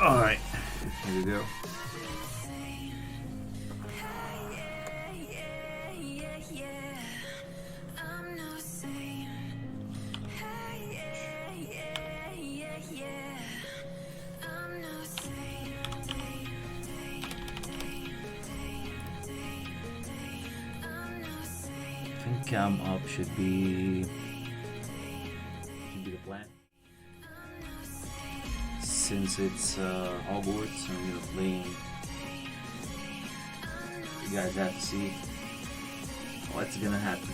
Alright, here we go. I think cam up should be the plan. Since it's Hogwarts and we're playing, you guys have to see what's gonna happen.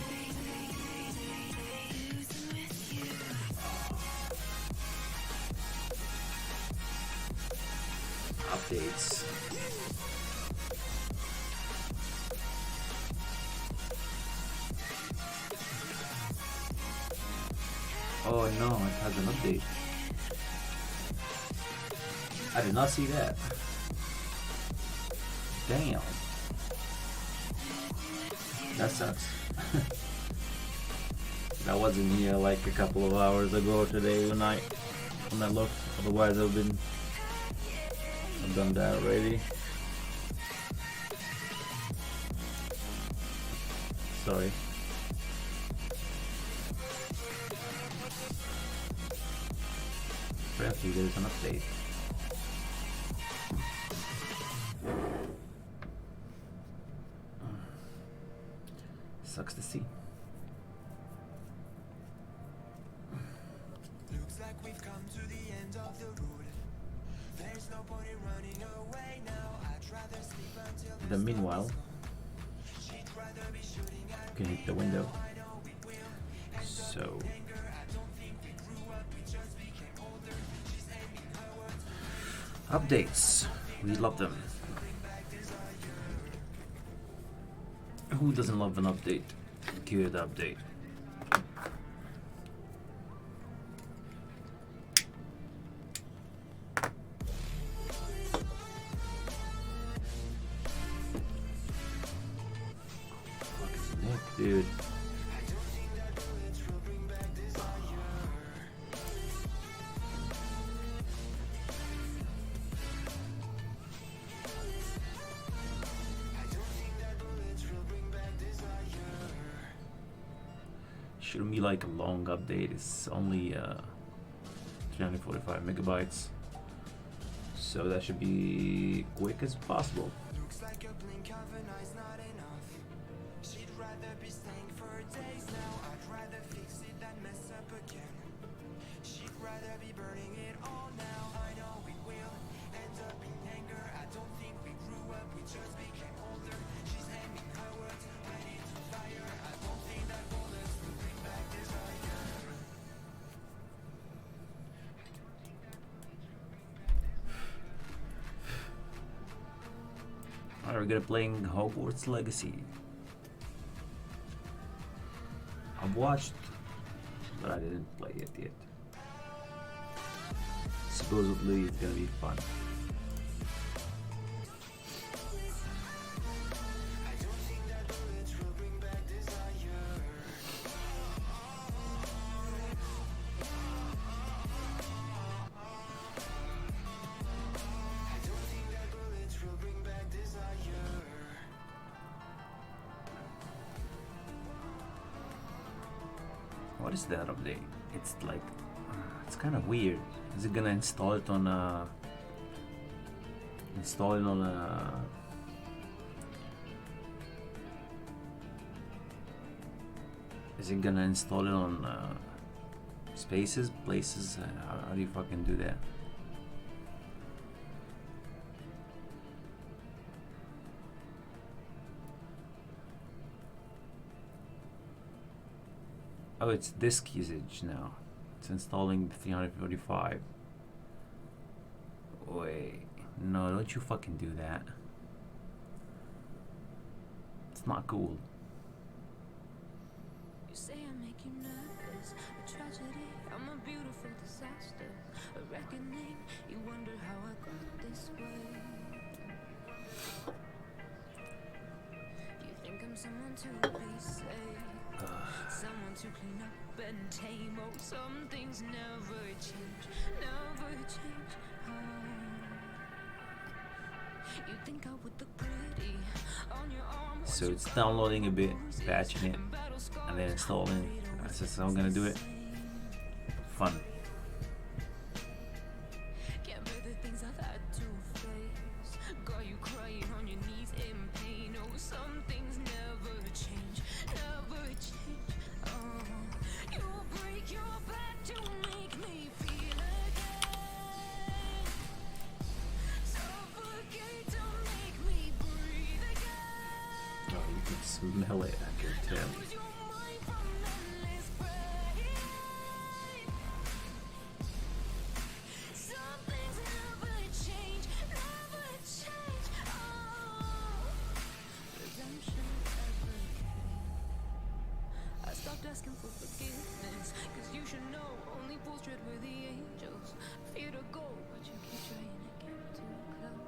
Updates. Oh no, it has an update. I did not see that. Damn. That sucks. That wasn't here like a couple of hours ago today when I looked. Otherwise I've done that already. Sorry. Apparently there's an update. Sucks to see. Looks like we've come to the end of the road. There's no point in running away now. I'd rather sleep until The meanwhile, she'd rather be shooting at you can hit the window. I know we will. So I don't think we grew up, we just became older. She's aiming her words. updates, we love them. Who doesn't love an update? Good update. Fuck is Nick, dude? Shouldn't be like a long update. It's only 345 megabytes, so that should be quick as possible. Looks like a blink of an eye's not enough. She'd rather be staying for days now. I'd rather fix it than mess up again. She'd rather be burning it all now. I know we will end up in anger. I don't think we grew up, we just became older. She's aiming her words, ready to fire. I don't think that bullets will bring back desire. Alright, we're gonna playing Hogwarts Legacy. I've watched, but I didn't play it yet. Supposedly it's gonna be fun. What is that update? It's like, it's kind of weird. Is it gonna install it on a? Is it gonna install it on spaces, places? How do you fucking do that? Oh, it's disk usage now. It's installing the 345. Wait, no, don't you fucking do that. It's not cool. You say I make you nervous, a tragedy, I'm a beautiful disaster, a reckoning, you wonder how I got this way. You think I'm someone to be saved, someone to clean up and tame. Oh, some things never change, never change. Oh. You think I would look pretty on your arm? So it's downloading a bit, patching it, and then installing. That's just how I'm gonna do it. Fun. Can't bear the things I've had to face. Got you crying on your knees in pain. Oh, some things never change, never change. Oh, you break your back to make me feel again. Suffocate to make me breathe again. Oh, you can smell it, I can tell. Lose your mind from endless pain. Some things never change, never change. Oh, redemption ever came. I stopped asking for forgiveness, 'cause you should know only fools tread where the angels fear to go, but you keep trying to get too close.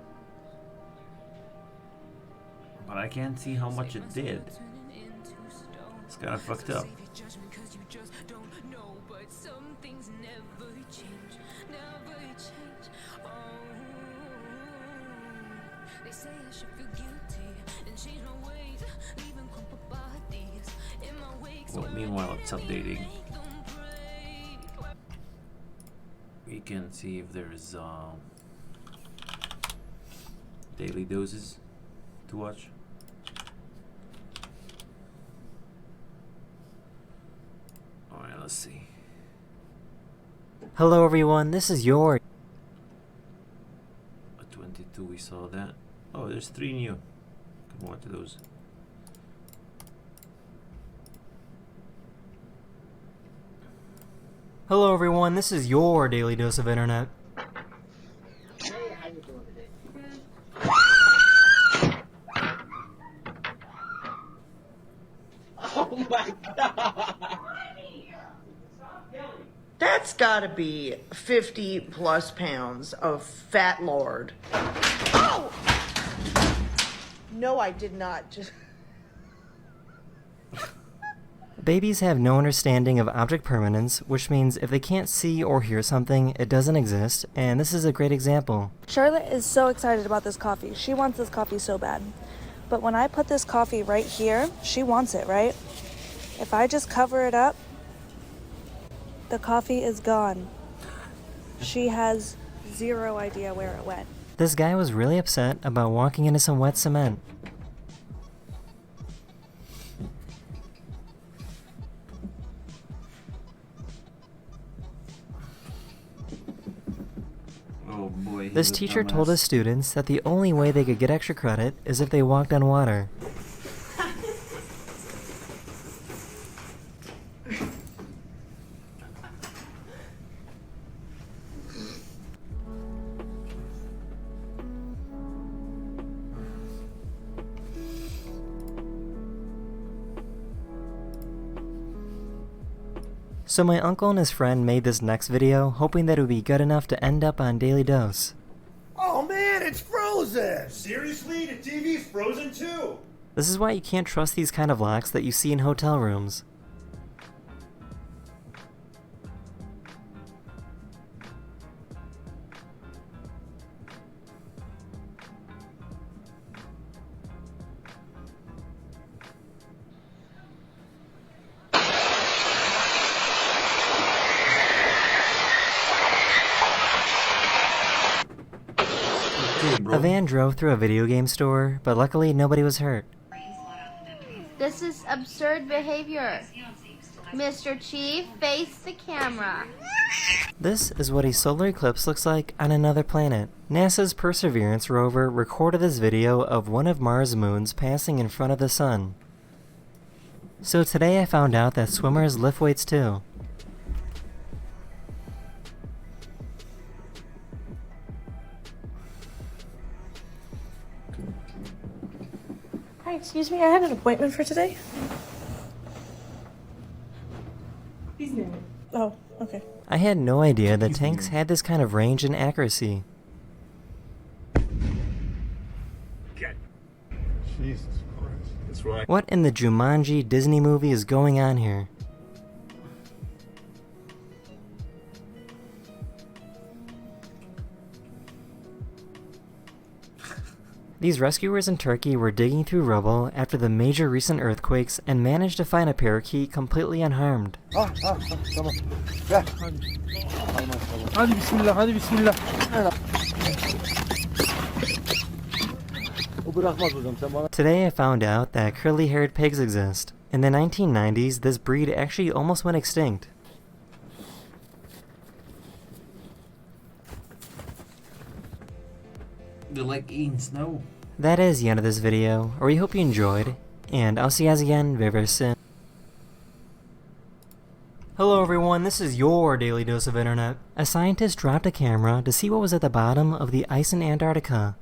But I can't see how much it did. Turning into stone. It's kind of fucked up. Save your judgment 'cause you just don't know. But some things never change, never change. Oh, they say I should feel guilty and change my ways, leaving crumpled bodies in my wake. Well, meanwhile, it's updating. We can see if there's daily doses to watch. Alright, let's see. Hello everyone, this is your At 22 we saw that. Oh, there's 3 new. Can watch those. Hello everyone, this is your daily dose of internet. Oh my god! That's gotta be 50 plus pounds of fat lard. Oh! No, I did not. Just. Babies have no understanding of object permanence, which means if they can't see or hear something, it doesn't exist, and this is a great example. Charlotte is so excited about this coffee. She wants this coffee so bad. But when I put this coffee right here, she wants it, right? If I just cover it up, the coffee is gone. She has zero idea where it went. This guy was really upset about walking into some wet cement. Oh boy. This he's a teacher told dumbass. his students that the only way they could get extra credit is if they walked on water. So my uncle and his friend made this next video hoping that it would be good enough to end up on Daily Dose. Oh man, it's frozen! Seriously? The TV's frozen too? This is why you can't trust these kind of locks that you see in hotel rooms. Okay, bro. A van drove through a video game store, but luckily nobody was hurt. This is absurd behavior. Mr. Chief, face the camera. This is what a solar eclipse looks like on another planet. NASA's Perseverance rover recorded this video of one of Mars' moons passing in front of the sun. So today I found out that swimmers lift weights too. Hi, excuse me, I had an appointment for today. Oh, okay. I had no idea that tanks had this kind of range and accuracy. Jesus Christ. That's right. What in the Jumanji Disney movie is going on here? These rescuers in Turkey were digging through rubble after the major recent earthquakes and managed to find a parakeet completely unharmed. Tamam. Ver. Hadi bismillah, hadi bismillah. O bırakmaz hocam, sen bana. Today I found out that curly-haired pigs exist. In the 1990s, this breed actually almost went extinct. They like eating snow. That is the end of this video, or we hope you enjoyed, and I'll see you guys again very, very soon. Hello everyone, this is your Daily Dose of Internet. A scientist dropped a camera to see what was at the bottom of the ice in Antarctica.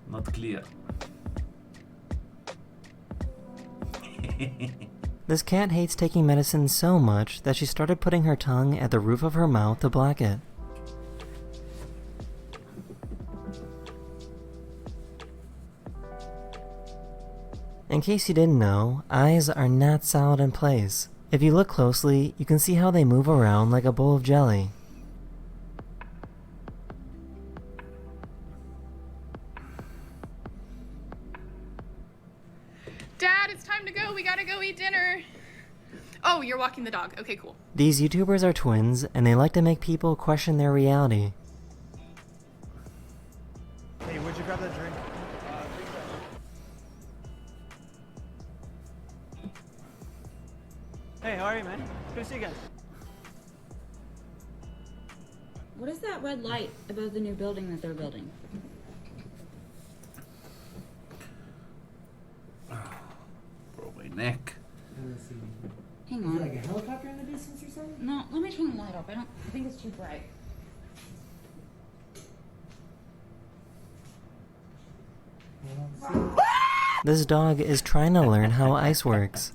Not clear. This cat hates taking medicine so much that she started putting her tongue at the roof of her mouth to block it. In case you didn't know, eyes are not solid in place. If you look closely, you can see how they move around like a bowl of jelly. Dad, it's time to go. We gotta go eat dinner. Oh, you're walking the dog. Okay, cool. These YouTubers are twins, and they like to make people question their reality. Hey, where'd you grab that drink? Hey, how are you, man? Good to see you guys. What is that red light above the new building that they're building? Probably neck. Hang on. Like a helicopter in the distance or something? No, let me turn the light off. I think it's too bright. This dog is trying to learn how ice works.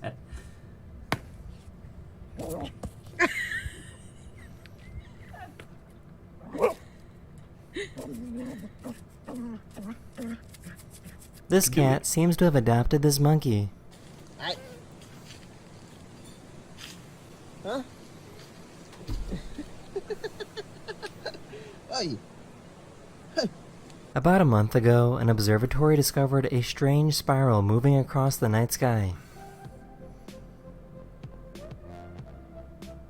This cat seems to have adopted this monkey. Huh? Ay. About a month ago, an observatory discovered a strange spiral moving across the night sky.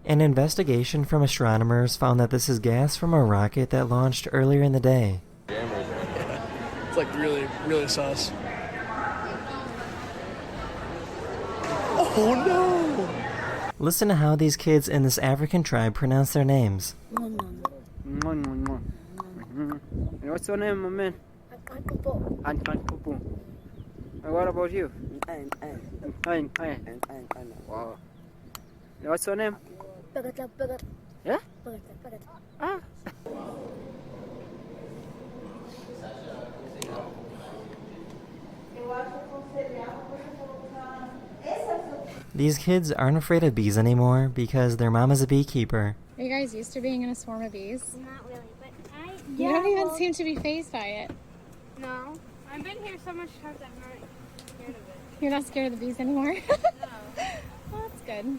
An investigation from astronomers found that this is gas from a rocket that launched earlier in the day. It's like really sus. Oh no! Listen to how these kids in this African tribe pronounce their names. And what's your name, my man? Ankankupu. And what about you? Fine. Wow. And what's your name? Yeah? Ah. These kids aren't afraid of bees anymore because their mom is a beekeeper. Are you guys used to being in a swarm of bees? Not really, but You don't even seem to be fazed by it. No. I've been here so much times I'm not scared of it. You're not scared of the bees anymore? No. Well, that's good.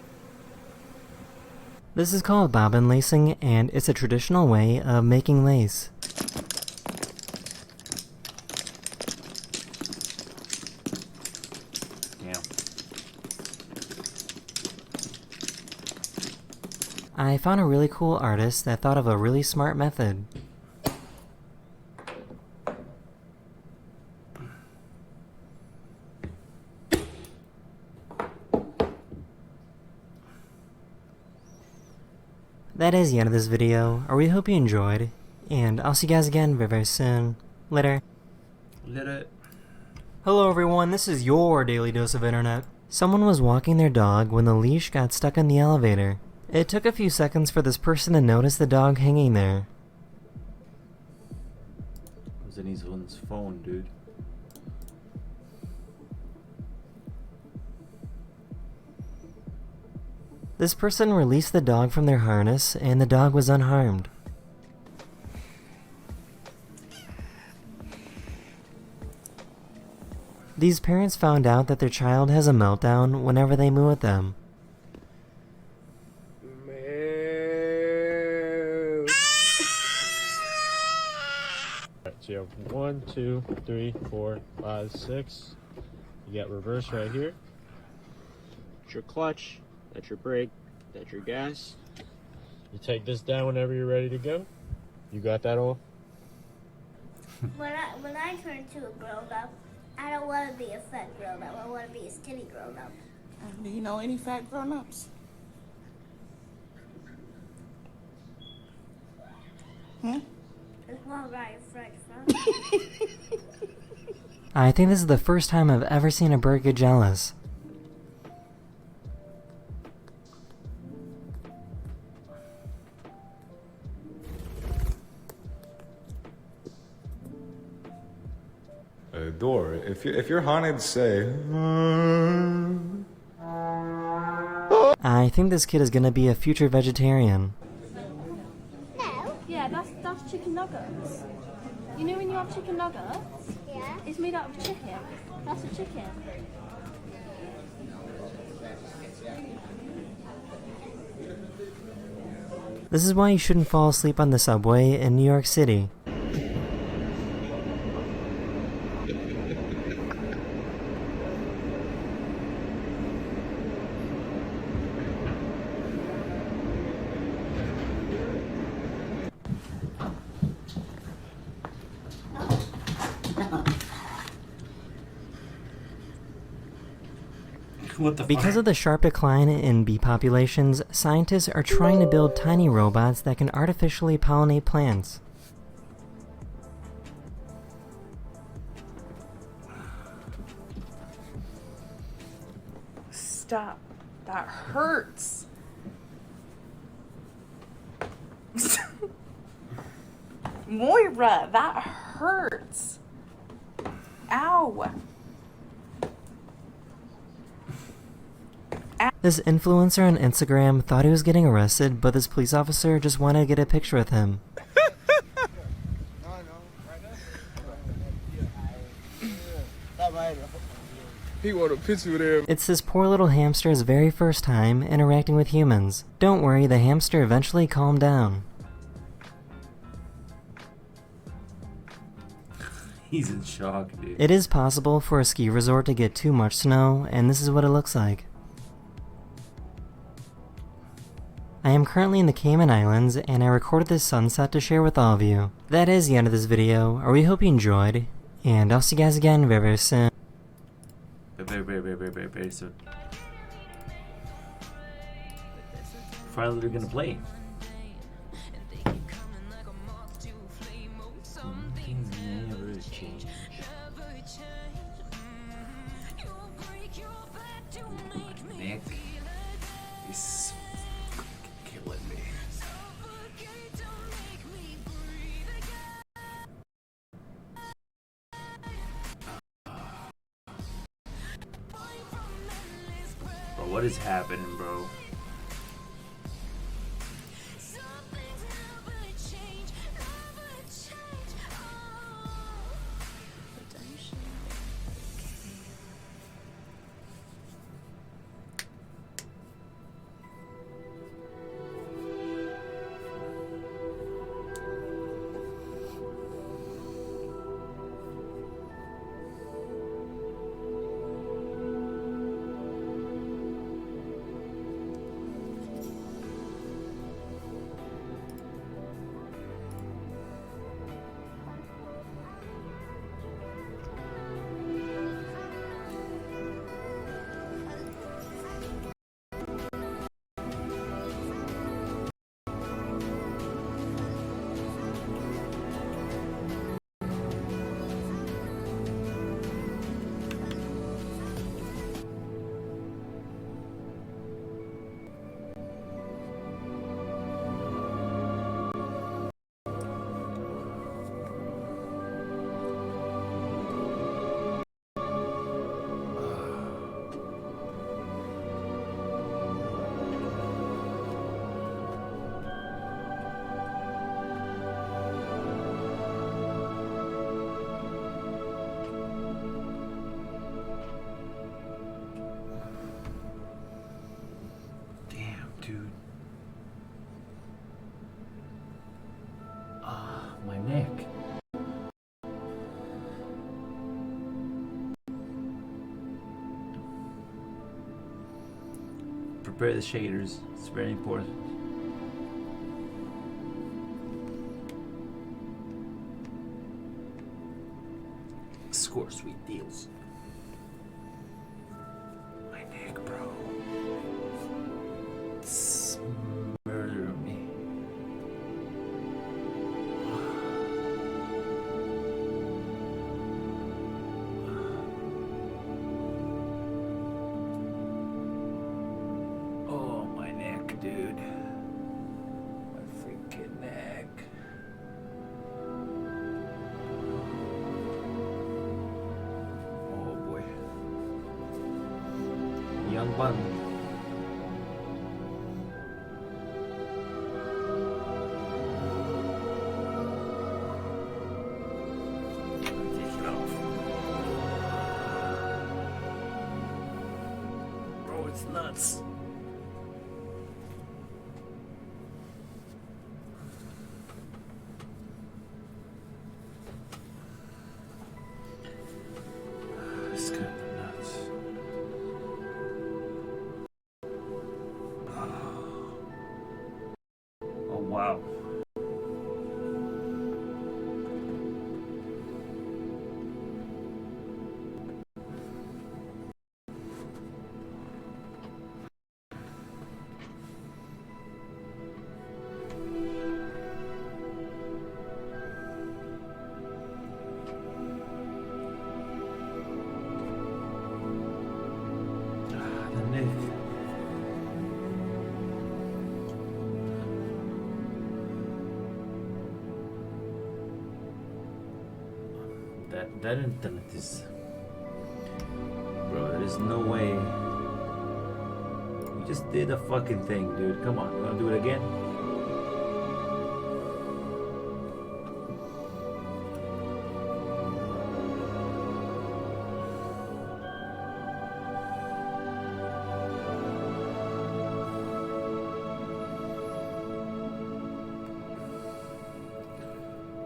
This is called bobbin lacing, and it's a traditional way of making lace. I found a really cool artist that thought of a really smart method. That is the end of this video, or we hope you enjoyed, and I'll see you guys again very, very soon. Later. Later. Hello everyone, this is your Daily Dose of Internet. Someone was walking their dog when the leash got stuck in the elevator. It took a few seconds for this person to notice the dog hanging there. It was in his phone, dude. This person released the dog from their harness and the dog was unharmed. These parents found out that their child has a meltdown whenever they moo at them. So you have 1, 2, 3, 4, 5, 6. You got reverse right here. That's your clutch. That's your brake. That's your gas. You take this down whenever you're ready to go. You got that all? When I turn to a grown up, I don't want to be a fat grown up. I want to be a skinny grown up. Do you know any fat grown ups? There's one right in front. I think this is the first time I've ever seen a bird get jealous. Door, if you're haunted, say. I think this kid is gonna be a future vegetarian. No. Yeah, that's chicken nuggets. You know when you have chicken nuggets? Yeah. It's made out of chicken. That's a chicken. This is why you shouldn't fall asleep on the subway in New York City. What the Because of the sharp decline in bee populations, scientists are trying to build tiny robots that can artificially pollinate plants. Stop. That hurts. Moira, that hurts. Ow. This influencer on Instagram thought he was getting arrested, but this police officer just wanted to get a picture with him. He want a picture with him. It's this poor little hamster's very first time interacting with humans. Don't worry, the hamster eventually calmed down. He's in shock, dude. It is possible for a ski resort to get too much snow, and this is what it looks like. I am currently in the Cayman Islands, and I recorded this sunset to share with all of you. That is the end of this video, or we hope you enjoyed, and I'll see you guys again very, very soon. Very soon. Finally, we're gonna play. Things never change. My neck is killing me. Bro, what is happening, bro? prepare the shaders. It's very important. Score sweet deals. My neck, bro. It's murdering me. Oh, my neck, dude. My freaking neck. Oh boy. Young bun. Take it off. Bro, it's nuts. It's kind of nuts. Oh wow. The neck. That internet is, bro. There is no way. We just did a fucking thing, dude. Come on, you wanna do it again?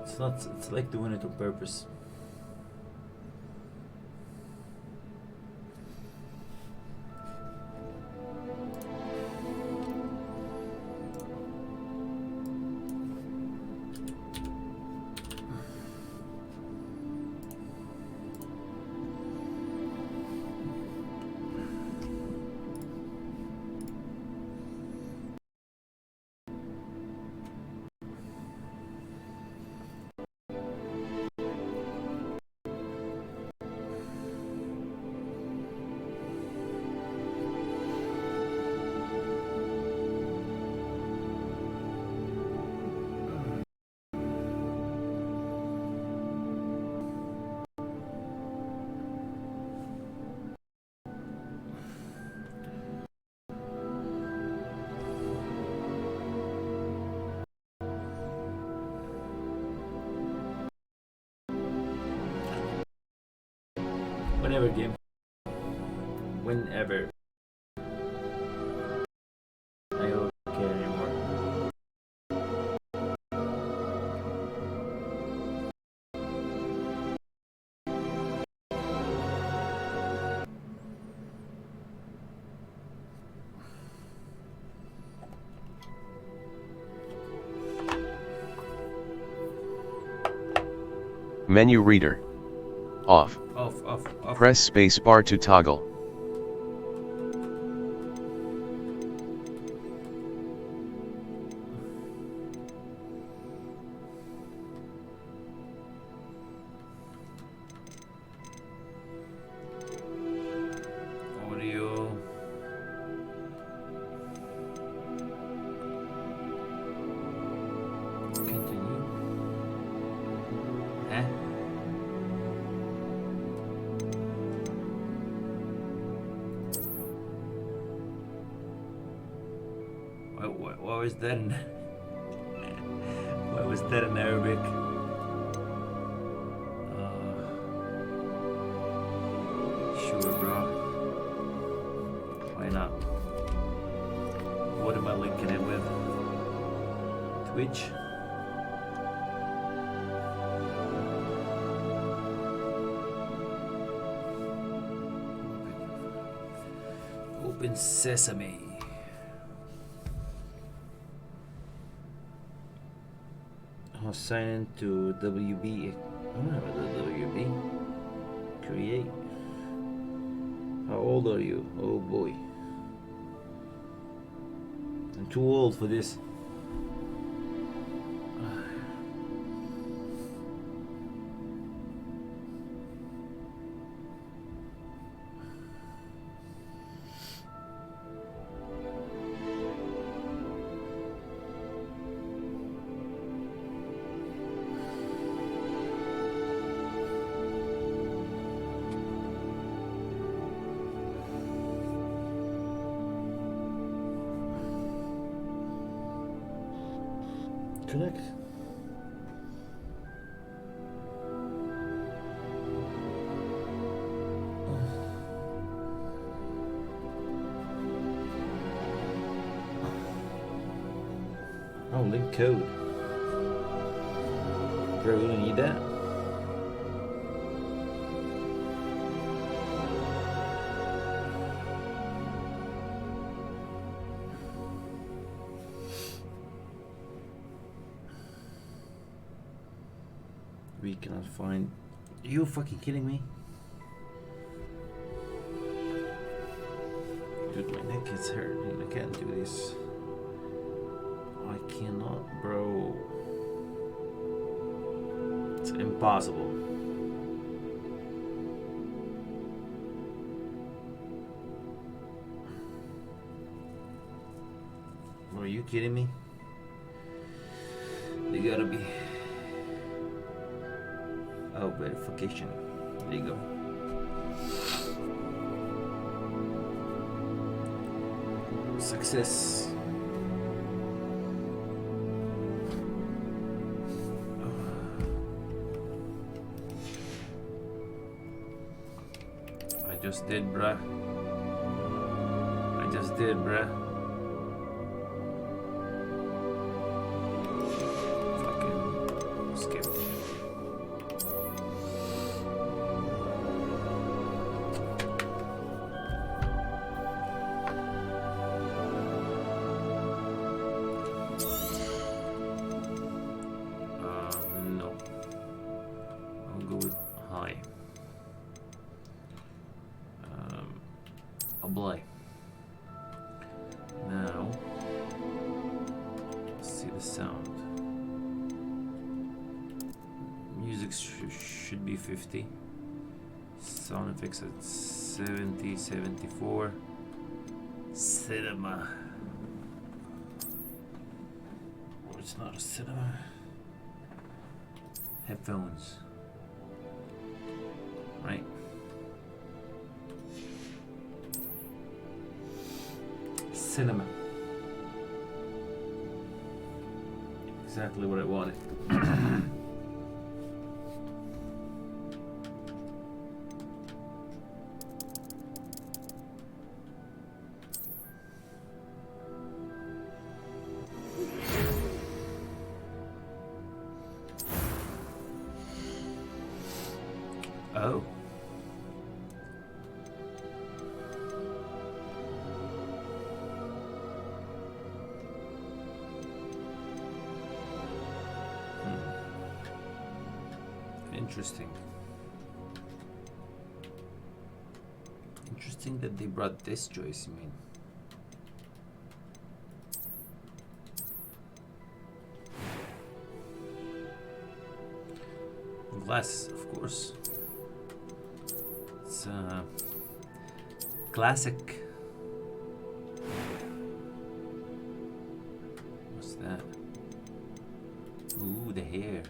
It's not. It's like doing it on purpose. Whenever, game. Whenever. I don't care anymore. Menu reader. Off. Off. Press space bar to toggle. Audio. Continue. Huh? What was that in what was that in Arabic? Sure, bro. Why not? What am I linking it with? Twitch? Open Sesame. I'll sign into WB. I don't have a WB. Create. How old are you? Oh boy. I'm too old for this. Connect. Oh, link code. Do I really need that? We cannot find. Are you fucking kidding me? Dude, my neck is hurting. I can't do this. I cannot, bro. It's impossible. Are you kidding me? You gotta be. Oh, verification. There you go. Success. I just did, bruh. I just did, bruh. Fucking skip. No. I'll go with high. Apply. Now, let's see the sound. Music should be 50. Sound effects at 70, 74. Cinema. Oh, it's not a cinema. Headphones. Right. Cinema. Exactly what I wanted. Oh. Interesting. Interesting that they brought this choice, I mean. Glass, of course. It's classic. What's that? Ooh, the hair.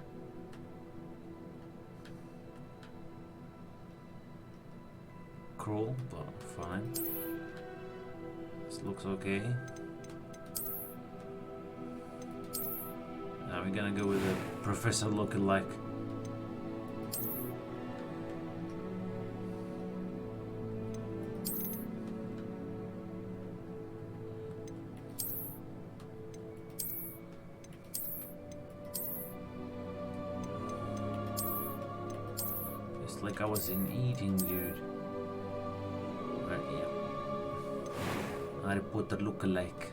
Crawl, but fine. This looks okay. Now we're gonna go with a professor lookalike. It's like I was in eating, dude. Yeah. Harry Potter look-alike.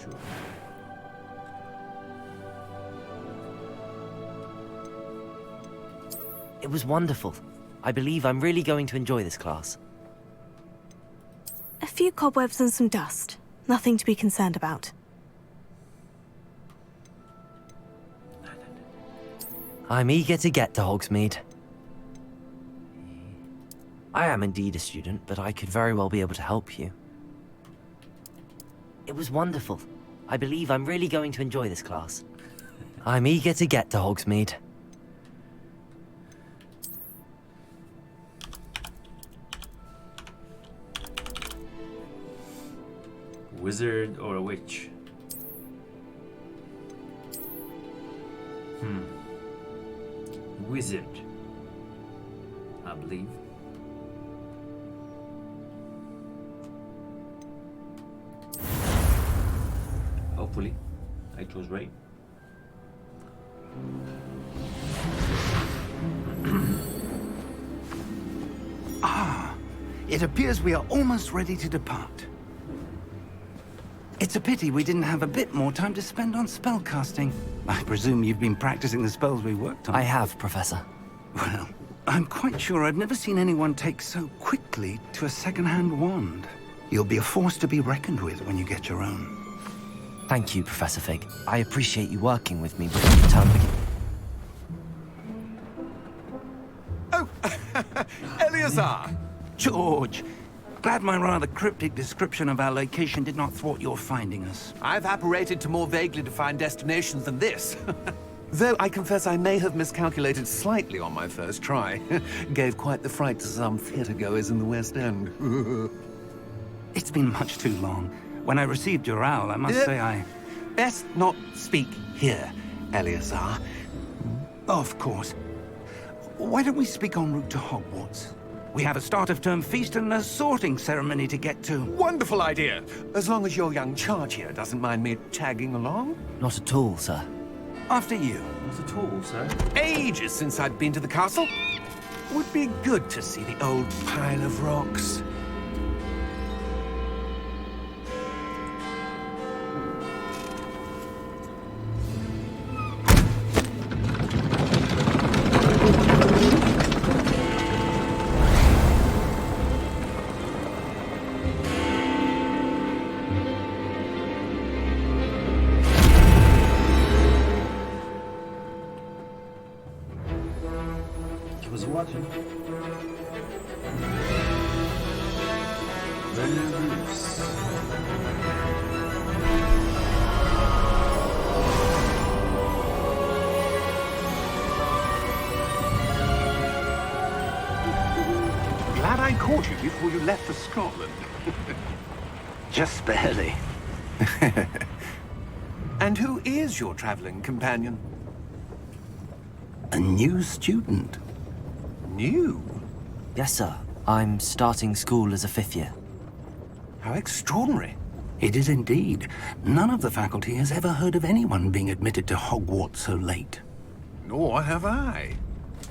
sure. It was wonderful. I believe I'm really going to enjoy this class. A few cobwebs and some dust. Nothing to be concerned about. I'm eager to get to Hogsmeade. I am indeed a student, but I could very well be able to help you. It was wonderful. I believe I'm really going to enjoy this class. I'm eager to get to Hogsmeade. Wizard or a witch? Wizard, I believe. Hopefully, I chose right. It appears we are almost ready to depart. It's a pity we didn't have a bit more time to spend on spellcasting. I presume you've been practicing the spells we worked on. I have, Professor. Well, I'm quite sure I've never seen anyone take so quickly to a second-hand wand. You'll be a force to be reckoned with when you get your own. Thank you, Professor Fig. I appreciate you working with me before the term begins. Oh, Eleazar! George! Glad my rather cryptic description of our location did not thwart your finding us. I've apparated to more vaguely defined destinations than this. Though I confess I may have miscalculated slightly on my first try. Gave quite the fright to some theatre-goers in the West End. It's been much too long. When I received your owl, I must say I... Best not speak here, Eleazar. Of course. Why don't we speak en route to Hogwarts? We have a start-of-term feast and a sorting ceremony to get to. Wonderful idea! As long as your young charge here doesn't mind me tagging along. Not at all, sir. After you. Not at all, sir. Ages since I'd been to the castle. Would be good to see the old pile of rocks. Glad I caught you before you left for Scotland. Just barely. And who is your traveling companion? A new student. New? Yes, sir. I'm starting school as a 5th year. How extraordinary. It is indeed. None of the faculty has ever heard of anyone being admitted to Hogwarts so late. Nor have I.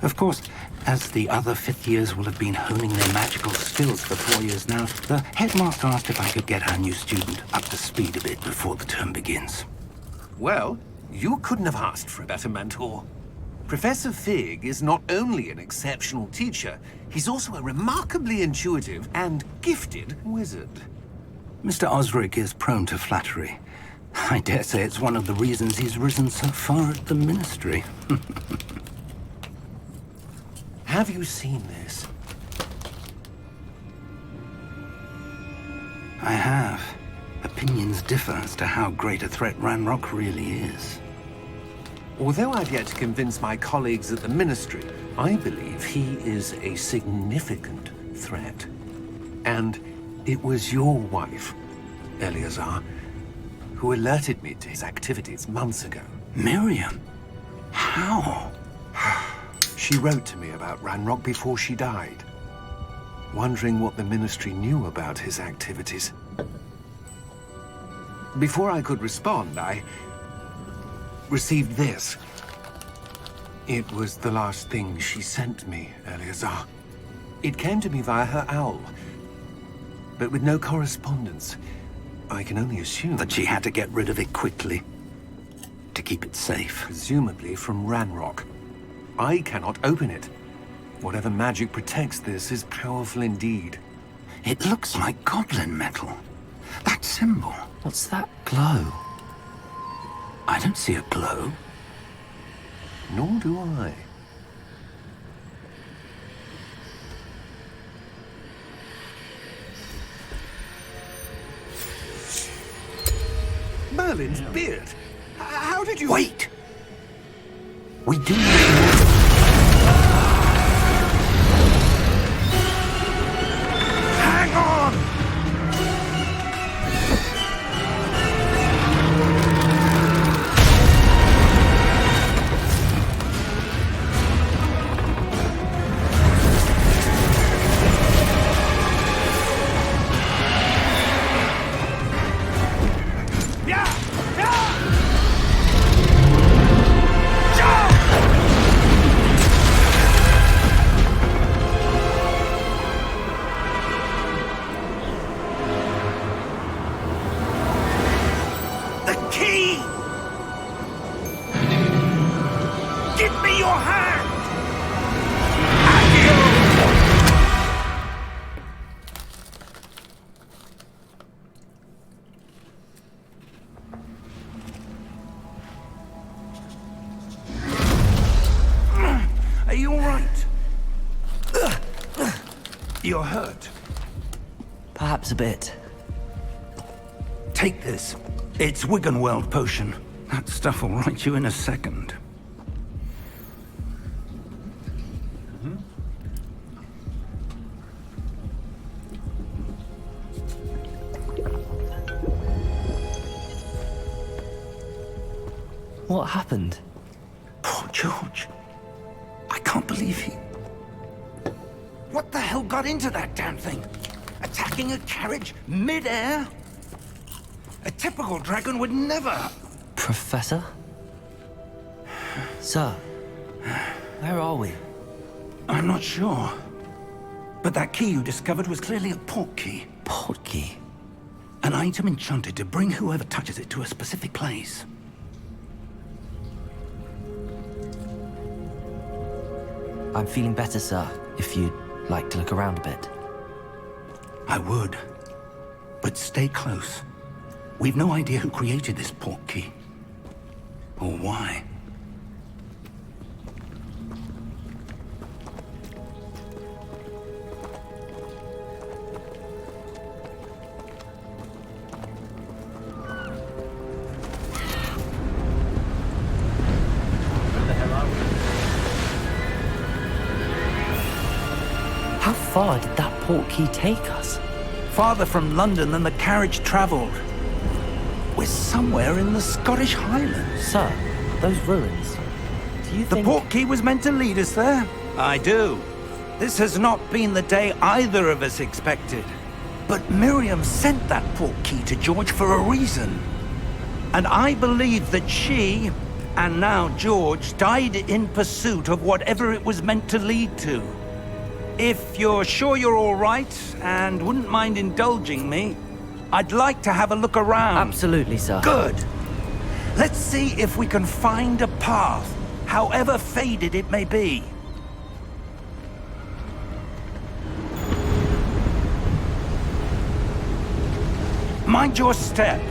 Of course, as the other 5th years will have been honing their magical skills for 4 years now, the headmaster asked if I could get our new student up to speed a bit before the term begins. Well, you couldn't have asked for a better mentor. Professor Fig is not only an exceptional teacher, he's also a remarkably intuitive and gifted wizard. Mr. Osric is prone to flattery. I dare say it's one of the reasons he's risen so far at the Ministry. Have you seen this? I have. Opinions differ as to how great a threat Ranrock really is. Although I've yet to convince my colleagues at the Ministry, I believe he is a significant threat. And it was your wife, Eleazar, who alerted me to his activities months ago. Miriam? How? She wrote to me about Ranrock before she died, wondering what the Ministry knew about his activities. Before I could respond, I received this. It was the last thing she sent me, Eleazar. It came to me via her owl, but with no correspondence. I can only assume that she had to get rid of it quickly to keep it safe. Presumably from Ranrock. I cannot open it. Whatever magic protects this is powerful indeed. It looks like goblin metal. That symbol. What's that glow? I don't see a glow. Nor do I. Merlin's beard. How did you... Wait! We do... Hang on! You're hurt. Perhaps a bit. Take this. It's Wiggenweld potion. That stuff will right you in a second. What happened? Poor George. I can't believe he... What the hell got into that damn thing? Attacking a carriage mid-air? A typical dragon would never... Professor? Sir, where are we? I'm not sure. But that key you discovered was clearly a port key. Port key? An item enchanted to bring whoever touches it to a specific place. I'm feeling better, sir, if you'd like to look around a bit. I would. But stay close. We've no idea who created this port key. Or why. How far did that port key take us? Farther from London than the carriage traveled. We're somewhere in the Scottish Highlands. Sir, those ruins. Do you think... The port key was meant to lead us there? I do. This has not been the day either of us expected. But Miriam sent that port key to George for a reason. And I believe that she, and now George, died in pursuit of whatever it was meant to lead to. If you're sure you're all right, and wouldn't mind indulging me, I'd like to have a look around. Absolutely, sir. Good. Let's see if we can find a path, however faded it may be. Mind your step.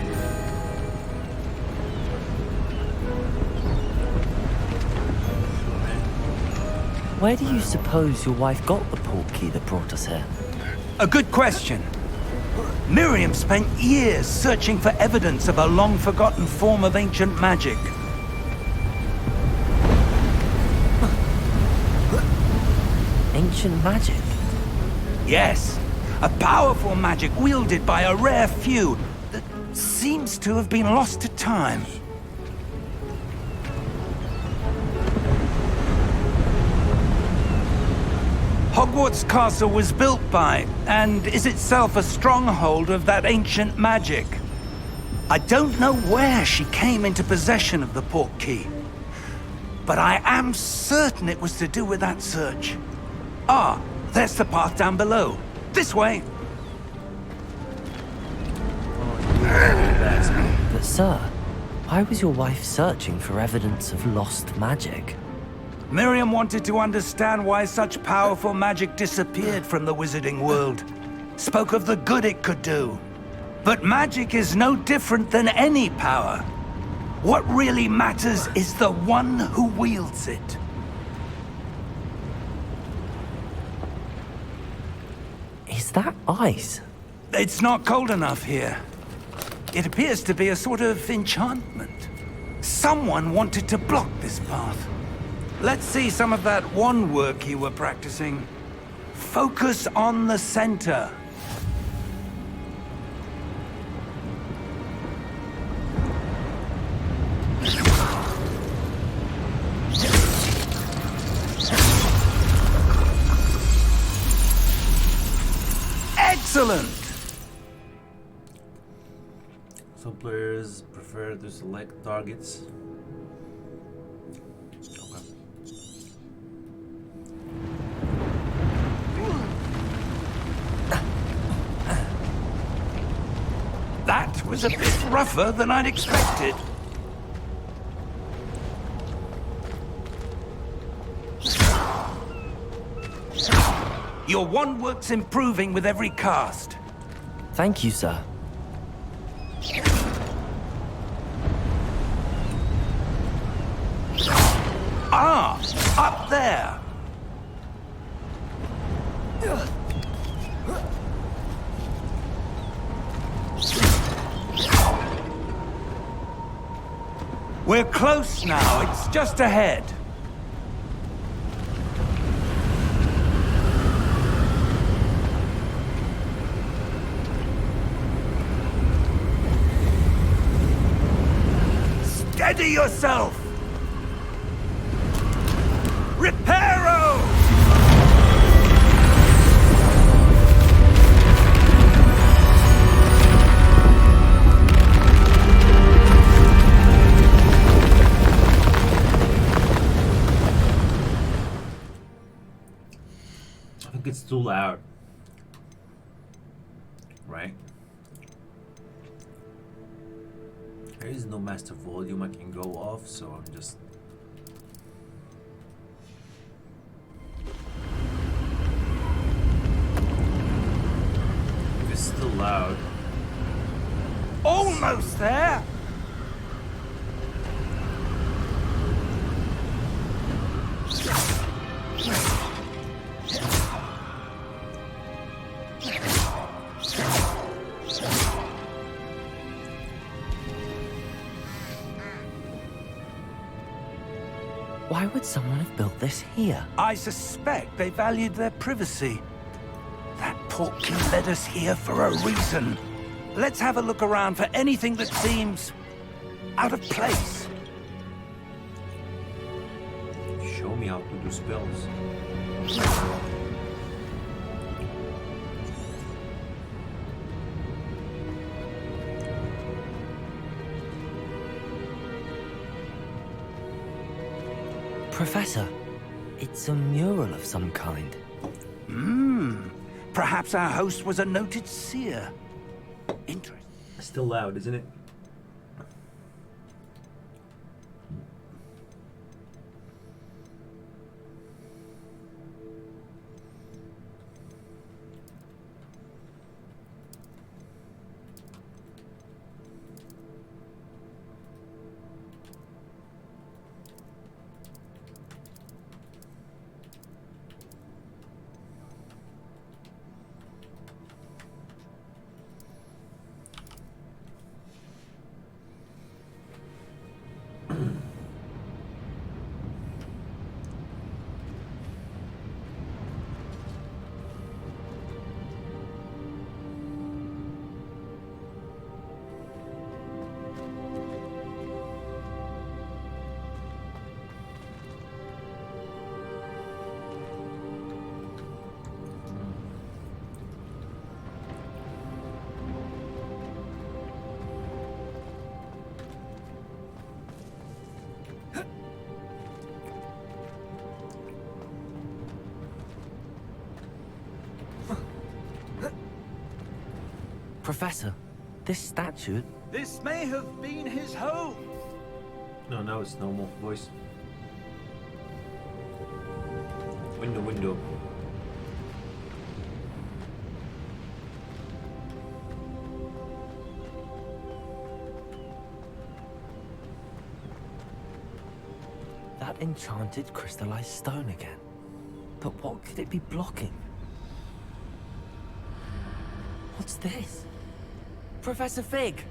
Where do you suppose your wife got the port key that brought us here? A good question. Miriam spent years searching for evidence of a long-forgotten form of ancient magic. Ancient magic? Yes. A powerful magic wielded by a rare few that seems to have been lost to time. Hogwarts Castle was built by, and is itself a stronghold of that ancient magic. I don't know where she came into possession of the port key, but I am certain it was to do with that search. Ah, there's the path down below. This way. Sir, why was your wife searching for evidence of lost magic? Miriam wanted to understand why such powerful magic disappeared from the wizarding world. Spoke of the good it could do. But magic is no different than any power. What really matters is the one who wields it. Is that ice? It's not cold enough here. It appears to be a sort of enchantment. Someone wanted to block this path. Let's see some of that wand work you were practicing. Focus on the center. Excellent! Some players prefer to select targets. That was a bit rougher than I'd expected. Your wand work's improving with every cast. Thank you, sir. Ah, up there. We're close now. It's just ahead. Steady yourself! Reparo! I think it's too loud. Right? There is no master volume I can go off, so I'm just... It's still loud. Almost there! Why would someone have built this here? I suspect they valued their privacy. That portkey led us here for a reason. Let's have a look around for anything that seems out of place. Show me how to do spells. Professor, it's a mural of some kind. Perhaps our host was a noted seer. Interesting. Still loud, isn't it? Professor, this statue, This may have been his home. No, now it's normal voice. Window. That enchanted crystallized stone again. But what could it be blocking? What's this? Professor Fig!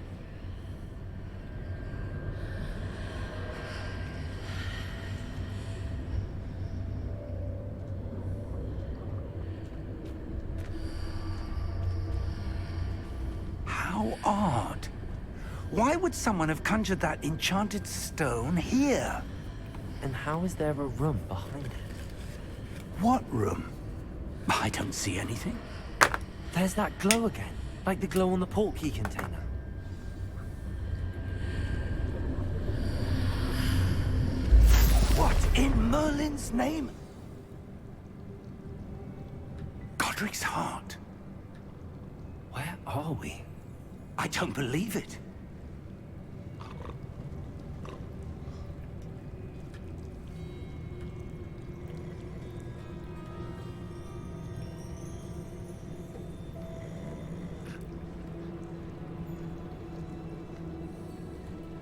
How odd. Why would someone have conjured that enchanted stone here? And how is there a room behind it? What room? I don't see anything. There's that glow again, like the glow on the portkey container. What in Merlin's name? Godric's heart. Where are we? I don't believe it.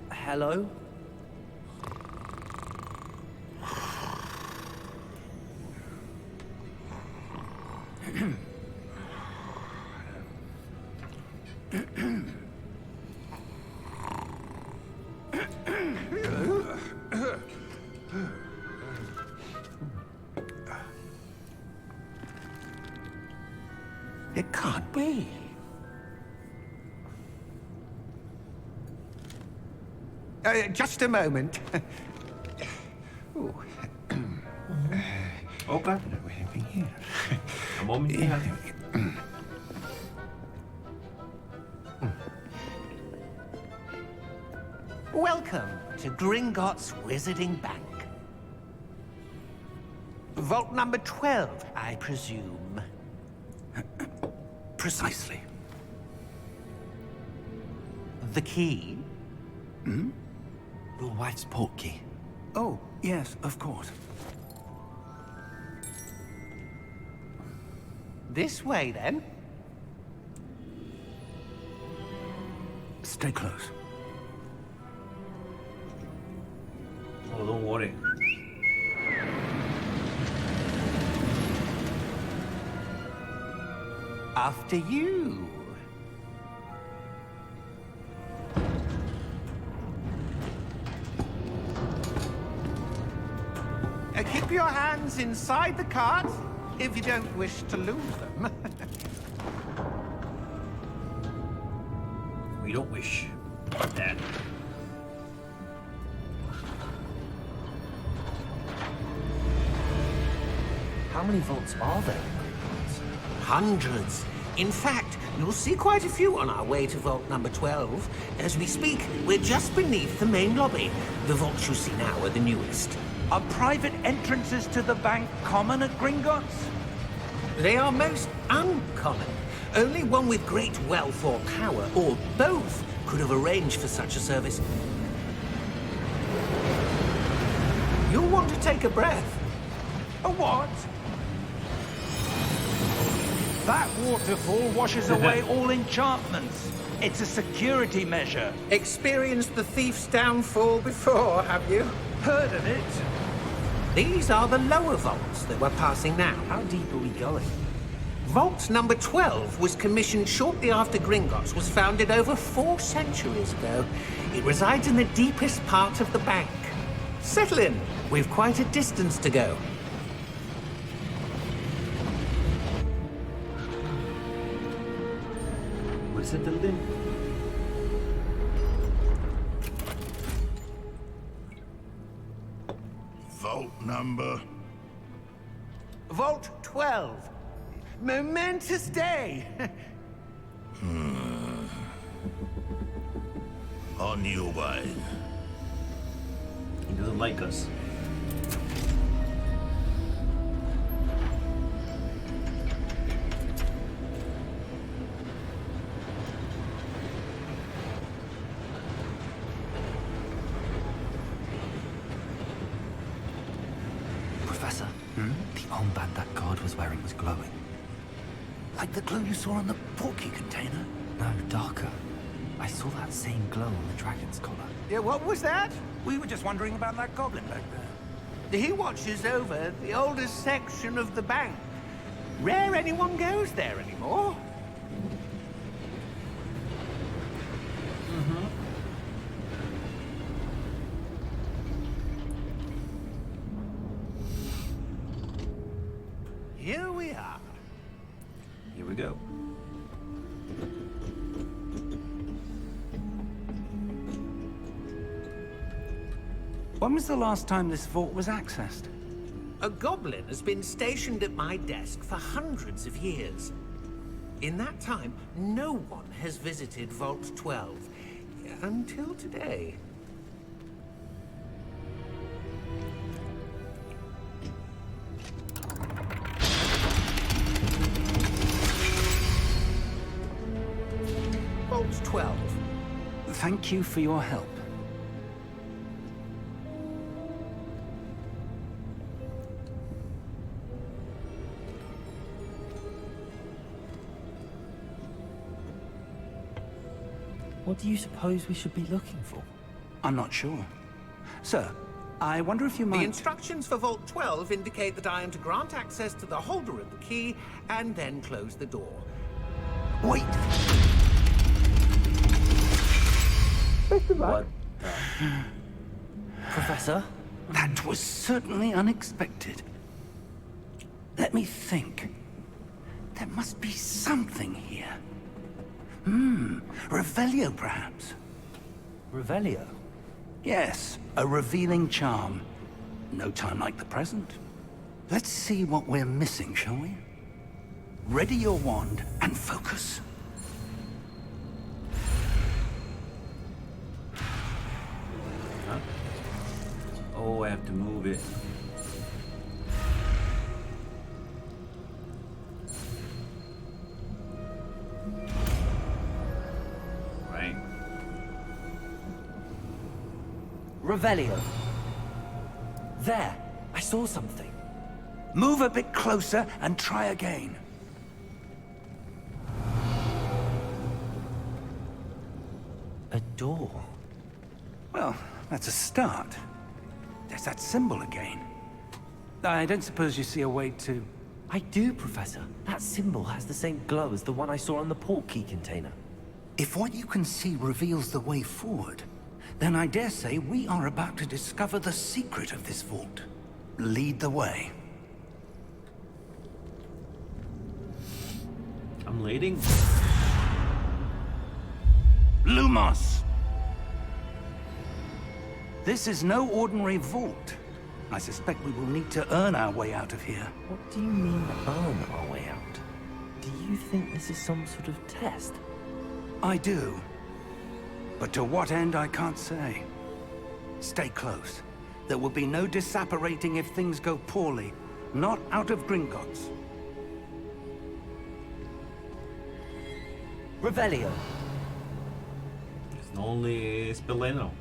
Hello? It can't be. Just a moment. Okay. A moment, yeah. Welcome to Gringotts Wizarding Bank. Vault number 12, I presume. Precisely. The key? Hmm? Your wife's portkey. Oh, yes, of course. This way, then. Stay close. Oh, don't worry. After you. Keep your hands inside the cart if you don't wish to lose them. We don't wish that. How many vaults are there? Hundreds. In fact, you'll see quite a few on our way to vault number 12. As we speak, we're just beneath the main lobby. The vaults you see now are the newest. Are private entrances to the bank common at Gringotts? They are most uncommon. Only one with great wealth or power, or both, could have arranged for such a service. You'll want to take a breath. A what? That waterfall washes away all enchantments. It's a security measure. Experienced the thief's downfall before, have you? Heard of it? These are the lower vaults that we're passing now. How deep are we going? Vault number 12 was commissioned shortly after Gringotts was founded over 4 centuries ago. It resides in the deepest part of the bank. Settle in. We've quite a distance to go. We're settled in. Vault number? Vault 12. Momentous day. On your way. He doesn't like us. Professor, the armband that guard was wearing was glowing. Like the glow you saw on the porky container? No, darker. I saw that same glow on the dragon's collar. Yeah, what was that? We were just wondering about that goblin back there. He watches over the oldest section of the bank. Rare anyone goes there anymore. Here we are. Here we go. When was the last time this vault was accessed? A goblin has been stationed at my desk for hundreds of years. In that time, no one has visited Vault 12. Until today. Vault 12. Thank you for your help. What do you suppose we should be looking for? I'm not sure. Sir, I wonder if you might... The instructions for Vault 12 indicate that I am to grant access to the holder of the key and then close the door. Wait! What? Professor? That was certainly unexpected. Let me think. There must be something here. Revelio, perhaps? Revelio? Yes, a revealing charm. No time like the present. Let's see what we're missing, shall we? Ready your wand and focus. Huh? Oh, I have to move it. Revelio. There, I saw something. Move a bit closer and try again. A door. Well, that's a start. There's that symbol again. I don't suppose you see a way to... I do, Professor. That symbol has the same glow as the one I saw on the port key container. If what you can see reveals the way forward, then I dare say we are about to discover the secret of this vault. Lead the way. I'm leading. Lumos! This is no ordinary vault. I suspect we will need to earn our way out of here. What do you mean, earn our way out? Do you think this is some sort of test? I do. But to what end, I can't say. Stay close. There will be no disapparating if things go poorly. Not out of Gringotts. Revelio. It's only Spilleno.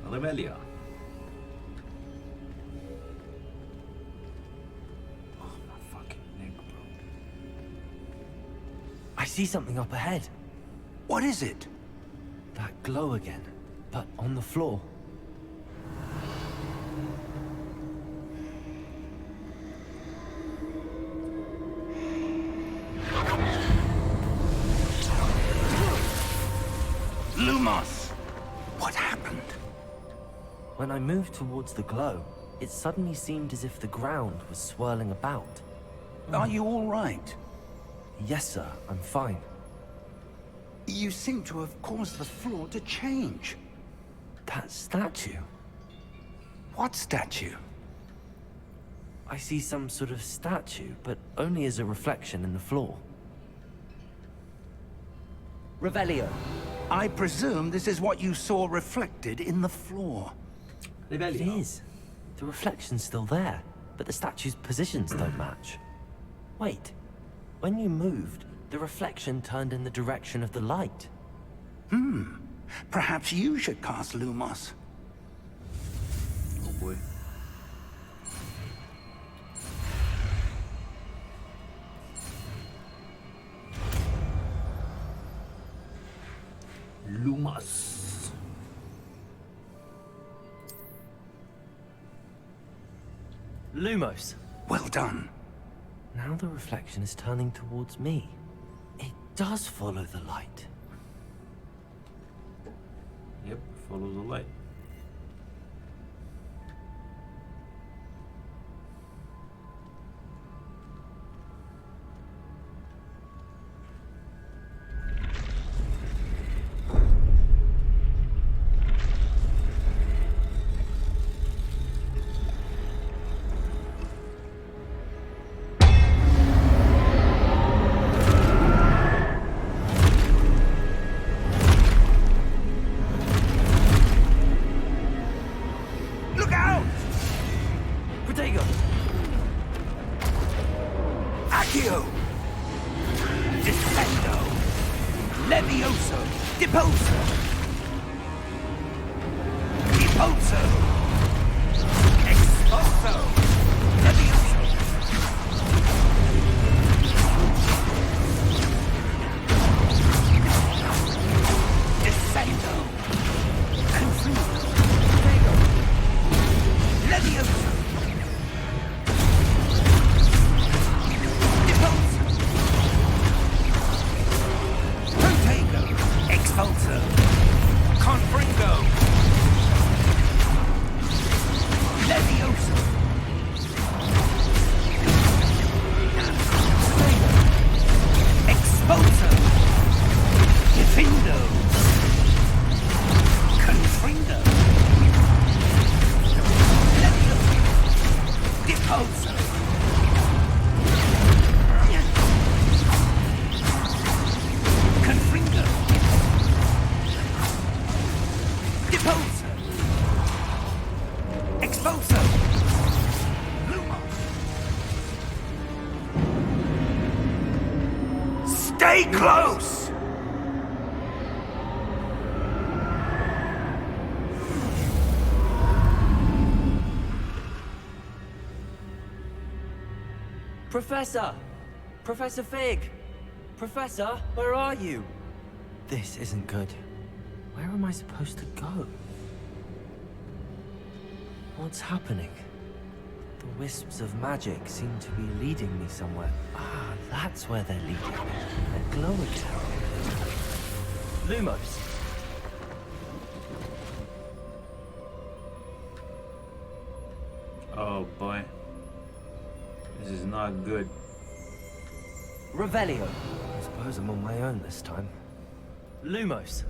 Revelio. Oh, my fucking neck, bro. I see something up ahead. What is it? That glow again, but on the floor. Lumos! What happened? When I moved towards the glow, it suddenly seemed as if the ground was swirling about. Are you all right? Yes, sir, I'm fine. You seem to have caused the floor to change. That statue? What statue? I see some sort of statue, but only as a reflection in the floor. Revelio. I presume this is what you saw reflected in the floor. It is. The reflection's still there, but the statue's positions don't match. Wait. When you moved, the reflection turned in the direction of the light. Perhaps you should cast Lumos. Oh boy. Yes! Lumos. Well done. Now the reflection is turning towards me. It does follow the light. Yep, follow the light. Look out! Protego! Accio! Descendo! Levioso! Deposo! Deposo! Expulso! Levioso! Descendo! Confuso! Protego! Levioso! Deposo! Protego! Expulso! Confringo! Levioso! Protego! Expulso! Defindo! Confringo! Levioso! Deposo! Confringo! Deposo! Expulso! Lumos! Stay close! Professor! Professor Fig! Professor, where are you? This isn't good. Where am I supposed to go? What's happening? The wisps of magic seem to be leading me somewhere. Ah, that's where they're leading me. A glowy tower. Lumos! Oh boy. This is not good. Revelio. I suppose I'm on my own this time. Lumos.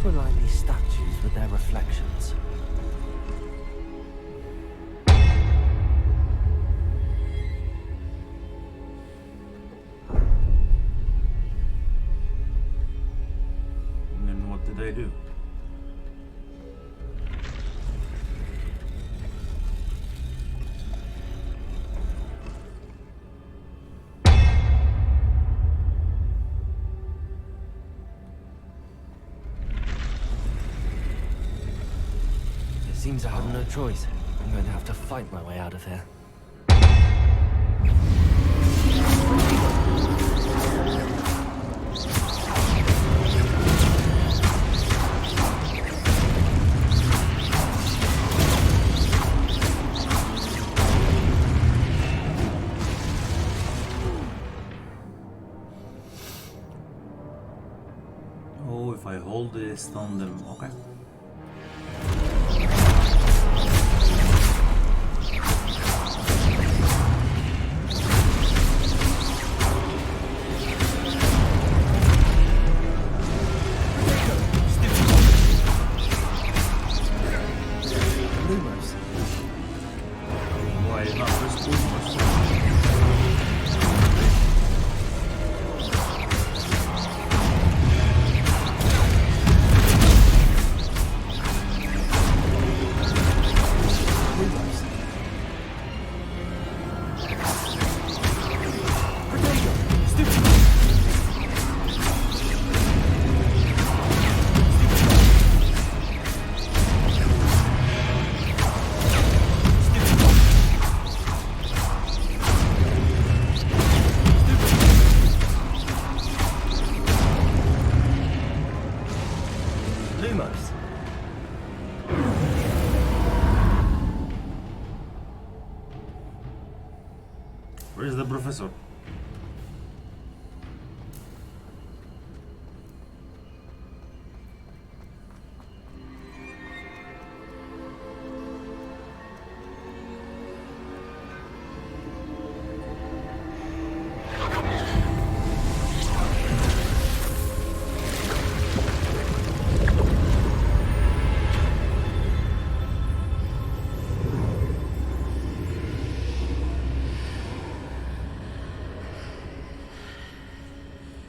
To align these statues with their reflections. And then what did I do? Seems I have no choice. I'm going to have to fight my way out of here. Oh, if I hold this on them, okay. Where's the professor?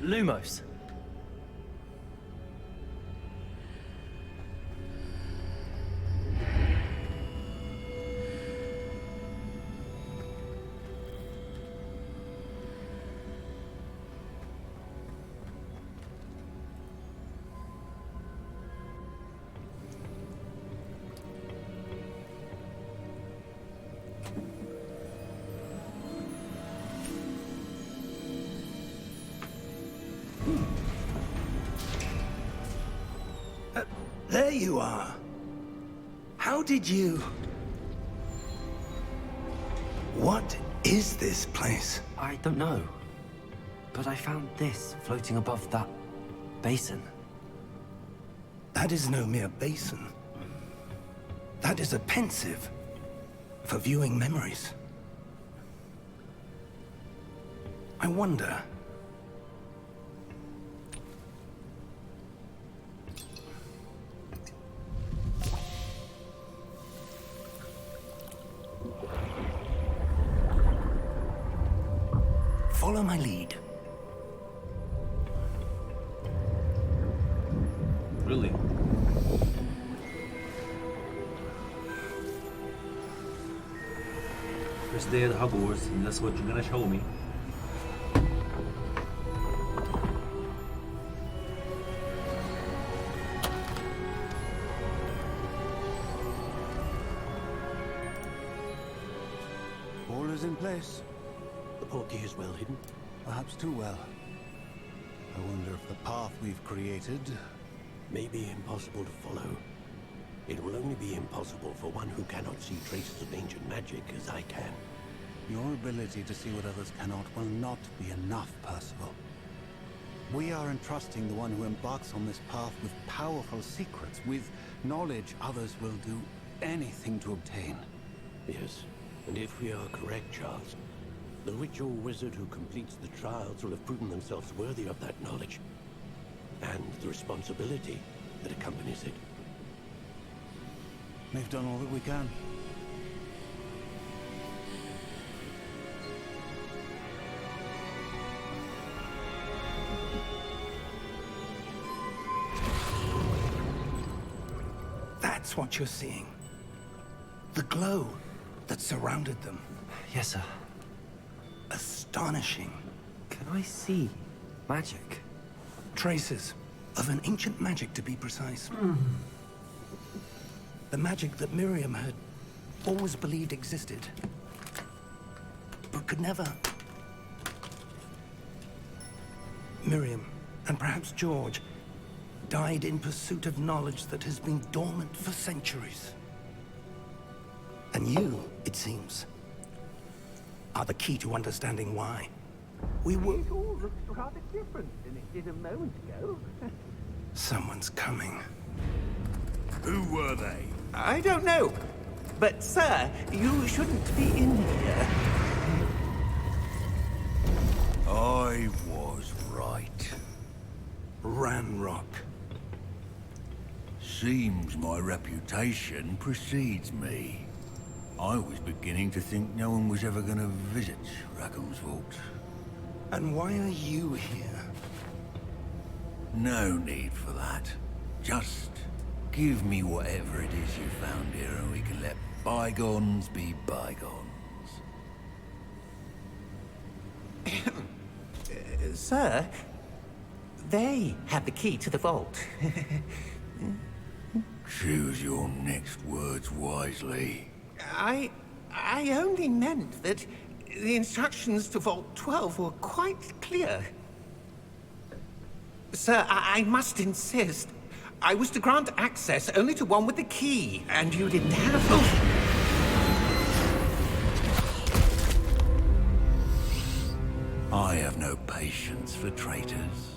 Lumos. There you are. How did you... What is this place? I don't know. But I found this floating above that basin. That is no mere basin. That is a pensive for viewing memories. I wonder... Follow my lead. Really? First day at Hogwarts, and that's what you're gonna show me. All is in place. The portkey is well hidden. Perhaps too well. I wonder if the path we've created may be impossible to follow. It will only be impossible for one who cannot see traces of ancient magic as I can. Your ability to see what others cannot will not be enough, Percival. We are entrusting the one who embarks on this path with powerful secrets, with knowledge others will do anything to obtain. Yes, and if we are correct, Charles, the ritual wizard who completes the trials will have proven themselves worthy of that knowledge, and the responsibility that accompanies it. We've done all that we can. That's what you're seeing. The glow that surrounded them. Yes, sir. Astonishing. Can I see magic? Traces of an ancient magic, to be precise. The magic that Miriam had always believed existed, but could never. Miriam, and perhaps George, died in pursuit of knowledge that has been dormant for centuries. And you, it seems, are the key to understanding why. We were... It all looks rather different than it did a moment ago. Someone's coming. Who were they? I don't know. But, sir, you shouldn't be in here. I was right. Ranrock. Seems my reputation precedes me. I was beginning to think no one was ever going to visit Rackham's Vault. And why are you here? No need for that. Just give me whatever it is you found here and we can let bygones be bygones. Sir, they have the key to the vault. Choose your next words wisely. I only meant that the instructions to Vault 12 were quite clear. Sir, I must insist. I was to grant access only to one with the key, and you didn't have... I have no patience for traitors.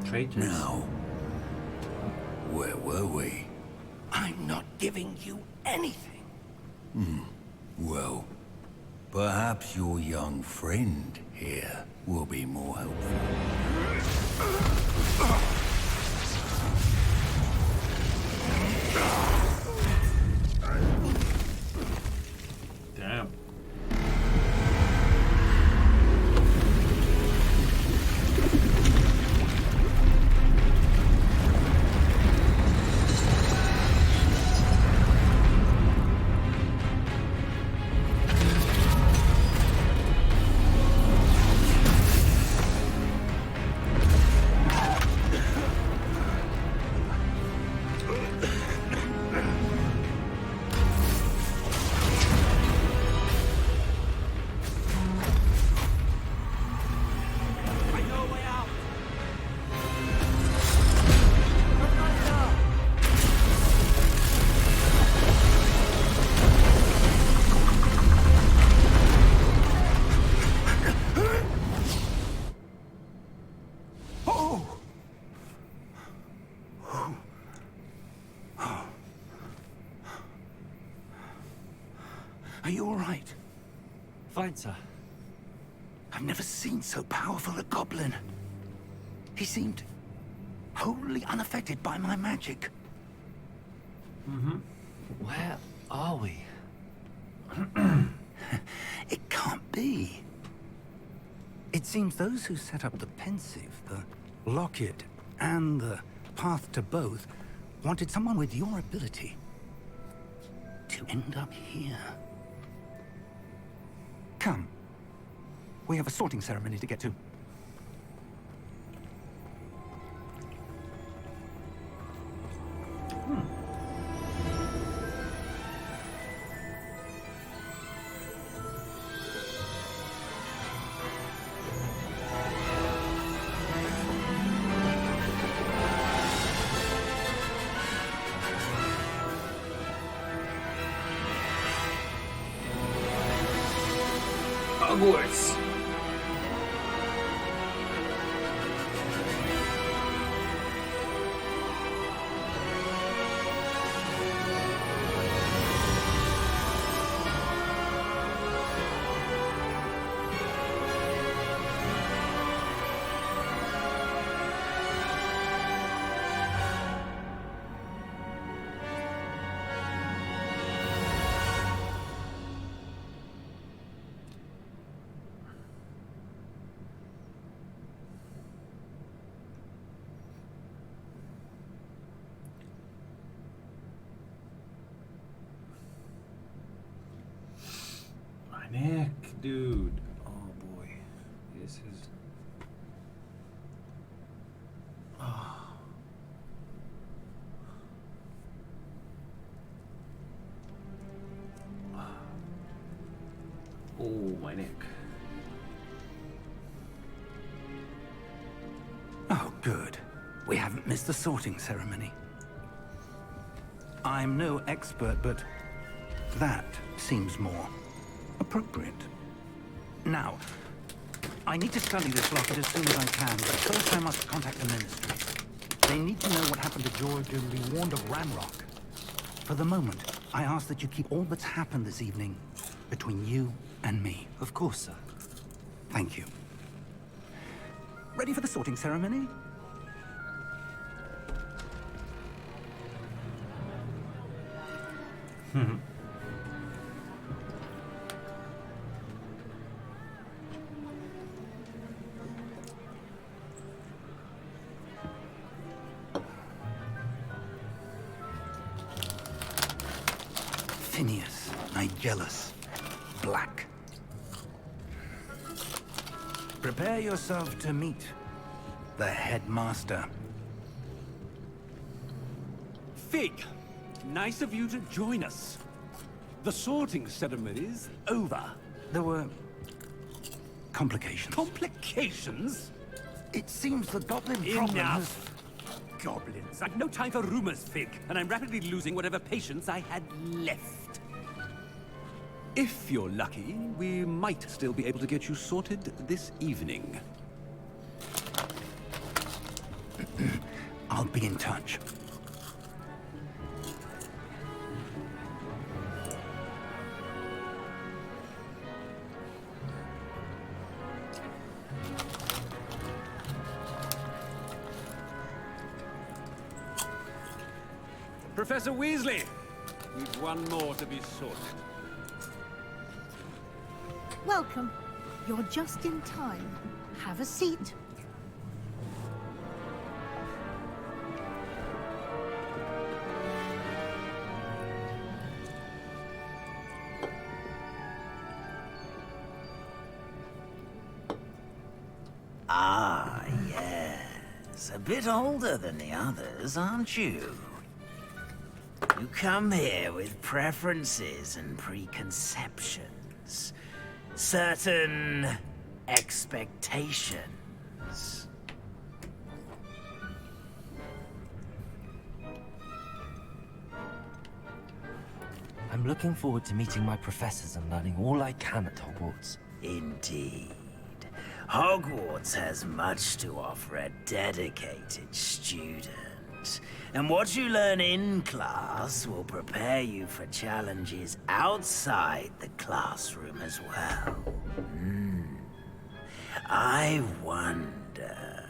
Traitors? Now, where were we? I'm not giving you anything. Well, perhaps your young friend here will be more helpful. Damn. Are you all right? Fine, sir. I've never seen so powerful a goblin. He seemed wholly unaffected by my magic. Where are we? It can't be. It seems those who set up the pensive, the locket, and the path to both wanted someone with your ability to end up here. Come. We have a sorting ceremony to get to. Hogwarts. Neck, dude. Oh boy. This is. Oh. Oh, my neck. Oh, good. We haven't missed the sorting ceremony. I'm no expert, but that seems more appropriate. Now, I need to study this locket as soon as I can, but first I must contact the Ministry. They need to know what happened to George and be warned of Ranrock. For the moment, I ask that you keep all that's happened this evening between you and me. Of course, sir. Thank you. Ready for the sorting ceremony? Phineas, Nigellus, Black. Prepare yourself to meet the headmaster. Fig, nice of you to join us. The sorting ceremony's over. There were complications. Complications? It seems the goblin problem Enough! Goblins. I've no time for rumors, Fig, and I'm rapidly losing whatever patience I had left. If you're lucky, we might still be able to get you sorted this evening. I'll be in touch. Professor Weasley, we've one more to be sorted. Welcome. You're just in time. Have a seat. Ah, yes. A bit older than the others, aren't you? You come here with preferences and preconceptions. Certain expectations. I'm looking forward to meeting my professors and learning all I can at Hogwarts. Indeed. Hogwarts has much to offer a dedicated student. And what you learn in class will prepare you for challenges outside the classroom as well. I wonder...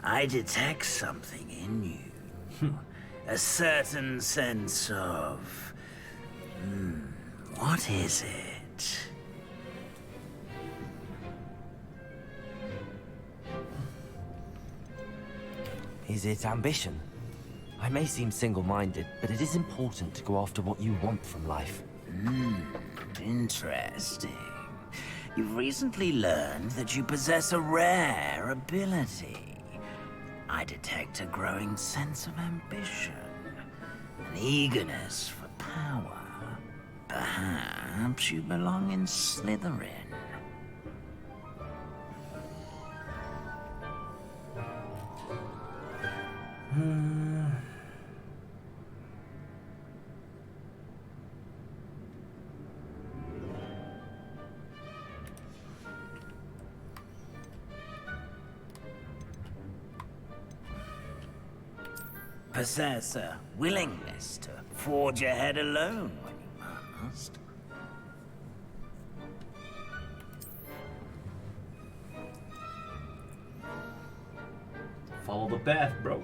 I detect something in you. A certain sense of... what is it? Is it ambition? I may seem single-minded, but it is important to go after what you want from life. Interesting. You've recently learned that you possess a rare ability. I detect a growing sense of ambition, an eagerness for power. Perhaps you belong in Slytherin. Possess a willingness to forge ahead alone when you must. Follow the path, bro.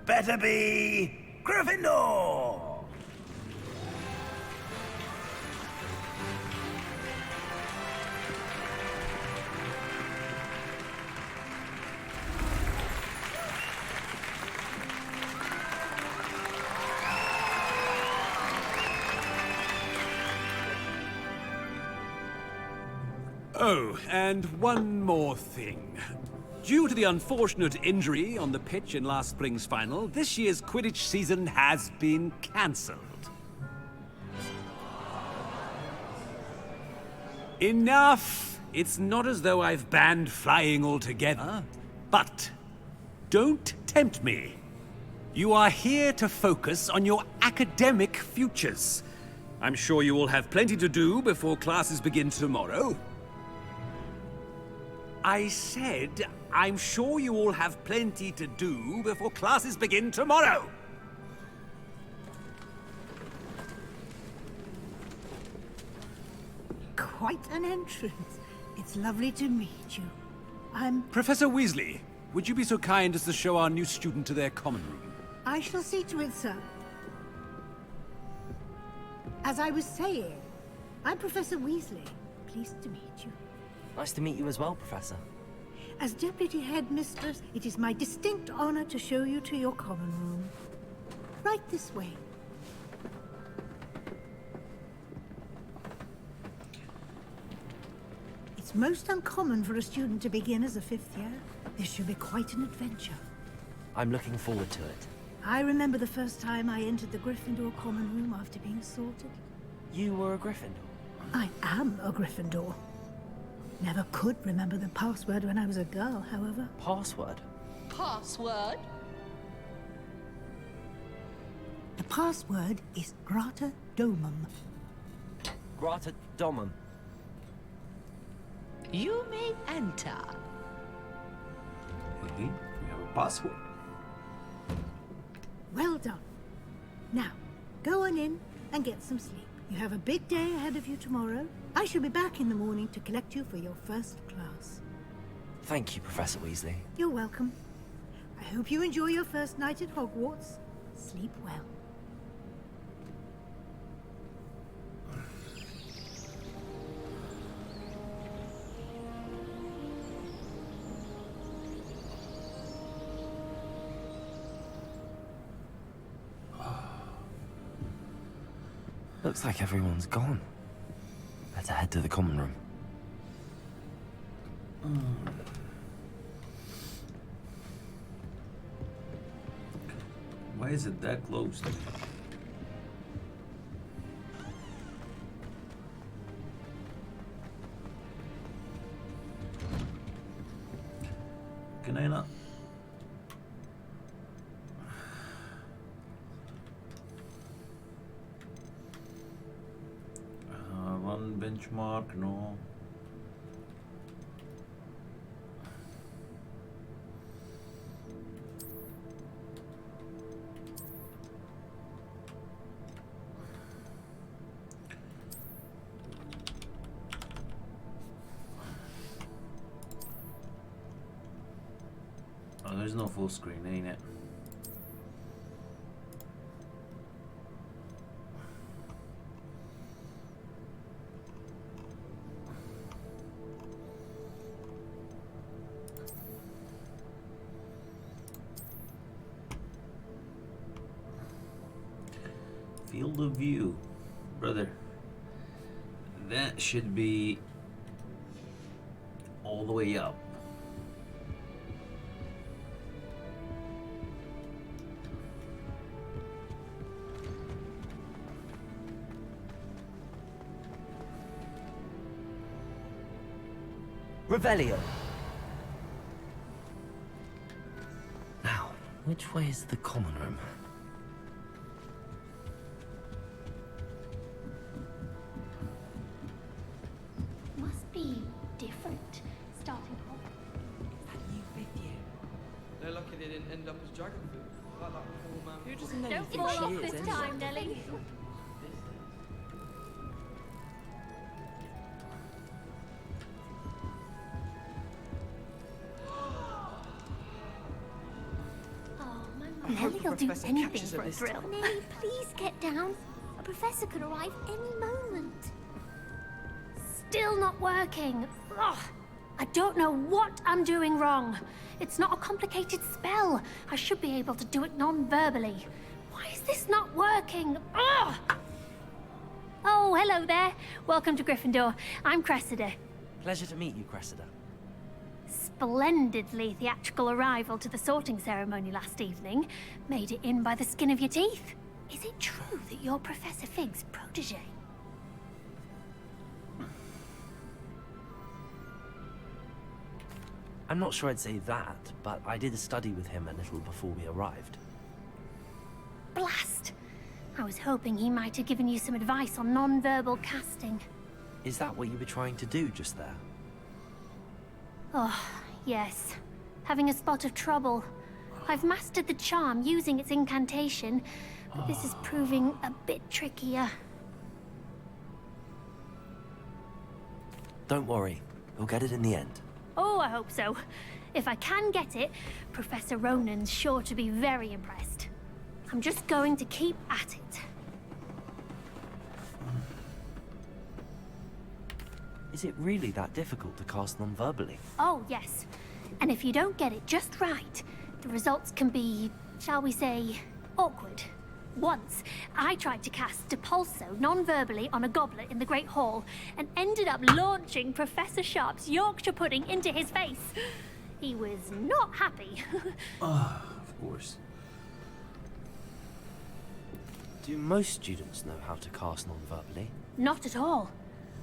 Better be Gryffindor! Oh, and one more thing. Due to the unfortunate injury on the pitch in last spring's final, this year's Quidditch season has been cancelled. Enough! It's not as though I've banned flying altogether. But don't tempt me. You are here to focus on your academic futures. I'm sure you will have plenty to do before classes begin tomorrow. I said, I'm sure you all have plenty to do before classes begin tomorrow. Quite an entrance. It's lovely to meet you. I'm... Professor Weasley, would you be so kind as to show our new student to their common room? I shall see to it, sir. As I was saying, I'm Professor Weasley. Pleased to meet you. Nice to meet you as well, Professor. As Deputy Headmistress, it is my distinct honor to show you to your common room. Right this way. It's most uncommon for a student to begin as a 5th year. This should be quite an adventure. I'm looking forward to it. I remember the first time I entered the Gryffindor common room after being sorted. You were a Gryffindor? I am a Gryffindor. Never could remember the password when I was a girl, however. Password? Password? The password is Grata Domum. Grata Domum. You may enter. We have a password. Well done. Now, go on in and get some sleep. You have a big day ahead of you tomorrow. I shall be back in the morning to collect you for your first class. Thank you, Professor Weasley. You're welcome. I hope you enjoy your first night at Hogwarts. Sleep well. Looks like everyone's gone. Better head to the common room. Why is it that close? Can I not? One benchmark, no. Oh, there's no full screen, ain't it? Field of view, brother. That should be all the way up. Revelio. Now, which way is the common room? Must be different, starting off. They're lucky they didn't end up as dragon food. Like that poor man. Who doesn't know you Don't think fall she off is this anyway? time, Nelly. Nelly'll do anything for a thrill. Nelly, please get down. A professor could arrive any moment. Still not working. Ugh. I don't know what I'm doing wrong. It's not a complicated spell. I should be able to do it non-verbally. Why is this not working? Ugh. Oh, hello there. Welcome to Gryffindor. I'm Cressida. Pleasure to meet you, Cressida. Splendidly theatrical arrival to the sorting ceremony last evening. Made it in by the skin of your teeth. Is it true that you're Professor Fig's protege? I'm not sure I'd say that, but I did study with him a little before we arrived. Blast! I was hoping he might have given you some advice on non-verbal casting. Is that what you were trying to do just there? Oh, yes. Having a spot of trouble. I've mastered the charm using its incantation, but this is proving a bit trickier. Don't worry, we'll get it in the end. Oh, I hope so. If I can get it, Professor Ronan's sure to be very impressed. I'm just going to keep at it. Is it really that difficult to cast non-verbally? Oh, yes. And if you don't get it just right, the results can be, shall we say, awkward. Once, I tried to cast Depulso non-verbally on a goblet in the Great Hall and ended up launching Professor Sharp's Yorkshire pudding into his face. He was not happy. Of course. Do most students know how to cast non-verbally? Not at all.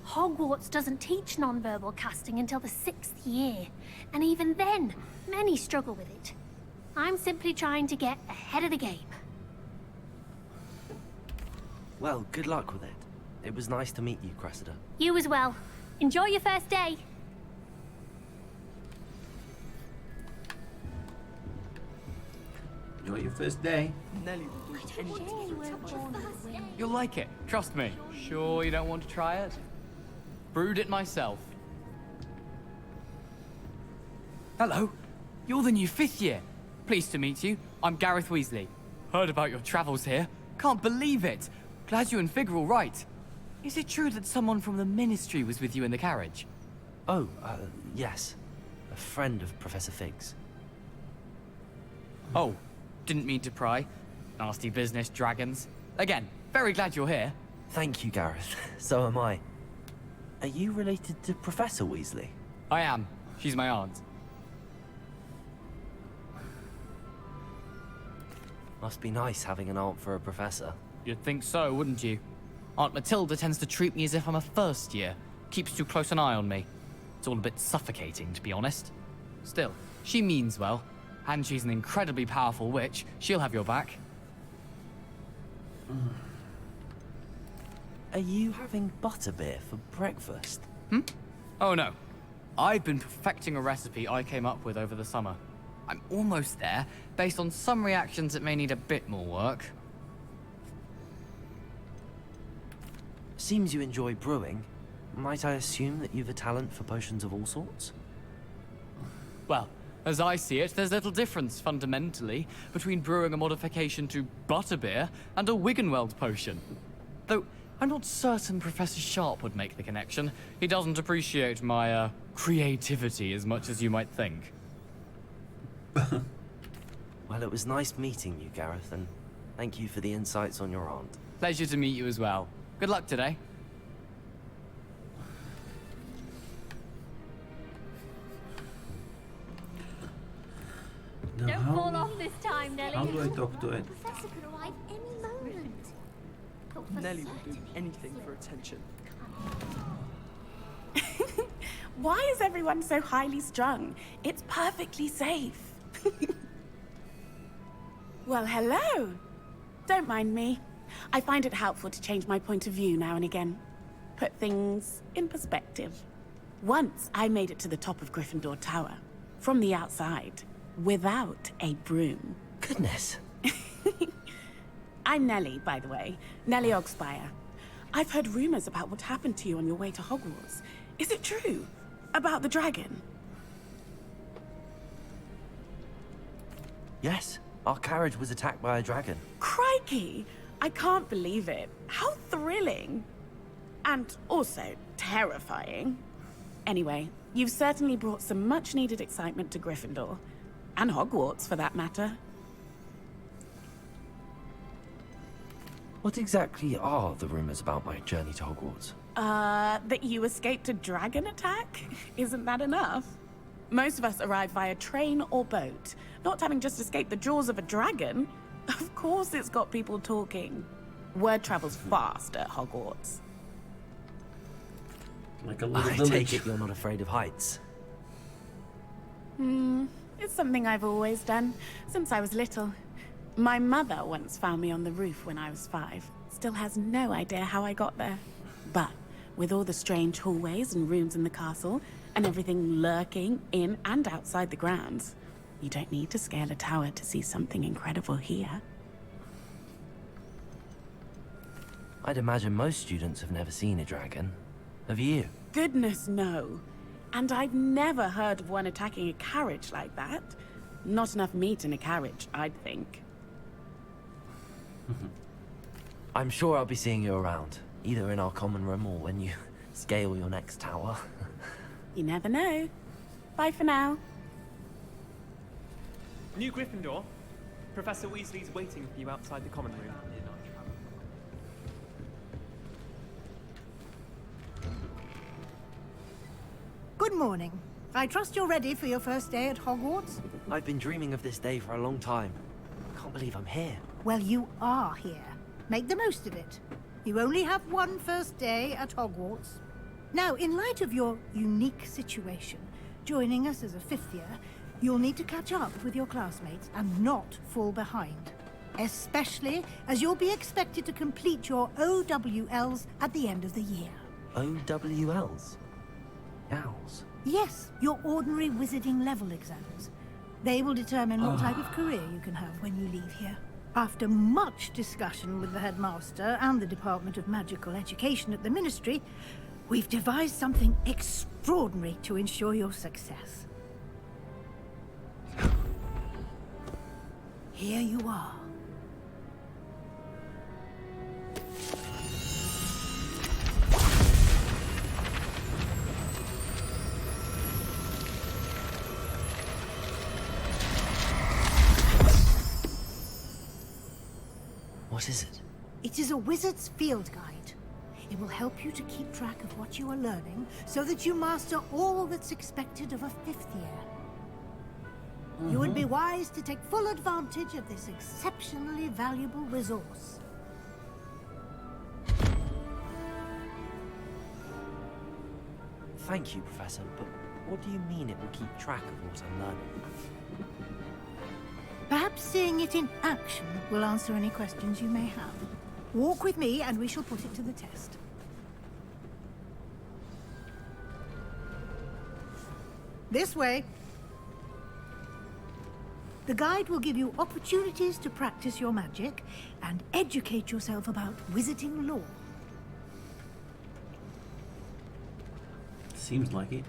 Hogwarts doesn't teach non-verbal casting until the 6th year, and even then, many struggle with it. I'm simply trying to get ahead of the game. Well, good luck with it. It was nice to meet you, Cressida. You as well. Enjoy your first day. Enjoy your first day. Nelly will do anything for attention. You'll like it, trust me. Sure you don't want to try it? Brewed it myself. Hello, you're the new 5th year. Pleased to meet you. I'm Gareth Weasley. Heard about your travels here. Can't believe it. Glad you and Fig are all right. Is it true that someone from the Ministry was with you in the carriage? Oh, yes. A friend of Professor Fig's. Oh, didn't mean to pry. Nasty business, dragons. Again, very glad you're here. Thank you, Gareth. So am I. Are you related to Professor Weasley? I am. She's my aunt. Must be nice having an aunt for a professor. You'd think so, wouldn't you? Aunt Matilda tends to treat me as if I'm a first year. Keeps too close an eye on me. It's all a bit suffocating, to be honest. Still, she means well. And she's an incredibly powerful witch. She'll have your back. Are you having butterbeer for breakfast? Oh no. I've been perfecting a recipe I came up with over the summer. I'm almost there, based on some reactions that may need a bit more work. Seems you enjoy brewing. Might I assume that you've a talent for potions of all sorts? Well, as I see it, there's little difference, fundamentally, between brewing a modification to butterbeer and a Wiggenweld potion. Though, I'm not certain Professor Sharp would make the connection. He doesn't appreciate my, creativity as much as you might think. Well, it was nice meeting you, Gareth, and thank you for the insights on your aunt. Pleasure to meet you as well. Good luck today. Now, Don't fall off this time, Nelly. How do I talk to it? The professor could arrive any moment. But for Nelly will do certain, anything for attention. Why is everyone so highly strung? It's perfectly safe. Well, hello. Don't mind me. I find it helpful to change my point of view now and again. Put things in perspective. Once I made it to the top of Gryffindor Tower, from the outside, without a broom. Goodness. I'm Nelly, by the way. Nelly Ogspire. I've heard rumors about what happened to you on your way to Hogwarts. Is it true? About the dragon? Yes, our carriage was attacked by a dragon. Crikey! I can't believe it. How thrilling. And also terrifying. Anyway, you've certainly brought some much-needed excitement to Gryffindor. And Hogwarts, for that matter. What exactly are the rumors about my journey to Hogwarts? That you escaped a dragon attack? Isn't that enough? Most of us arrive via train or boat, not having just escaped the jaws of a dragon. Of course it's got people talking. Word travels fast at Hogwarts. Like a little I village. take it you're not afraid of heights. It's something I've always done, since I was little. My mother once found me on the roof when I was 5. Still has no idea how I got there. But with all the strange hallways and rooms in the castle, and everything lurking in and outside the grounds, you don't need to scale a tower to see something incredible here. I'd imagine most students have never seen a dragon. Have you? Goodness, no. And I've never heard of one attacking a carriage like that. Not enough meat in a carriage, I'd think. I'm sure I'll be seeing you around, either in our common room or when you scale your next tower. You never know. Bye for now. New Gryffindor. Professor Weasley's waiting for you outside the common room. Good morning. I trust you're ready for your first day at Hogwarts? I've been dreaming of this day for a long time. I can't believe I'm here. Well, you are here. Make the most of it. You only have one first day at Hogwarts. Now, in light of your unique situation, joining us as a 5th year, you'll need to catch up with your classmates and not fall behind. especially as you'll be expected to complete your OWLs at the end of the year. OWLs? Owls? Yes, your ordinary wizarding level exams. They will determine what type of career you can have when you leave here. After much discussion with the headmaster and the Department of Magical Education at the Ministry, we've devised something extraordinary to ensure your success. Here you are. What is it? It is a wizard's field guide. It will help you to keep track of what you are learning so that you master all that's expected of a 5th year. You would be wise to take full advantage of this exceptionally valuable resource. Thank you, Professor, but what do you mean it will keep track of what I'm learning? Perhaps seeing it in action will answer any questions you may have. Walk with me and we shall put it to the test. This way. The guide will give you opportunities to practice your magic and educate yourself about wizarding lore. Seems like it.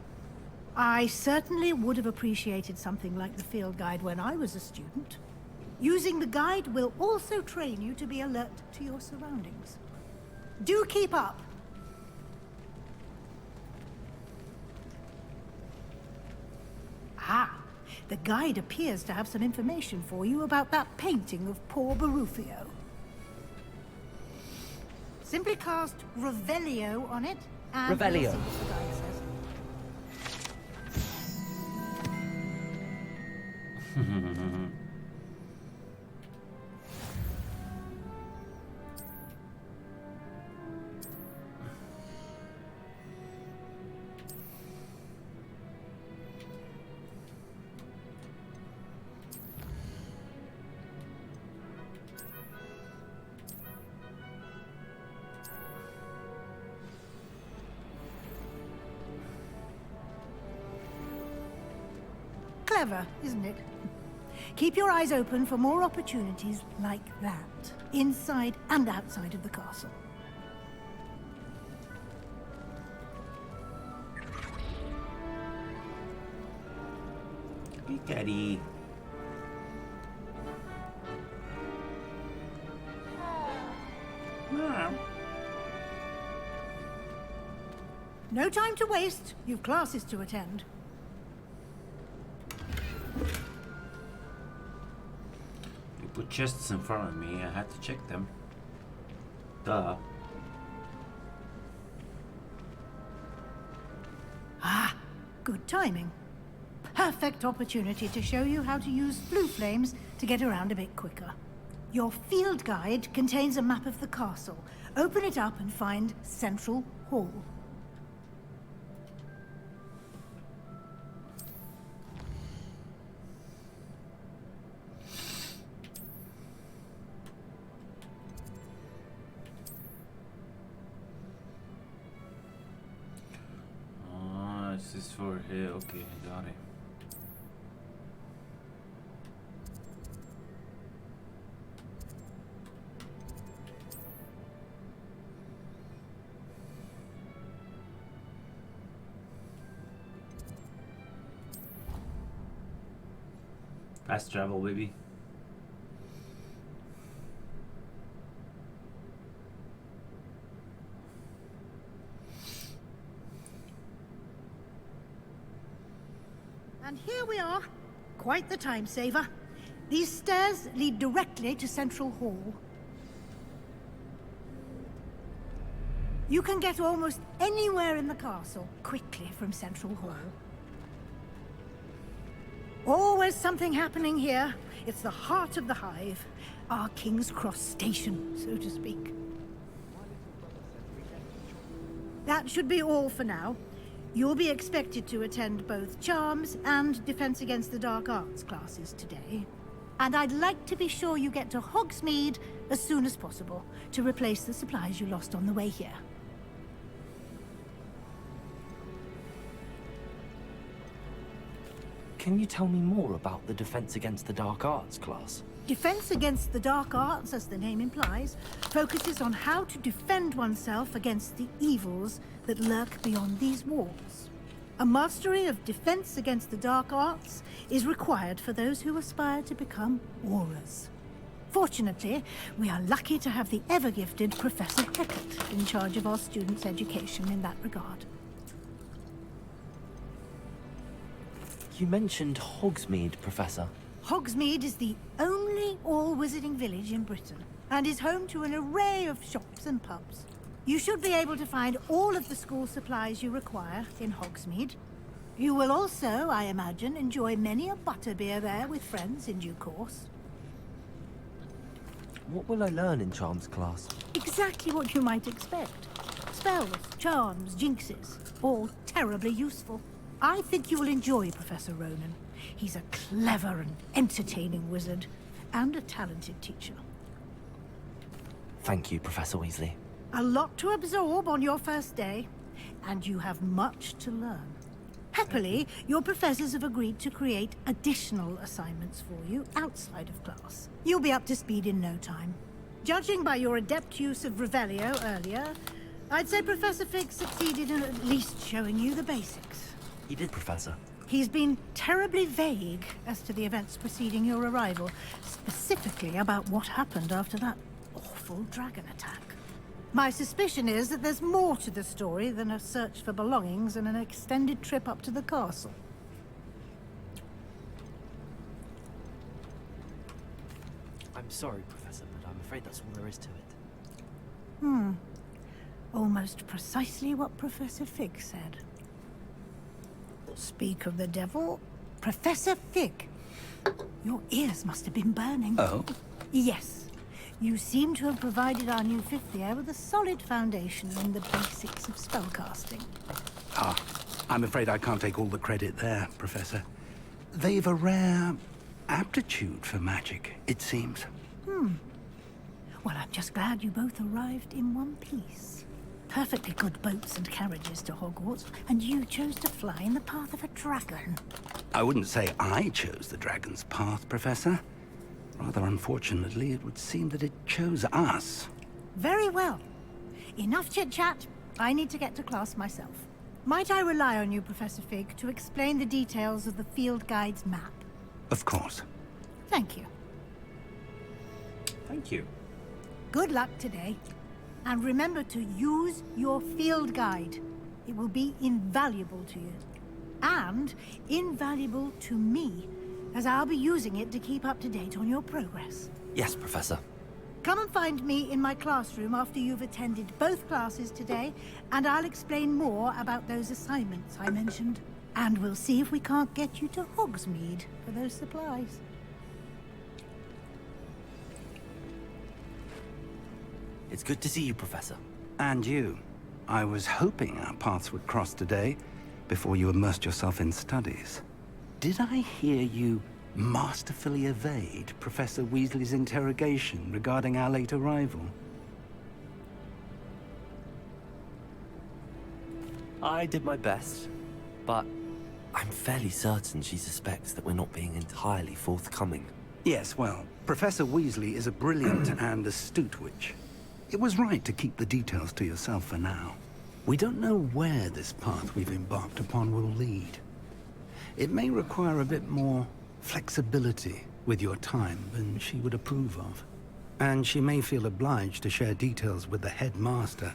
I certainly would have appreciated something like the field guide when I was a student. Using the guide will also train you to be alert to your surroundings. Do keep up! Ah, the guide appears to have some information for you about that painting of poor Barufio. Simply cast Revelio on it, and Revelio. you'll see what the guide says. Clever, isn't it? Keep your eyes open for more opportunities like that, inside and outside of the castle. Hey, Daddy. No time to waste. You've classes to attend. You put chests in front of me, I had to check them. Duh. Ah, good timing. Perfect opportunity to show you how to use blue flames to get around a bit quicker. Your field guide contains a map of the castle. Open it up and find Central Hall. This is for here. Okay, got it. Fast travel, baby. And here we are. Quite the time saver. These stairs lead directly to Central Hall. You can get almost anywhere in the castle quickly from Central Hall. Always something happening here. It's the heart of the hive. Our King's Cross station, so to speak. That should be all for now. You'll be expected to attend both Charms and Defense Against the Dark Arts classes today. And I'd like to be sure you get to Hogsmeade as soon as possible to replace the supplies you lost on the way here. Can you tell me more about the Defense Against the Dark Arts class? Defense Against the Dark Arts, as the name implies, focuses on how to defend oneself against the evils that lurk beyond these walls. A mastery of Defense Against the Dark Arts is required for those who aspire to become Aurors. Fortunately, we are lucky to have the ever-gifted Professor Heckert in charge of our students' education in that regard. You mentioned Hogsmeade, Professor. Hogsmeade is the only all-wizarding village in Britain, and is home to an array of shops and pubs. You should be able to find all of the school supplies you require in Hogsmeade. You will also, I imagine, enjoy many a butterbeer there with friends in due course. What will I learn in Charms class? Exactly what you might expect. Spells, charms, jinxes, all terribly useful. I think you will enjoy Professor Ronan. He's a clever and entertaining wizard, and a talented teacher. Thank you, Professor Weasley. A lot to absorb on your first day, and you have much to learn. Happily, your professors have agreed to create additional assignments for you outside of class. You'll be up to speed in no time. Judging by your adept use of Revelio earlier, I'd say Professor Fig succeeded in at least showing you the basics. He did, Professor. He's been terribly vague as to the events preceding your arrival, specifically about what happened after that awful dragon attack. My suspicion is that there's more to the story than a search for belongings and an extended trip up to the castle. I'm sorry, Professor, but I'm afraid that's all there is to it. Almost precisely what Professor Fig said. Speak of the devil, Professor Fig. Your ears must have been burning. Oh? Yes. You seem to have provided our new fifth year with a solid foundation in the basics of spellcasting. Ah, I'm afraid I can't take all the credit there, Professor. They've a rare aptitude for magic, it seems. Well, I'm just glad you both arrived in one piece. Perfectly good boats and carriages to Hogwarts, and you chose to fly in the path of a dragon. I wouldn't say I chose the dragon's path, Professor. Rather unfortunately, it would seem that it chose us. Very well. Enough chit-chat. I need to get to class myself. Might I rely on you, Professor Fig, to explain the details of the field guide's map? Of course. Thank you. Thank you. Good luck today. And remember to use your field guide. It will be invaluable to you. And invaluable to me, as I'll be using it to keep up to date on your progress. Yes, Professor. Come and find me in my classroom after you've attended both classes today, and I'll explain more about those assignments I mentioned. And we'll see if we can't get you to Hogsmeade for those supplies. It's good to see you, Professor. And you. I was hoping our paths would cross today, before you immersed yourself in studies. Did I hear you masterfully evade Professor Weasley's interrogation regarding our late arrival? I did my best, but I'm fairly certain she suspects that we're not being entirely forthcoming. Yes, well, Professor Weasley is a brilliant and astute witch. It was right to keep the details to yourself for now. We don't know where this path we've embarked upon will lead. It may require a bit more flexibility with your time than she would approve of. And she may feel obliged to share details with the headmaster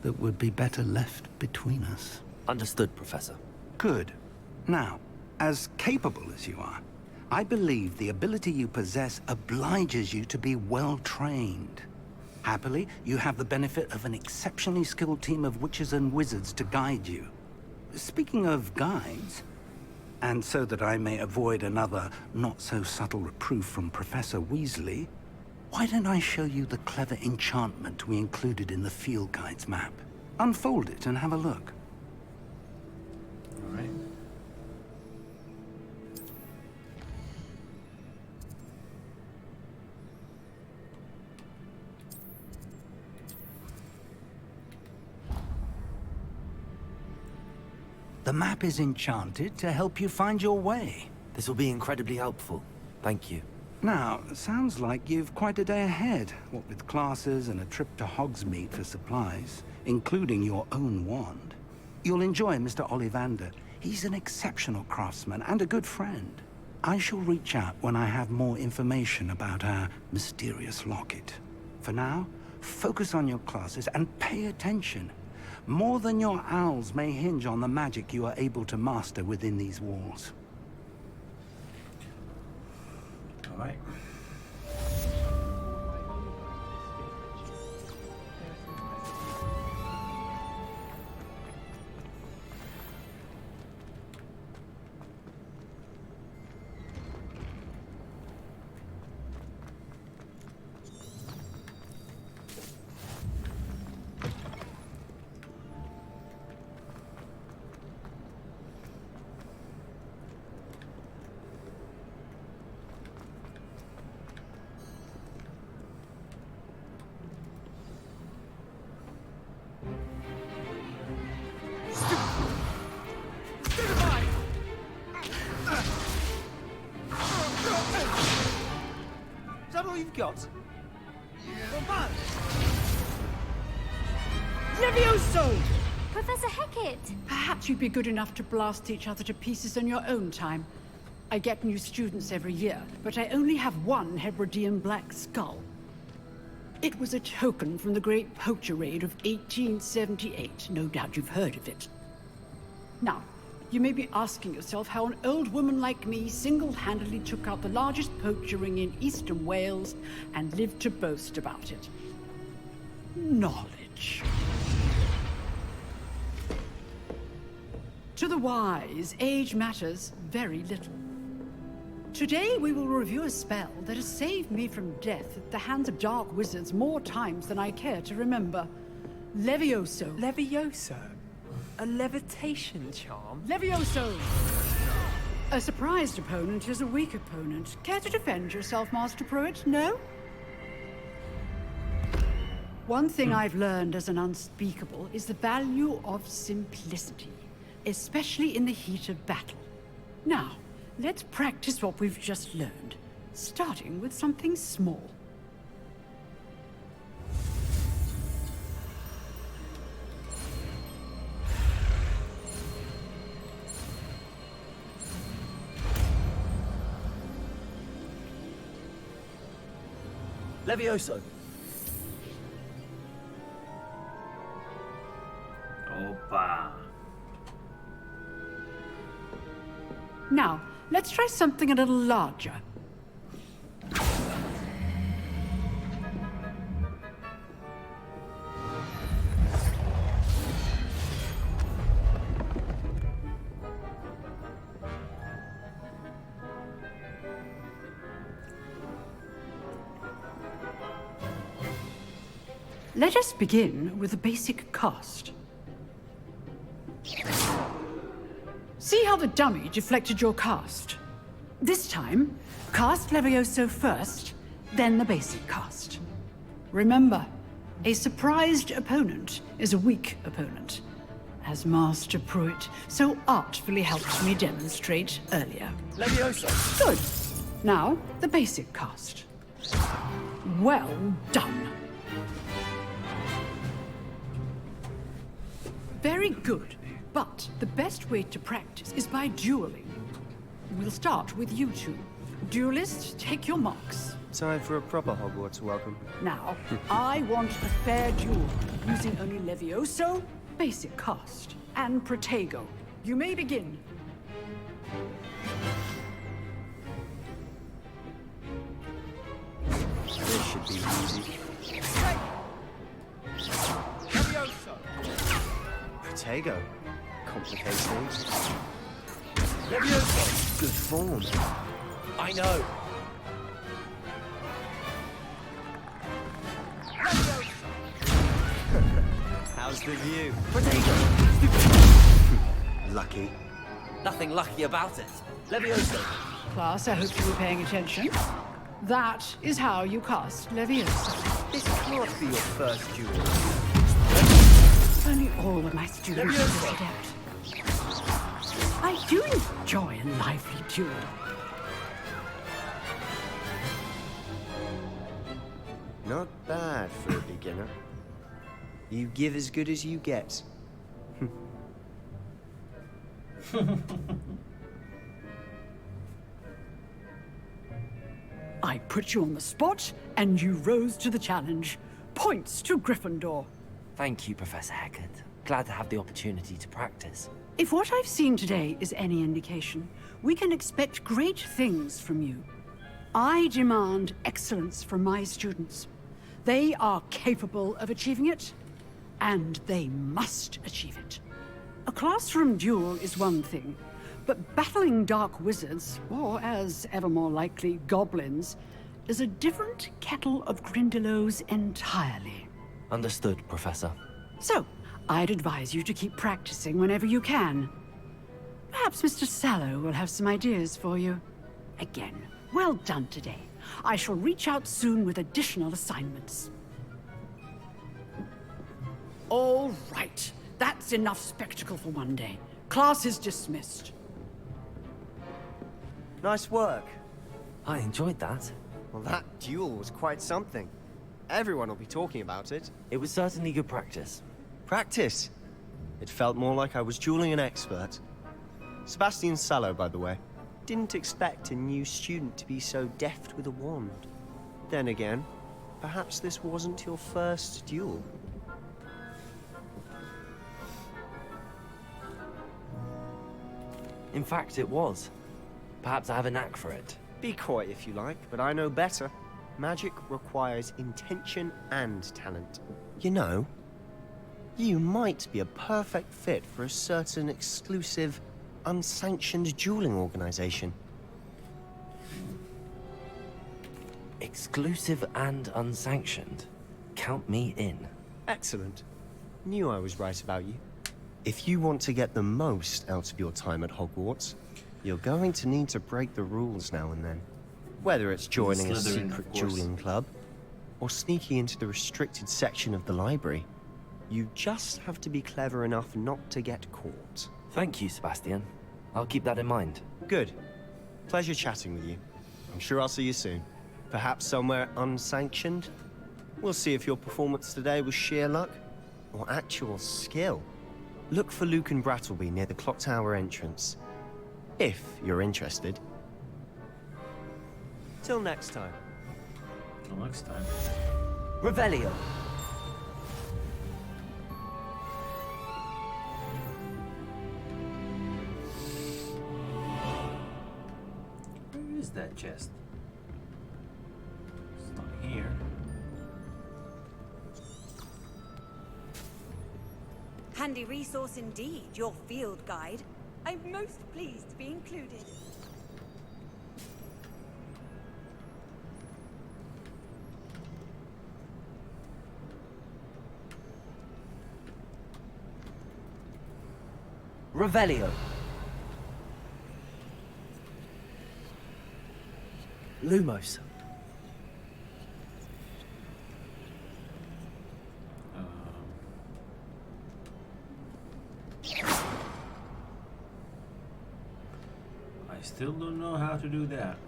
that would be better left between us. Understood, Professor. Good. Now, as capable as you are, I believe the ability you possess obliges you to be well-trained. Happily, you have the benefit of an exceptionally skilled team of witches and wizards to guide you. Speaking of guides, and so that I may avoid another not-so-subtle reproof from Professor Weasley, why don't I show you the clever enchantment we included in the field guide's map? Unfold it and have a look. All right. The map is enchanted to help you find your way. This will be incredibly helpful. Thank you. Now, sounds like you've quite a day ahead, what with classes and a trip to Hogsmeade for supplies, including your own wand. You'll enjoy Mr. Ollivander. He's an exceptional craftsman and a good friend. I shall reach out when I have more information about our mysterious locket. For now, focus on your classes and pay attention. More than your owls may hinge on the magic you are able to master within these walls. All right. Is that all you've got? Well, Levioso! Professor Hecat! Perhaps you'd be good enough to blast each other to pieces in your own time. I get new students every year, but I only have one Hebridean black skull. It was a token from the Great Poacher Raid of 1878. No doubt you've heard of it. Now, you may be asking yourself how an old woman like me single-handedly took out the largest poacher ring in eastern Wales and lived to boast about it. Knowledge. To the wise, age matters very little. Today we will review a spell that has saved me from death at the hands of dark wizards more times than I care to remember. Levioso. Levioso? A levitation charm? Levioso! A surprised opponent is a weak opponent. Care to defend yourself, Master Pruitt? No? One thing I've learned as an unspeakable is the value of simplicity, especially in the heat of battle. Now, let's practice what we've just learned, starting with something small. Levioso! Opa! Now, let's try something a little larger. Let us begin with a basic cast. See how the dummy deflected your cast? This time, cast Levioso first, then the basic cast. Remember, a surprised opponent is a weak opponent, as Master Pruitt so artfully helped me demonstrate earlier. Levioso! Good. Now, the basic cast. Well done. Very good, but the best way to practice is by dueling. We'll start with you two. Duelists, take your marks. Time for a proper Hogwarts welcome. Now, I want a fair duel, using only Levioso, basic cast, and Protego. You may begin. This should be easy. Levioso! Protego. Complicated. Levioso! Good form. I know. How's the view? Lucky. Nothing lucky about it. Levioso! Class, I hope you were paying attention. That is how you cast Levioso. This can't be your first duel. Only all of my students are adept. I do enjoy a lively duel. Not bad for a beginner. You give as good as you get. I put you on the spot, and you rose to the challenge. Points to Gryffindor. Thank you, Professor Heckard. Glad to have the opportunity to practice. If what I've seen today is any indication, we can expect great things from you. I demand excellence from my students. They are capable of achieving it, and they must achieve it. A classroom duel is one thing, but battling dark wizards, or as ever more likely, goblins, is a different kettle of Grindylows entirely. Understood, Professor. So, I'd advise you to keep practicing whenever you can. Perhaps Mr. Sallow will have some ideas for you. Again, well done today. I shall reach out soon with additional assignments. All right. That's enough spectacle for one day. Class is dismissed. Nice work. I enjoyed that. Well, that duel was quite something. Everyone will be talking about it. It was certainly good practice. Practice? It felt more like I was dueling an expert. Sebastian Sallow, by the way. Didn't expect a new student to be so deft with a wand. Then again, perhaps this wasn't your first duel. In fact, it was. Perhaps I have a knack for it. Be coy if you like, but I know better. Magic requires intention and talent. You know, you might be a perfect fit for a certain exclusive, unsanctioned dueling organization. Exclusive and unsanctioned? Count me in. Excellent. Knew I was right about you. If you want to get the most out of your time at Hogwarts, you're going to need to break the rules now and then. Whether it's joining a Slytherin, secret of course. dueling club, or sneaking into the restricted section of the library, you just have to be clever enough not to get caught. Thank you, Sebastian. I'll keep that in mind. Good. Pleasure chatting with you. I'm sure I'll see you soon. Perhaps somewhere unsanctioned? We'll see if your performance today was sheer luck, or actual skill. Look for Luke and Brattleby near the clock tower entrance. If you're interested. Till next time. Till next time. Revelio. Where is that chest? It's not here. Handy resource indeed, your field guide. I'm most pleased to be included. Revelio. Lumos. I still don't know how to do that.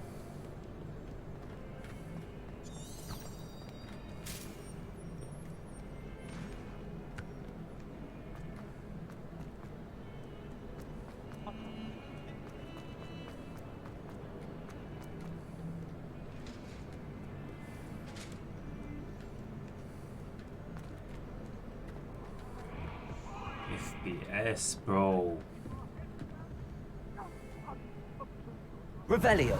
FPS, bro. Revelio.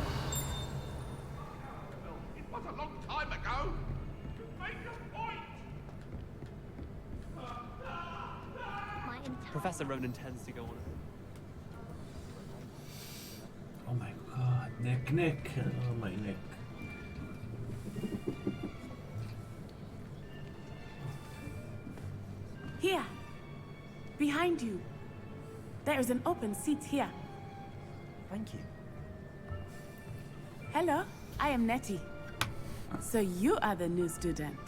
It was a long time ago. Make a point. Professor Ronan tends to go on. Oh my god, neck. Oh my neck. Here. Behind you. There is an open seat here. Thank you. Hello, I am Nettie. So you are the new student.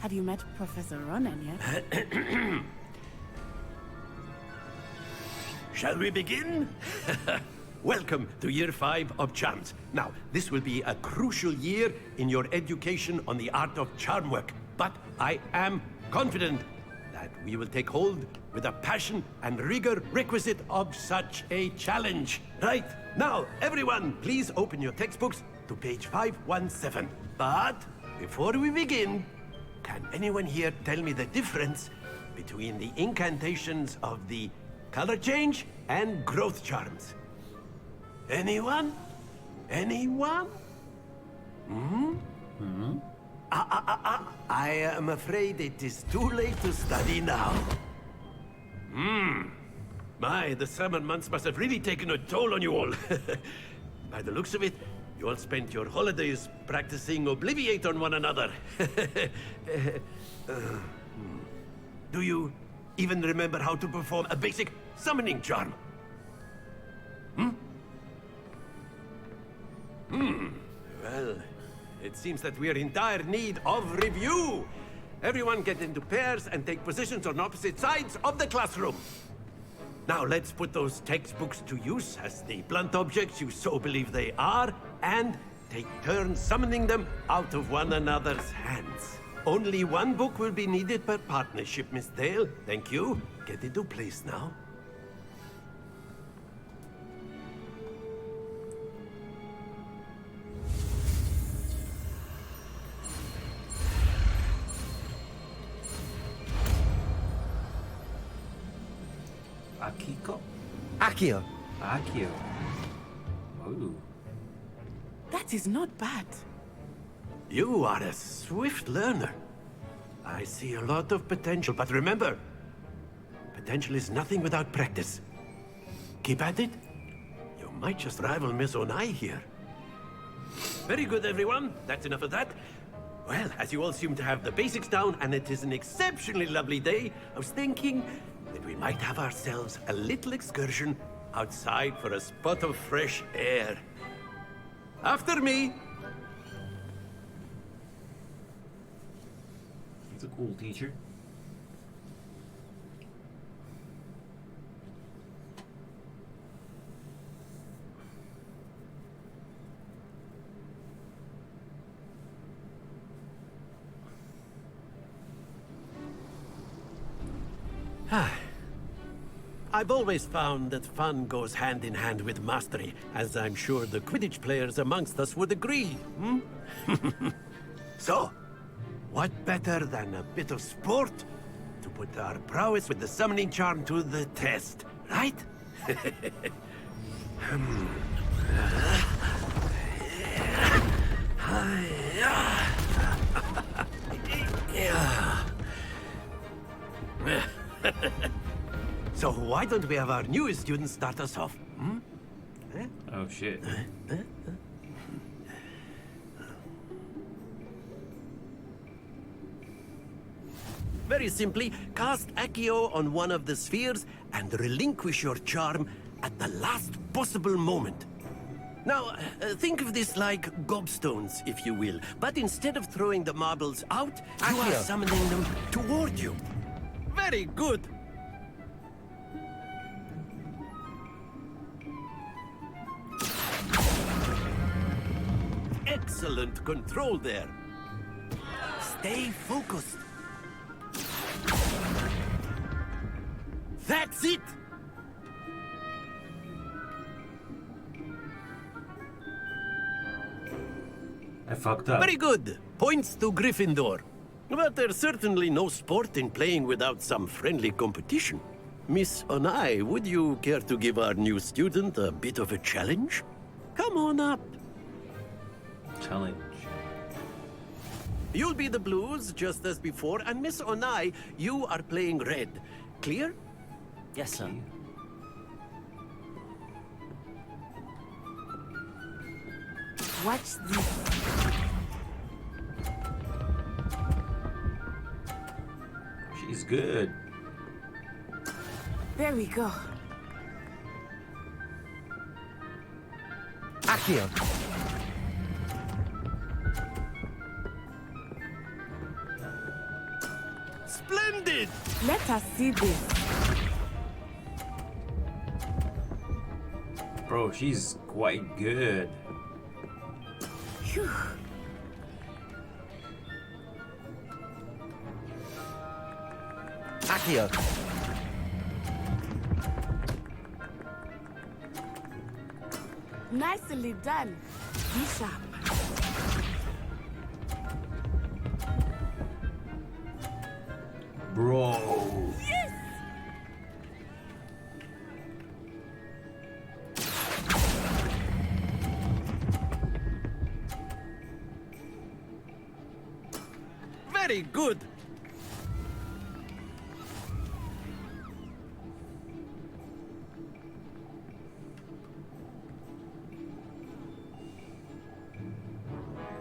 Have you met Professor Ronan yet? Shall we begin? Welcome to Year 5 of Charms. Now, this will be a crucial year in your education on the art of charm work. But I am confident that we will take hold with the passion and rigor requisite of such a challenge. Right, now, everyone, please open your textbooks to page 517. But before we begin, can anyone here tell me the difference between the incantations of the color change and growth charms? Anyone? Anyone? I am afraid it is too late to study now. My, the summer months must have really taken a toll on you all. By the looks of it, you all spent your holidays practicing Obliviate on one another. Do you even remember how to perform a basic summoning charm? Well, it seems that we are in dire need of review. Everyone get into pairs and take positions on opposite sides of the classroom. Now let's put those textbooks to use as the blunt objects you so believe they are, and take turns summoning them out of one another's hands. Only one book will be needed per partnership, Miss Dale. Thank you. Get into place now. Accio. Accio. Ooh. That is not bad. You are a swift learner. I see a lot of potential, but remember, potential is nothing without practice. Keep at it. You might just rival Miss Onai here. Very good, everyone. That's enough of that. Well, as you all seem to have the basics down, and it is an exceptionally lovely day, I was thinking that we might have ourselves a little excursion outside for a spot of fresh air. After me. He's a cool teacher. I've always found that fun goes hand in hand with mastery, as I'm sure the Quidditch players amongst us would agree, So, what better than a bit of sport to put our prowess with the summoning charm to the test, right? So why don't we have our newest students start us off? Oh shit. Very simply, cast Accio on one of the spheres and relinquish your charm at the last possible moment. Now, think of this like gobstones, if you will. But instead of throwing the marbles out, you are summoning them toward you. Very good. Excellent control there. Stay focused. That's it! I fucked up. Very good. Points to Gryffindor. But there's certainly no sport in playing without some friendly competition. Miss Onai, would you care to give our new student a bit of a challenge? Come on up. Challenge. You'll be the blues, just as before, and Miss Onai, you are playing red. Clear? Yes, sir. Watch this. She's good. There we go. Accio. Splendid! Let us see this. Bro, she's quite good. Phew. Accio. Nicely done. Be sharp. Bro. Yes! Very good.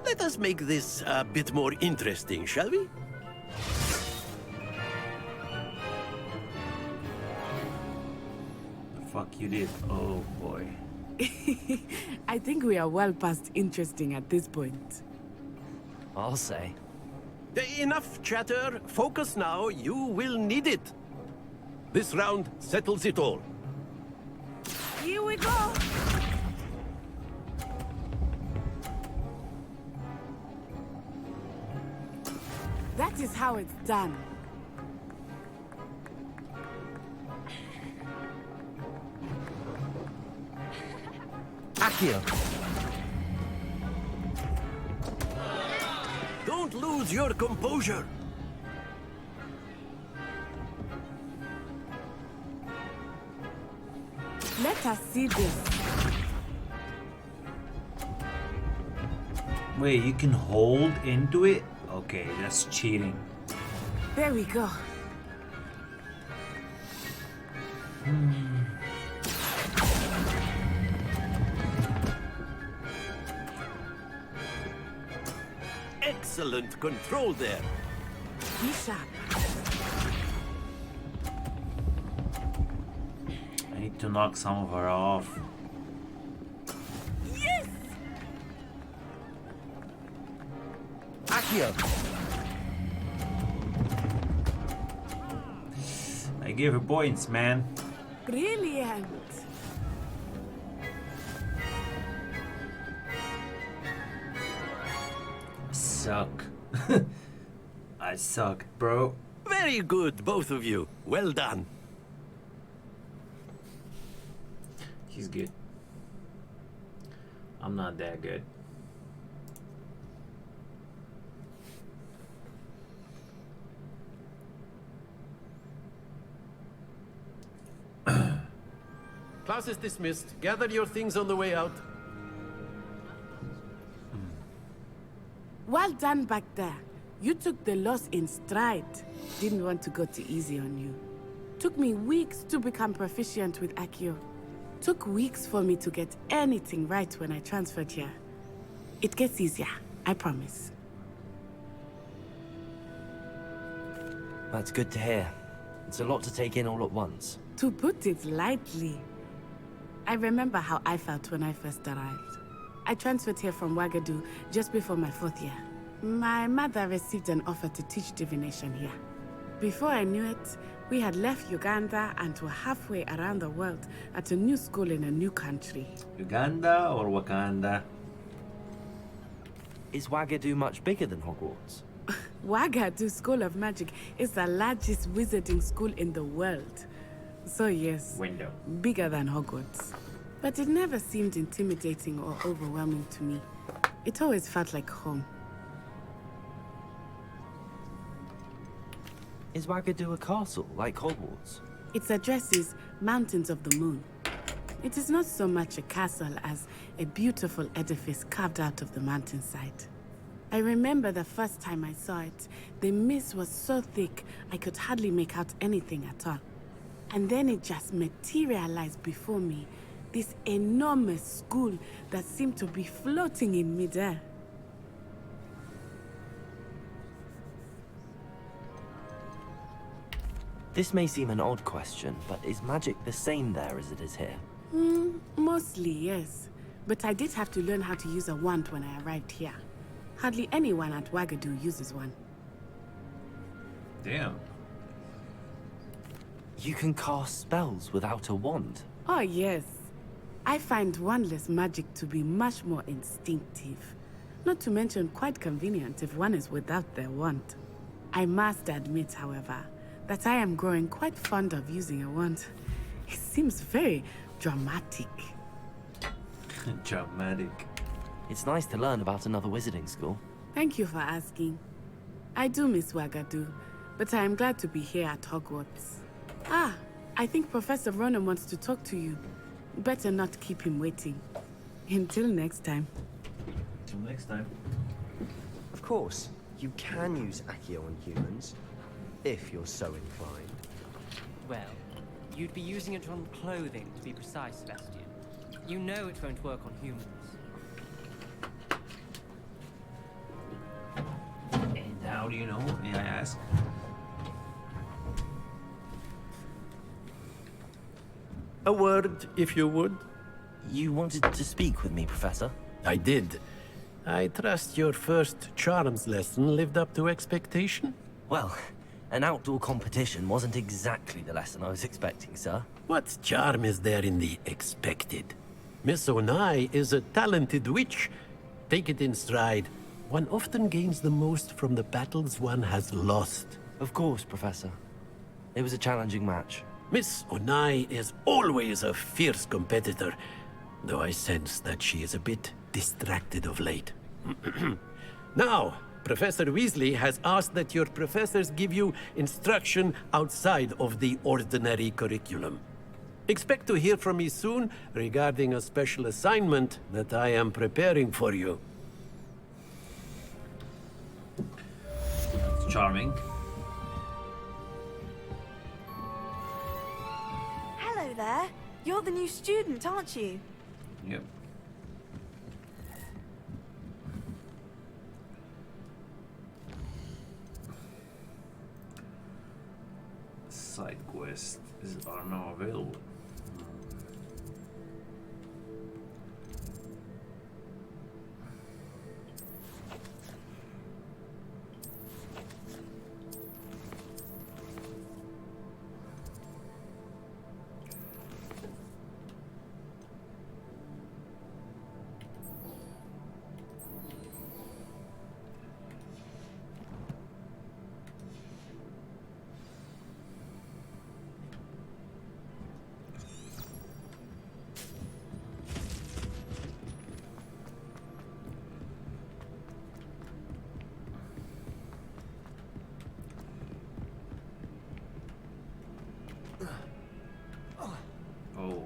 Let us make this a bit more interesting, shall we? The fuck you did? Oh boy. I think we are well past interesting at this point. I'll say. Enough chatter. Focus now. You will need it. This round settles it all. Here we go. That is how it's done. Accio. Don't lose your composure. Let us see this. Wait, you can hold into it? Okay, that's cheating. There we go. Excellent control there. Be sharp. I need to knock some of her off. Yes! Accio. I gave her points, man. Brilliant. Suck. I suck, bro. Very good, both of you. Well done. He's good. I'm not that good. Class is dismissed. Gather your things on the way out. Well done back there. You took the loss in stride. Didn't want to go too easy on you. Took me weeks to become proficient with Accio. Took weeks for me to get anything right when I transferred here. It gets easier, I promise. That's good to hear. It's a lot to take in all at once. To put it lightly, I remember how I felt when I first arrived. I transferred here from Wagadu just before my 4th year. My mother received an offer to teach divination here. Before I knew it, we had left Uganda and were halfway around the world at a new school in a new country. Uganda or Wakanda? Is Wagadu much bigger than Hogwarts? Wagadu School of Magic is the largest wizarding school in the world. So yes, Window. Bigger than Hogwarts. But it never seemed intimidating or overwhelming to me. It always felt like home. Is Wagadu a castle, like Hogwarts? Its address is Mountains of the Moon. It is not so much a castle as a beautiful edifice carved out of the mountainside. I remember the first time I saw it, the mist was so thick I could hardly make out anything at all. And then it just materialized before me, this enormous school that seemed to be floating in midair. This may seem an odd question, but is magic the same there as it is here? Mostly, yes. But I did have to learn how to use a wand when I arrived here. Hardly anyone at Wagadu uses one. Damn. You can cast spells without a wand? Oh, yes. I find wandless magic to be much more instinctive. Not to mention quite convenient if one is without their wand. I must admit, however, that I am growing quite fond of using a wand. It seems very dramatic. Dramatic. It's nice to learn about another wizarding school. Thank you for asking. I do miss Wagadu, but I am glad to be here at Hogwarts. Ah, I think Professor Ronan wants to talk to you. Better not keep him waiting. Until next time. Till next time. Of course, you can use Accio on humans, if you're so inclined. Well, you'd be using it on clothing, to be precise, Sebastian. You know it won't work on humans. And how do you know, may I ask? A word, if you would. You wanted to speak with me, Professor? I did. I trust your first charms lesson lived up to expectation? Well, an outdoor competition wasn't exactly the lesson I was expecting, sir. What charm is there in the expected? Miss Onai is a talented witch. Take it in stride. One often gains the most from the battles one has lost. Of course, Professor. It was a challenging match. Miss Onai is always a fierce competitor, though I sense that she is a bit distracted of late. Now, Professor Weasley has asked that your professors give you instruction outside of the ordinary curriculum. Expect to hear from me soon regarding a special assignment that I am preparing for you. It's charming. Hello there. You're the new student, aren't you? Yep. Side quests are now available. Oh.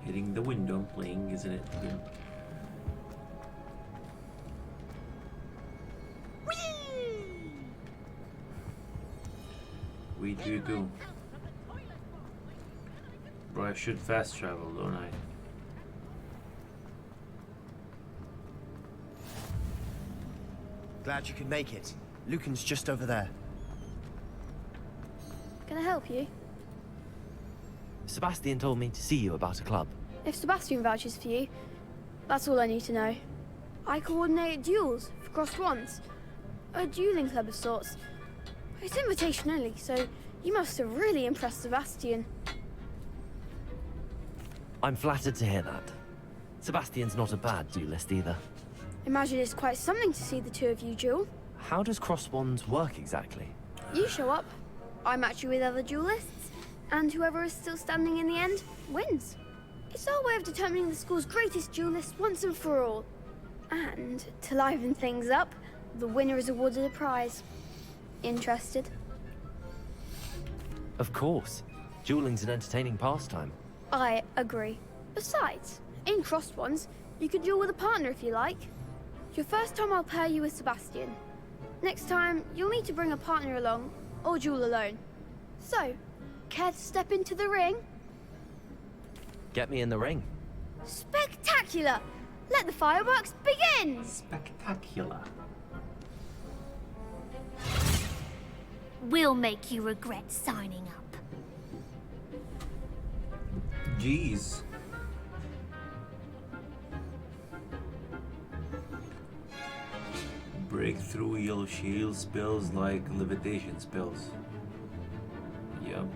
Hitting the window and playing, isn't it? Yeah. We do. Bro, I should fast travel, don't I? Glad you could make it. Lucan's just over there. Can I help you? Sebastian told me to see you about a club. If Sebastian vouches for you, that's all I need to know. I coordinate duels for crossed wands. A dueling club of sorts. It's invitation only, so you must have really impressed Sebastian. I'm flattered to hear that. Sebastian's not a bad duelist either. Imagine it's quite something to see the two of you duel. How does cross wands work exactly? You show up, I match you with other duelists, and whoever is still standing in the end wins. It's our way of determining the school's greatest duelist once and for all. And to liven things up, the winner is awarded a prize. Interested? Of course. Dueling's an entertaining pastime. I agree. Besides, in crossed ones, you could duel with a partner if you like. Your first time I'll pair you with Sebastian. Next time, you'll need to bring a partner along, or duel alone. So, care to step into the ring? Get me in the ring. Spectacular! Let the fireworks begin! Spectacular. We'll make you regret signing up. Jeez. Breakthrough yellow shield spells like levitation spells. Yup.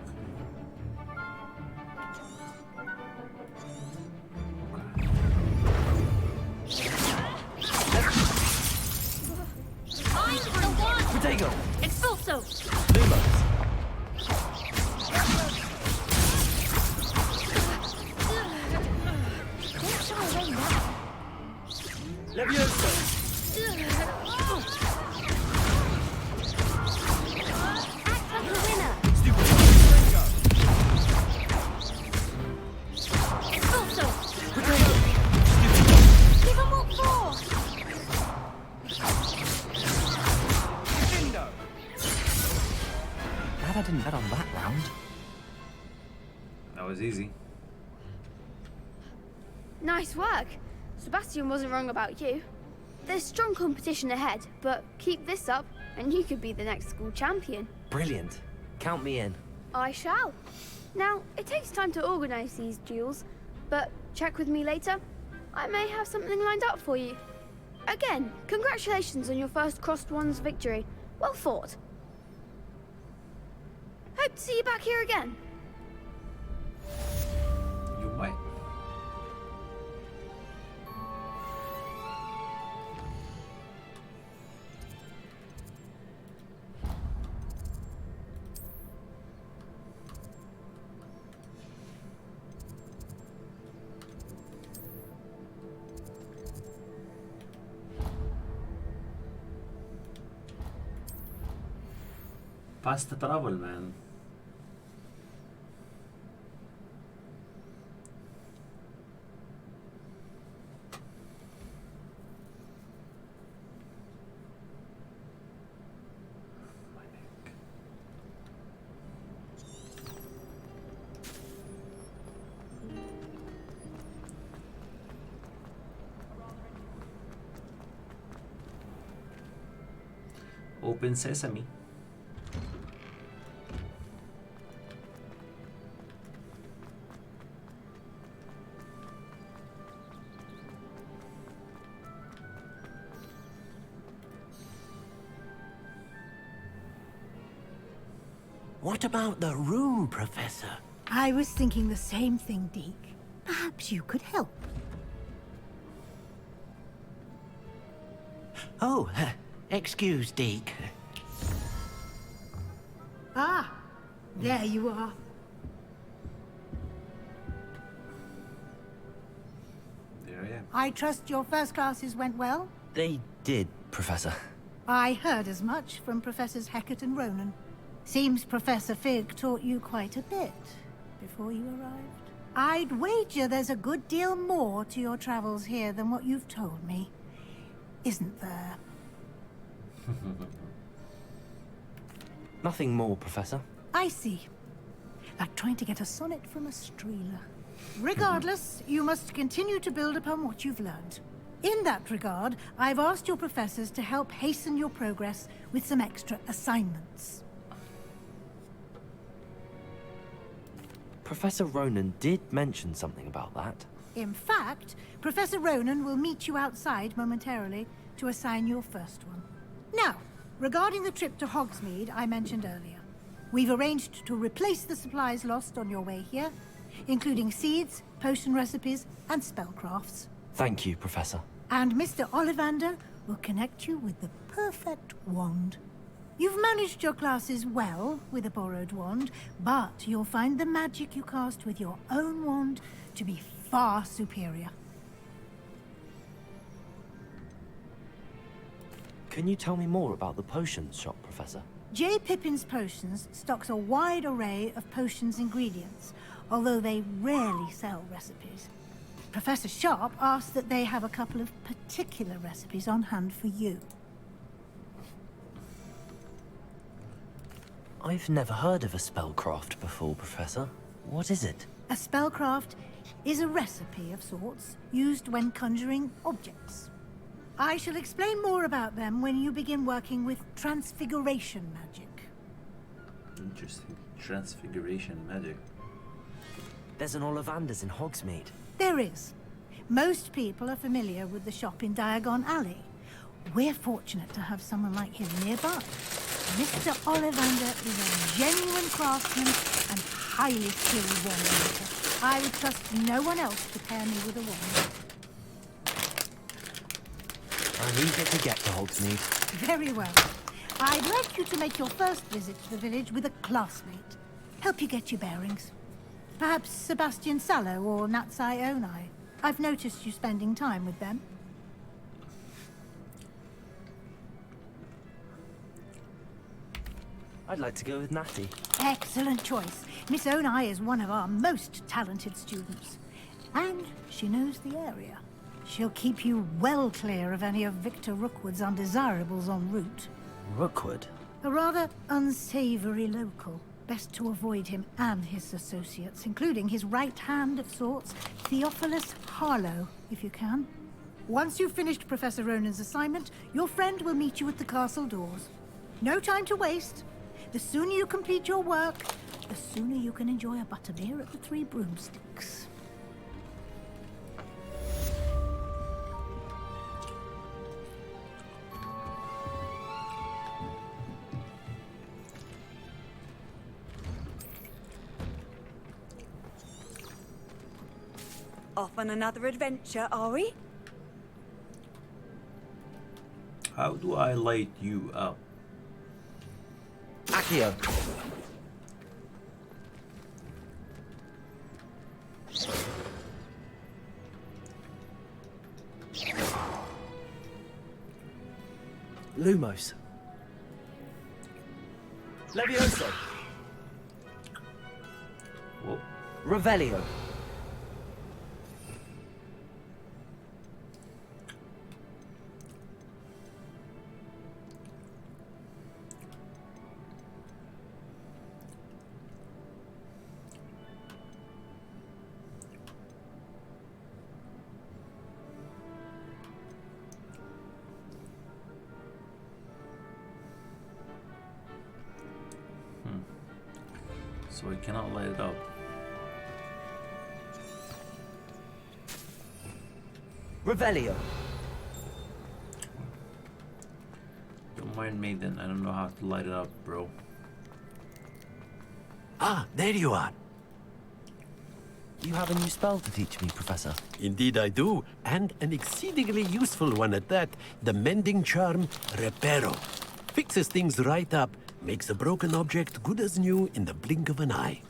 I'm the one! Potato! Expulso! Lumos! Don't shy away now. Levioso! Act like a winner! Expulso! Give 'em what for! Glad I didn't bet on that round. That was easy. Nice work. Sebastian wasn't wrong about you. There's strong competition ahead, but keep this up and you could be the next school champion. Brilliant. Count me in. I shall. Now, it takes time to organize these duels, but check with me later. I may have something lined up for you. Again, congratulations on your first Crossed Ones victory. Well fought. Hope to see you back here again. You might. Fast travel, man. Open sesame. What about the room, Professor? I was thinking the same thing, Deke. Perhaps you could help. Oh, excuse, Deke. Ah, there you are. There I am. I trust your first classes went well? They did, Professor. I heard as much from Professors Hecat and Ronan. Seems Professor Fig taught you quite a bit before you arrived. I'd wager there's a good deal more to your travels here than what you've told me. Isn't there? Nothing more, Professor. I see. Like trying to get a sonnet from a streeler. Regardless, you must continue to build upon what you've learned. In that regard, I've asked your professors to help hasten your progress with some extra assignments. Professor Ronan did mention something about that. In fact, Professor Ronan will meet you outside momentarily to assign your first one. Now, regarding the trip to Hogsmeade I mentioned earlier, we've arranged to replace the supplies lost on your way here, including seeds, potion recipes, and spellcrafts. Thank you, Professor. And Mr. Ollivander will connect you with the perfect wand. You've managed your classes well with a borrowed wand, but you'll find the magic you cast with your own wand to be far superior. Can you tell me more about the potions shop, Professor? J. Pippin's Potions stocks a wide array of potions ingredients, although they rarely sell recipes. Professor Sharp asked that they have a couple of particular recipes on hand for you. I've never heard of a spellcraft before, Professor. What is it? A spellcraft is a recipe of sorts used when conjuring objects. I shall explain more about them when you begin working with transfiguration magic. Interesting. Transfiguration magic. There's an Ollivanders in Hogsmeade. There is. Most people are familiar with the shop in Diagon Alley. We're fortunate to have someone like him nearby. Mr. Ollivander is a genuine craftsman and highly skilled wand maker. I would trust no one else to pair me with a wand. I'm eager to get to Hogsmeade. Very well. I'd like you to make your first visit to the village with a classmate. Help you get your bearings. Perhaps Sebastian Sallow or Natsai Onai. I've noticed you spending time with them. I'd like to go with Natty. Excellent choice. Miss Onai is one of our most talented students. And she knows the area. She'll keep you well clear of any of Victor Rookwood's undesirables en route. Rookwood? A rather unsavory local. Best to avoid him and his associates, including his right hand of sorts, Theophilus Harlow, if you can. Once you've finished Professor Ronan's assignment, your friend will meet you at the castle doors. No time to waste. The sooner you complete your work, the sooner you can enjoy a butterbeer at the Three Broomsticks. Off on another adventure, are we? How do I light you up? Accio. Lumos. Levioso. Whoa. Revelio. So I cannot light it up. Revelio. Don't mind me then, I don't know how to light it up, bro. Ah, there you are. You have a new spell to teach me, Professor. Indeed I do, and an exceedingly useful one at that. The mending charm, Reparo. Fixes things right up, makes a broken object good as new in the blink of an eye.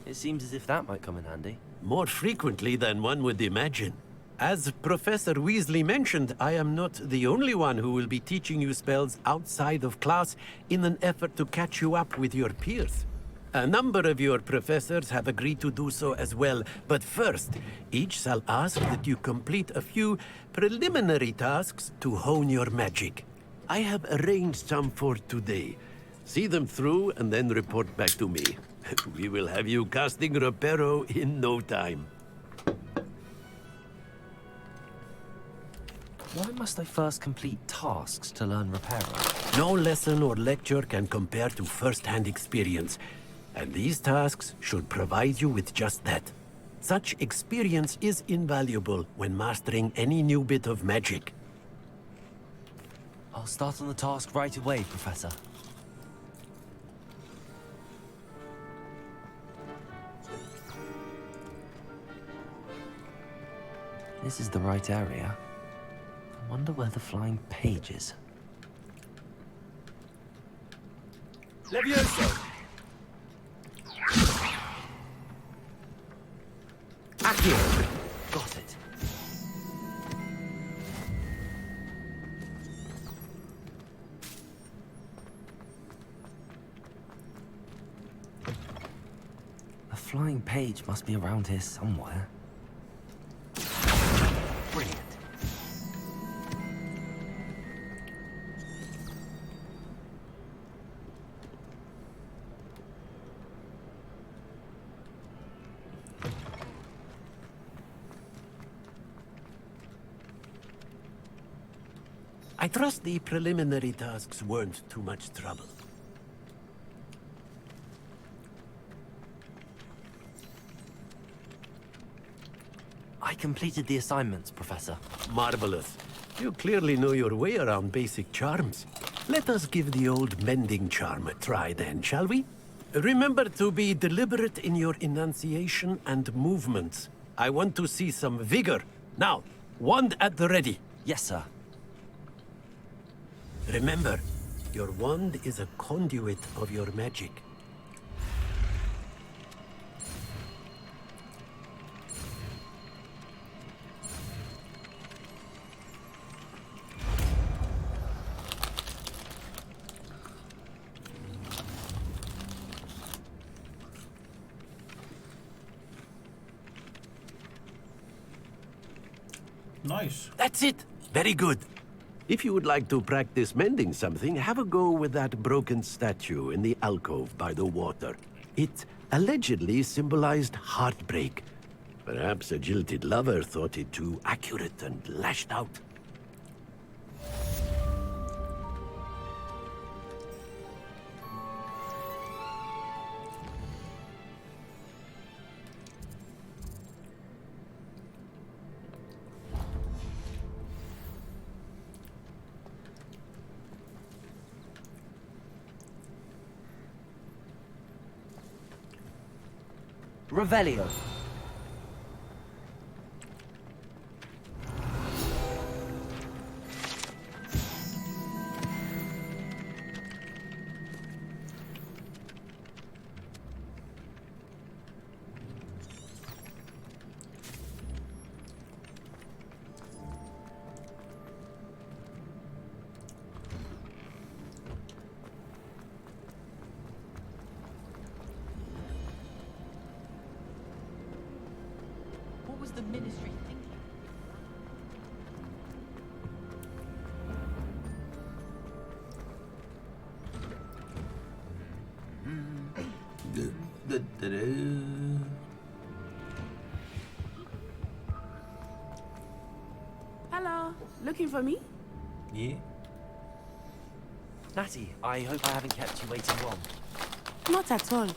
It seems as if that might come in handy. More frequently than one would imagine. As Professor Weasley mentioned, I am not the only one who will be teaching you spells outside of class in an effort to catch you up with your peers. A number of your professors have agreed to do so as well, but first, each shall ask that you complete a few preliminary tasks to hone your magic. I have arranged some for today. See them through and then report back to me. We will have you casting Reparo in no time. Why must I first complete tasks to learn Reparo? No lesson or lecture can compare to first-hand experience, and these tasks should provide you with just that. Such experience is invaluable when mastering any new bit of magic. I'll start on the task right away, Professor. This is the right area. I wonder where the flying page is. Levioso! Accio! Got it. The flying page must be around here somewhere. Brilliant. I trust the preliminary tasks weren't too much trouble. I completed the assignments, Professor. Marvelous. You clearly know your way around basic charms. Let us give the old mending charm a try then, shall we? Remember to be deliberate in your enunciation and movements. I want to see some vigor. Now, wand at the ready. Yes, sir. Remember, your wand is a conduit of your magic. Nice. That's it. Very good. If you would like to practice mending something, have a go with that broken statue in the alcove by the water. It allegedly symbolized heartbreak. Perhaps a jilted lover thought it too accurate and lashed out. Revelio. What was the ministry thinking? Hello, looking for me? Yeah. Natty, I hope I haven't kept you waiting long. Not at all.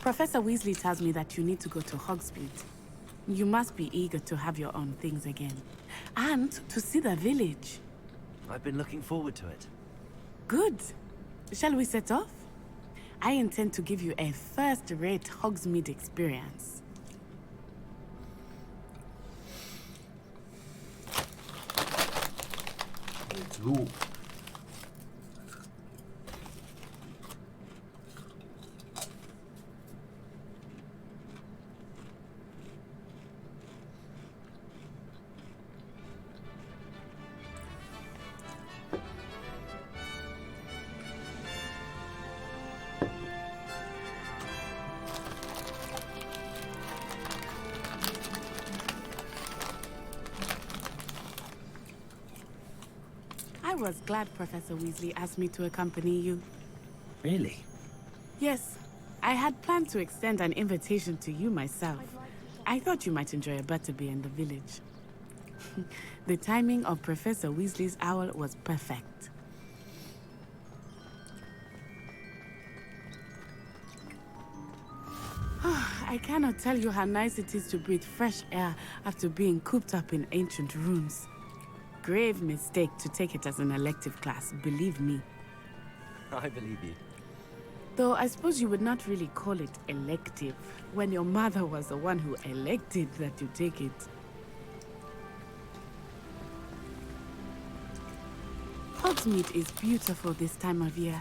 Professor Weasley tells me that you need to go to Hogsmeade. You must be eager to have your own things again. And to see the village. I've been looking forward to it. Good. Shall we set off? I intend to give you a first-rate Hogsmeade experience. Let's go. I was glad Professor Weasley asked me to accompany you. Really? Yes, I had planned to extend an invitation to you myself. I thought you might enjoy a butterbeer in the village. The timing of Professor Weasley's owl was perfect. I cannot tell you how nice it is to breathe fresh air after being cooped up in ancient rooms. Grave mistake to take it as an elective class, believe me. I believe you. Though I suppose you would not really call it elective, when your mother was the one who elected that you take it. Hogsmeade is beautiful this time of year.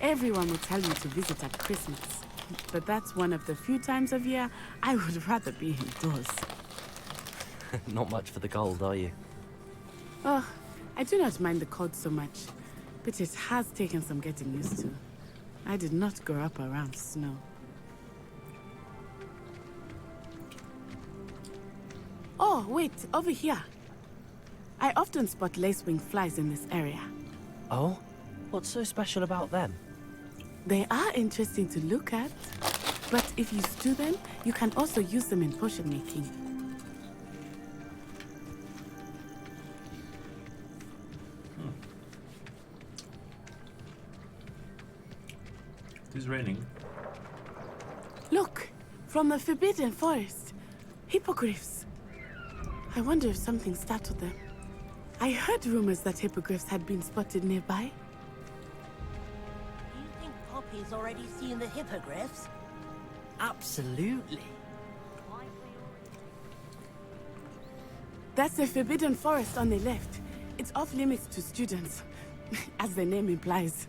Everyone will tell you to visit at Christmas. But that's one of the few times of year I would rather be indoors. Not much for the cold, are you? Oh, I do not mind the cold so much, but it has taken some getting used to. I did not grow up around snow. Oh, wait, over here. I often spot lacewing flies in this area. Oh? What's so special about them? They are interesting to look at, but if you stew them, you can also use them in potion making. raining. Look, from the Forbidden Forest. Hippogriffs. I wonder if something startled them. I heard rumors that hippogriffs had been spotted nearby. Do you think Poppy's already seen the hippogriffs? Absolutely. That's the Forbidden Forest on the left. It's off limits to students, as the name implies.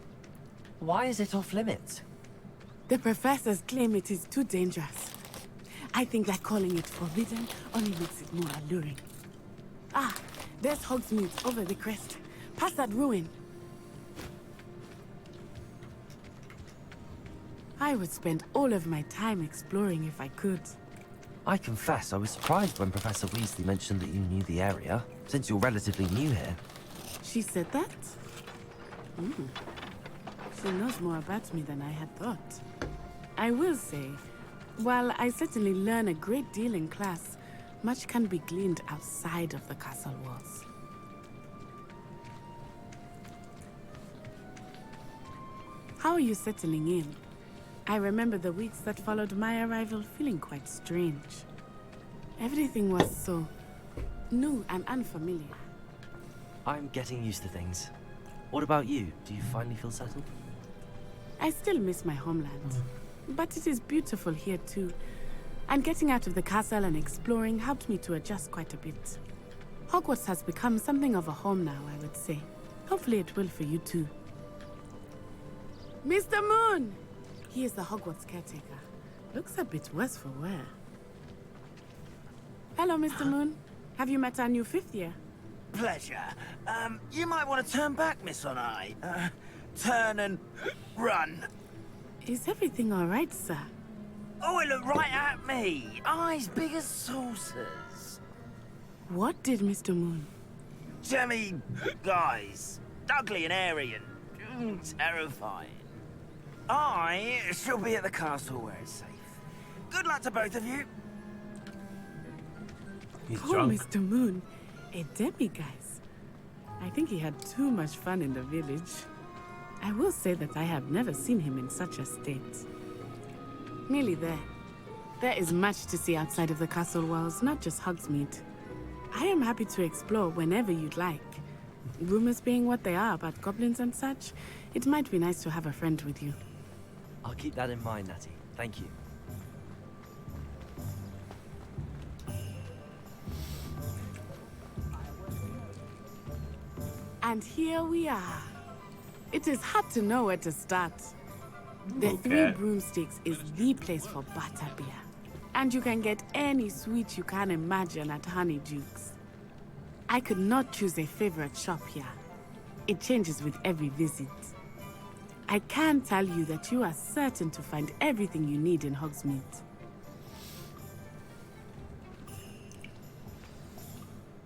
Why is it off limits? The professors claim it is too dangerous. I think that calling it forbidden only makes it more alluring. Ah, there's Hogsmeade over the crest, past that ruin. I would spend all of my time exploring if I could. I confess I was surprised when Professor Weasley mentioned that you knew the area, since you're relatively new here. She said that? She knows more about me than I had thought. I will say, while I certainly learn a great deal in class, much can be gleaned outside of the castle walls. How are you settling in? I remember the weeks that followed my arrival feeling quite strange. Everything was so new and unfamiliar. I'm getting used to things. What about you? Do you finally feel settled? I still miss my homeland, but it is beautiful here too. And getting out of the castle and exploring helped me to adjust quite a bit. Hogwarts has become something of a home now, I would say. Hopefully it will for you too. Mr. Moon! He is the Hogwarts caretaker. Looks a bit worse for wear. Hello, Mr. Moon. Have you met our new 5th year? Pleasure. You might want to turn back, Miss On-Eye. Turn and run. Is everything all right, sir? Oh, it looked right at me. Eyes big as saucers. What did Mr. Moon? Jemmy guys. Ugly and airy and terrifying. I shall be at the castle where it's safe. Good luck to both of you. He's Poor drunk. Mr. Moon. A demiguise. I think he had too much fun in the village. I will say that I have never seen him in such a state. Nearly there. There is much to see outside of the castle walls, not just Hogsmeade. I am happy to explore whenever you'd like. Rumors being what they are about goblins and such, it might be nice to have a friend with you. I'll keep that in mind, Natty. Thank you. And here we are. It is hard to know where to start. The Okay. Three Broomsticks is the place for butterbeer. And you can get any sweet you can imagine at Honeydukes. I could not choose a favorite shop here. It changes with every visit. I can tell you that you are certain to find everything you need in Hogsmeade.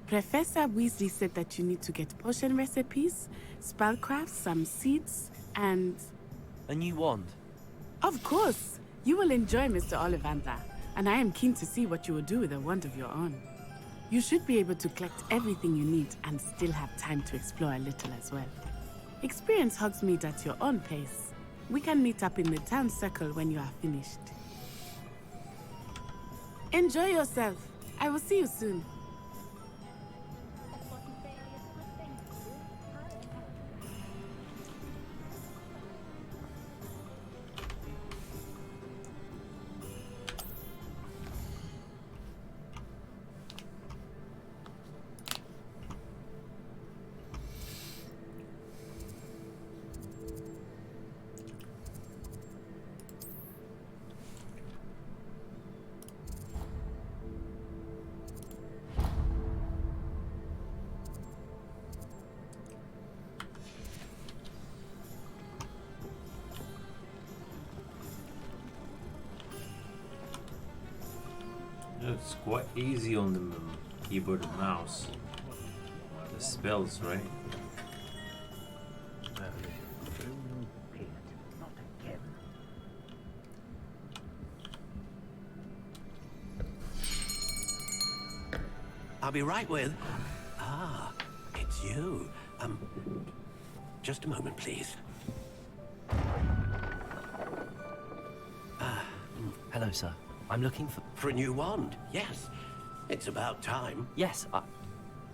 Professor Weasley said that you need to get potion recipes, spellcraft, some seeds, and... A new wand? Of course! You will enjoy Mr. Ollivander, and I am keen to see what you will do with a wand of your own. You should be able to collect everything you need and still have time to explore a little as well. Experience Hogsmeade at your own pace. We can meet up in the town circle when you are finished. Enjoy yourself. I will see you soon. It's quite easy on the keyboard and mouse. The spells, right? I'll be right with... Ah, it's you. Just a moment, please. Hello, sir. I'm looking for... For a new wand, yes. It's about time. Yes,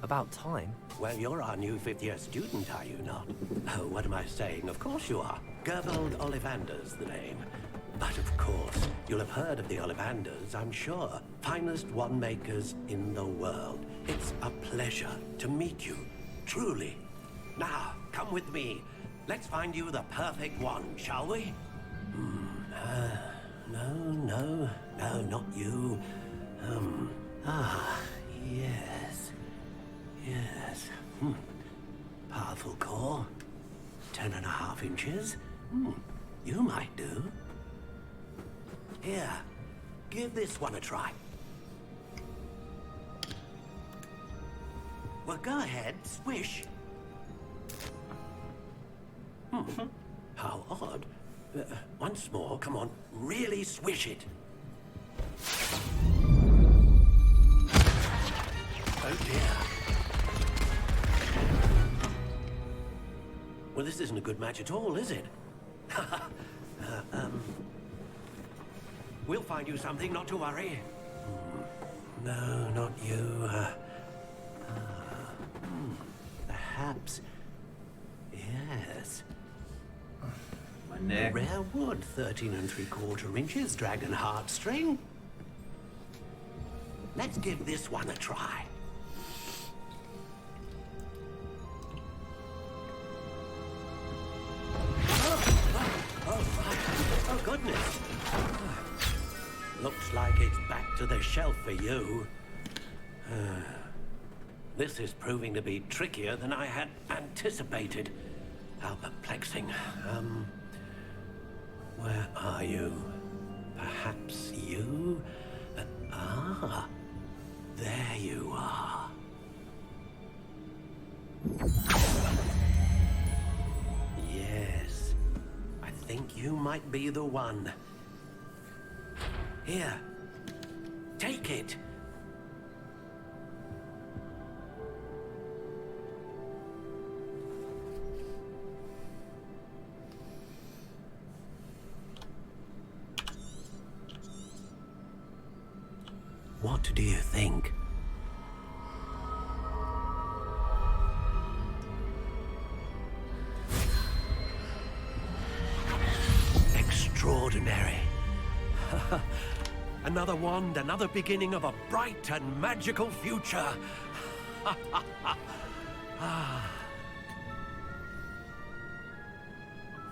about time? Well, you're our new 5th-year student, are you not? Oh, what am I saying? Of course you are. Gerbold Ollivander's the name. But of course, you'll have heard of the Ollivanders, I'm sure. Finest wand makers in the world. It's a pleasure to meet you, truly. Now, come with me. Let's find you the perfect wand, shall we? No, not you. Yes. Yes. Powerful core. 10.5 inches. You might do. Here, give this one a try. Well, go ahead, swish. How odd. Once more, come on, really swish it. Oh dear. Well, this isn't a good match at all, is it? We'll find you something, not to worry. No, not you. Perhaps. Yes. My neck. Rare wood, 13 3/4 inches, dragon heartstring. Let's give this one a try. Oh, goodness. Looks like it's back to the shelf for you. This is proving to be trickier than I had anticipated. How perplexing. Where are you? Perhaps you? There you are. Yes. I think you might be the one. Here. Take it. What do you think? Extraordinary. Another wand, another beginning of a bright and magical future.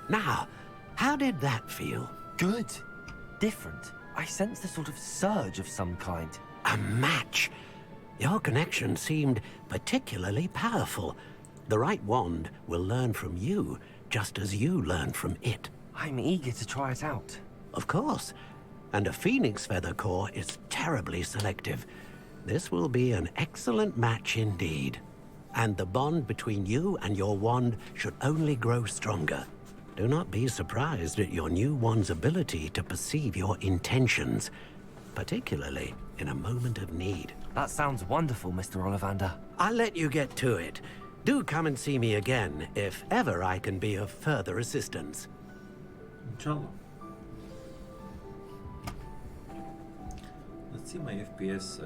Now, how did that feel? Good. Different. I sensed a sort of surge of some kind. A match. Your connection seemed particularly powerful. The right wand will learn from you, just as you learn from it. I'm eager to try it out. Of course. And a phoenix feather core is terribly selective. This will be an excellent match indeed. And the bond between you and your wand should only grow stronger. Do not be surprised at your new wand's ability to perceive your intentions, particularly in a moment of need. That sounds wonderful, Mr. Ollivander. I'll let you get to it. Do come and see me again if ever I can be of further assistance. Inshallah. Let's see my FPS.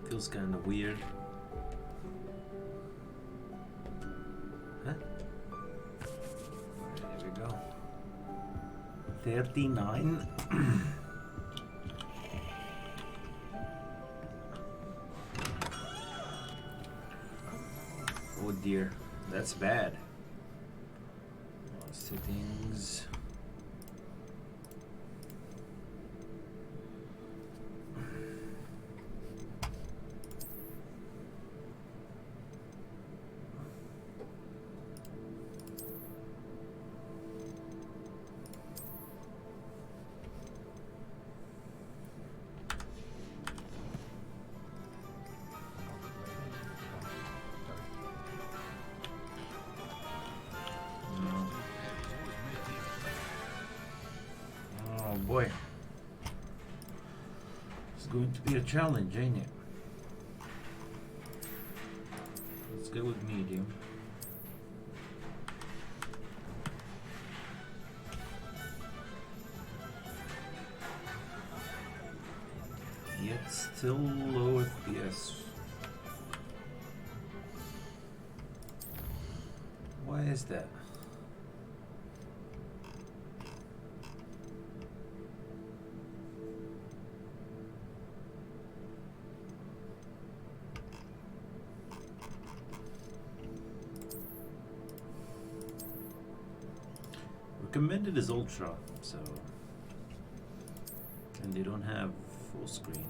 Feels kind of weird. Huh? Alright, here we go. 39. Oh dear, that's bad. Settings. Boy, it's going to be a challenge, ain't it? Let's go with medium. Yet still low FPS. Why is that? Recommended is ultra, so, and they don't have full screen.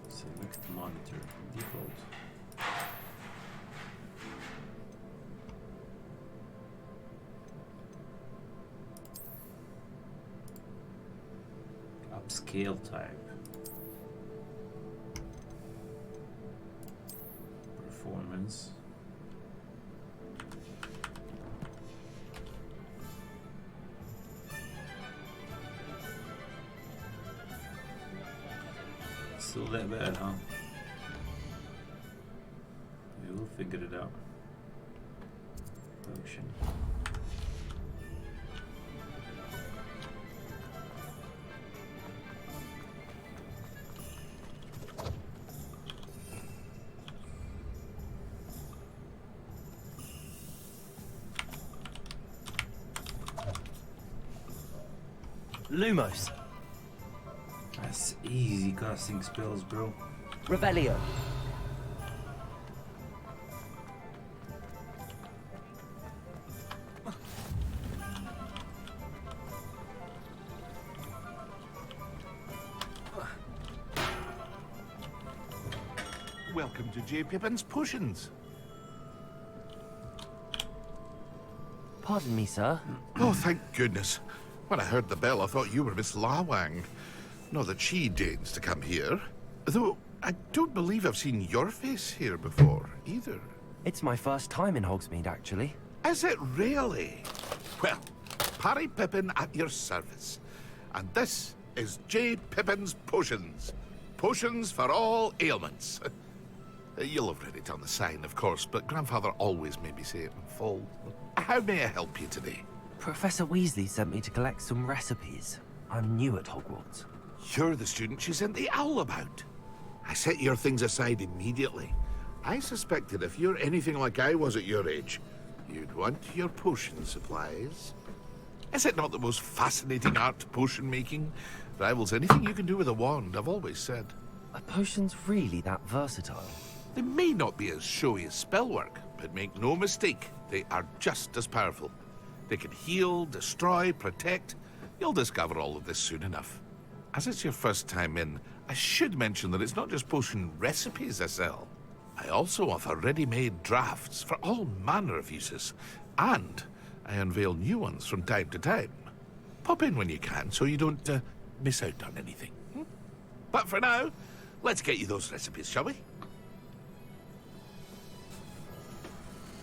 Select monitor default. Upscale type. Performance. Still that bad, huh? We will figure it out. Potion. Lumos. That's easy casting spells, bro. Revelio. Welcome to J. Pippin's Potions. Pardon me, sir. Oh, thank goodness. When I heard the bell, I thought you were Miss Lawang. Not that she deigns to come here. Though, I don't believe I've seen your face here before, either. It's my first time in Hogsmeade, actually. Is it really? Well, Parry Pippin at your service. And this is J. Pippin's Potions. Potions for all ailments. You'll have read it on the sign, of course, but Grandfather always made me say it in full. How may I help you today? Professor Weasley sent me to collect some recipes. I'm new at Hogwarts. You're the student she sent the owl about. I set your things aside immediately. I suspected if you're anything like I was at your age, you'd want your potion supplies. Is it not the most fascinating art, potion making? Rivals anything you can do with a wand, I've always said. Are potions really that versatile? They may not be as showy as spellwork, but make no mistake, they are just as powerful. They can heal, destroy, protect. You'll discover all of this soon enough. As it's your first time in, I should mention that it's not just potion recipes I sell. I also offer ready-made drafts for all manner of uses, and I unveil new ones from time to time. Pop in when you can so you don't miss out on anything. But for now, let's get you those recipes, shall we?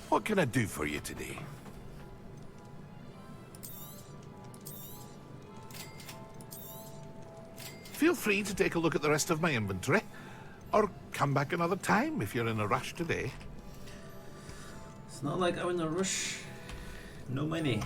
What can I do for you today? Feel free to take a look at the rest of my inventory, or come back another time if you're in a rush today. It's not like I'm in a rush. No money.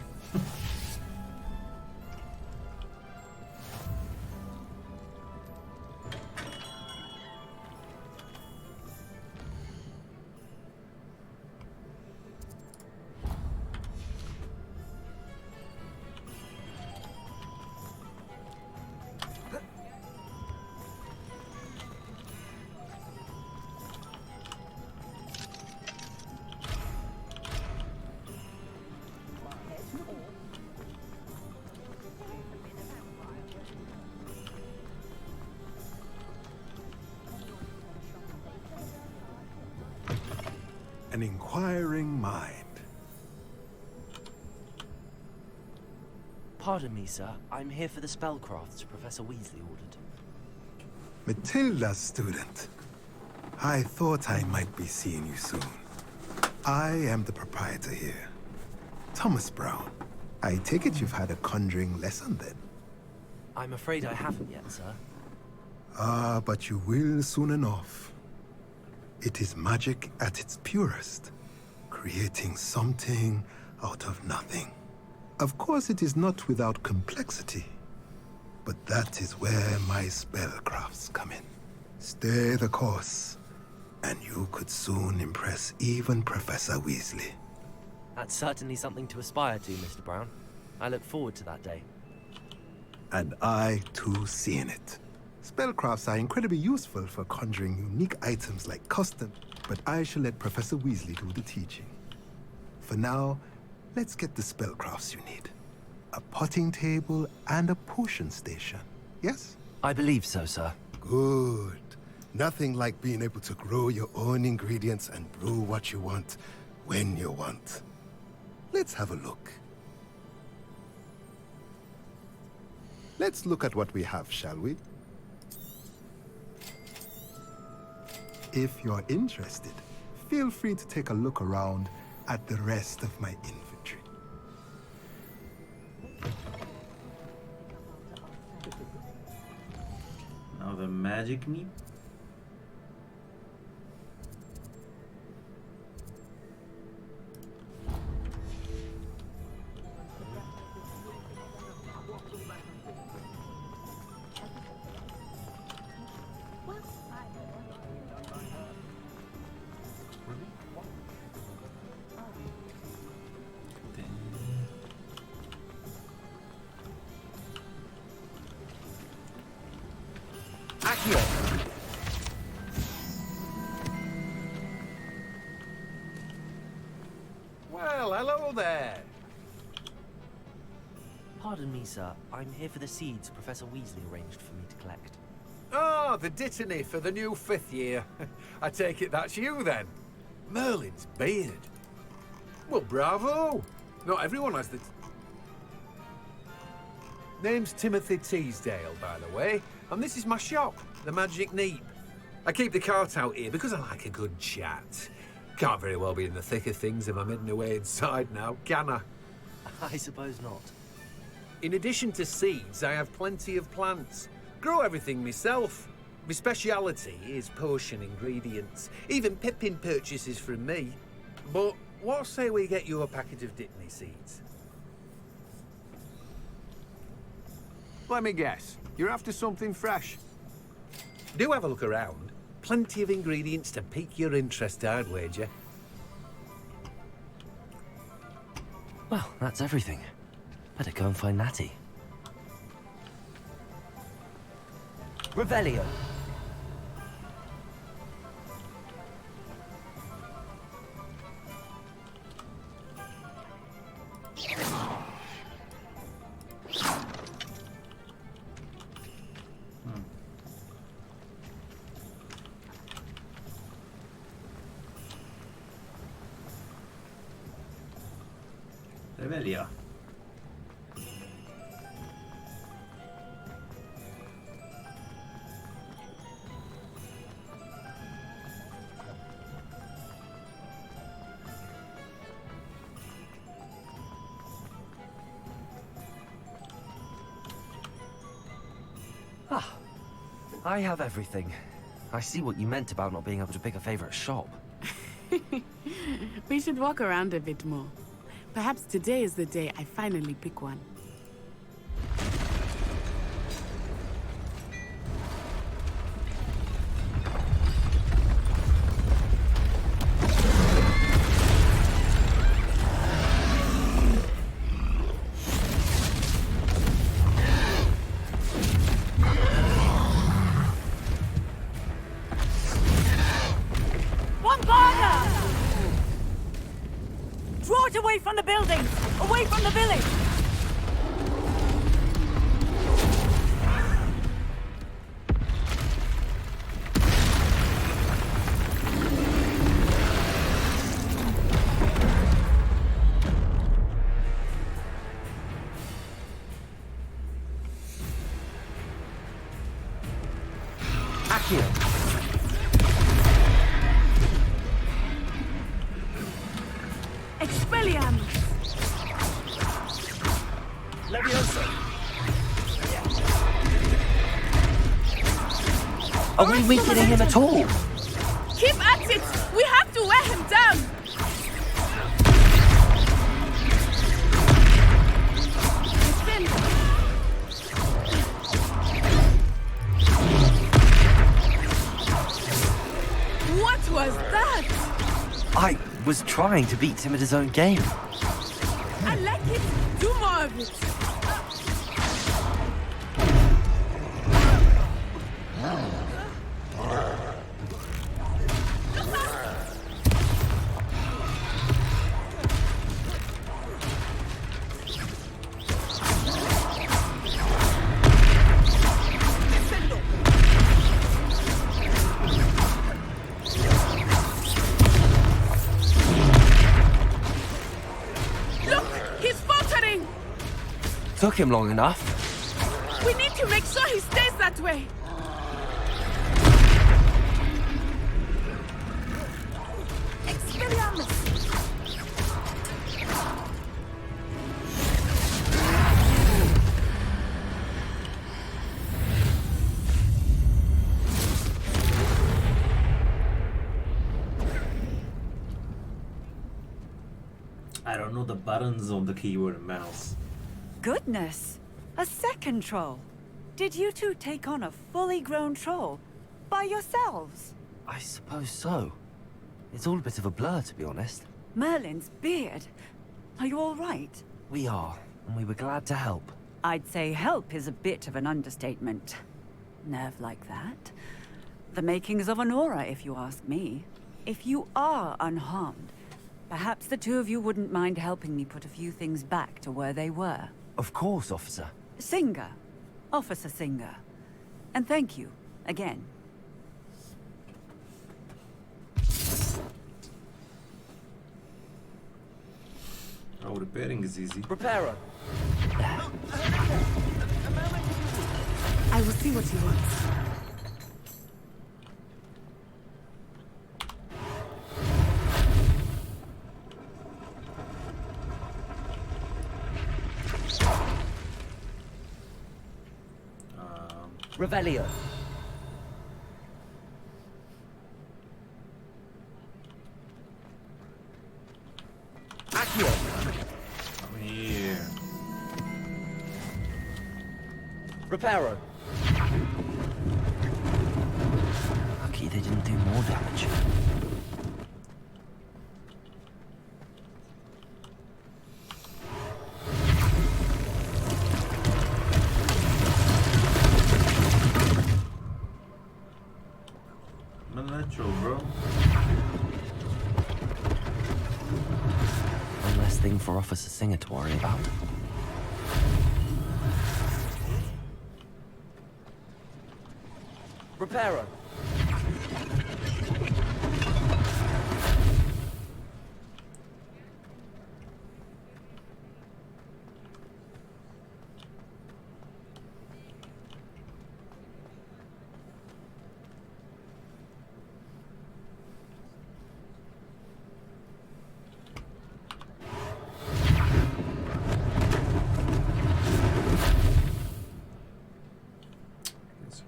An inquiring mind. Pardon me, sir. I'm here for the spellcrafts Professor Weasley ordered. Matilda's student. I thought I might be seeing you soon. I am the proprietor here. Thomas Brown. I take it you've had a conjuring lesson then? I'm afraid I haven't yet, sir. Ah, but you will soon enough. It is magic at its purest, creating something out of nothing. Of course, it is not without complexity. But that is where my spellcrafts come in. Stay the course, and you could soon impress even Professor Weasley. That's certainly something to aspire to, Mr. Brown. I look forward to that day. And I, too, see in it. Spellcrafts are incredibly useful for conjuring unique items like custom, but I shall let Professor Weasley do the teaching. For now, let's get the spellcrafts you need. A potting table and a potion station, yes? I believe so, sir. Good. Nothing like being able to grow your own ingredients and brew what you want, when you want. Let's have a look. Let's look at what we have, shall we? If you're interested, feel free to take a look around at the rest of my inventory. Now the magic neep. Well, hello there. Pardon me, sir. I'm here for the seeds Professor Weasley arranged for me to collect. Ah, the dittany for the new 5th year. I take it that's you then. Merlin's beard. Well, bravo. Not everyone has the... Name's Timothy Teasdale, by the way, and this is my shop, the Magic Neep. I keep the cart out here because I like a good chat. Can't very well be in the thick of things if I'm hidden away inside now, can I? I suppose not. In addition to seeds, I have plenty of plants. Grow everything myself. My speciality is potion ingredients. Even Pippin purchases from me. But what say we get you a packet of Dittany seeds? Let me guess. You're after something fresh. Do have a look around. Plenty of ingredients to pique your interest, I'd wager. Well, that's everything. Better go and find Natty. Revelio. Revelio. Ah, I have everything. I see what you meant about not being able to pick a favorite shop. We should walk around a bit more. Perhaps today is the day I finally pick one. Draw it away from the buildings! Away from the village! Accio. Expelliarmus! Leviosa. Are we weakening him at all? Keep at it! We have to wear him down! I was trying to beat him at his own game. I like it. Do more of it. Took him long enough. We need to make sure he stays that way. I don't know the buttons on the keyboard and mouse. Goodness! A second troll! Did you two take on a fully grown troll? By yourselves? I suppose so. It's all a bit of a blur, to be honest. Merlin's beard. Are you all right? We are, and we were glad to help. I'd say help is a bit of an understatement. Nerve like that. The makings of an aura, if you ask me. If you are unharmed, perhaps the two of you wouldn't mind helping me put a few things back to where they were. Of course, officer. Singer. Officer Singer. And thank you, again. Oh, repairing is easy. Repairer. I will see what he wants. Revelio. Accio. I'm here. Reparo. Lucky they didn't do more damage. Bro. One less thing for Officer Singer to worry about. Reparo.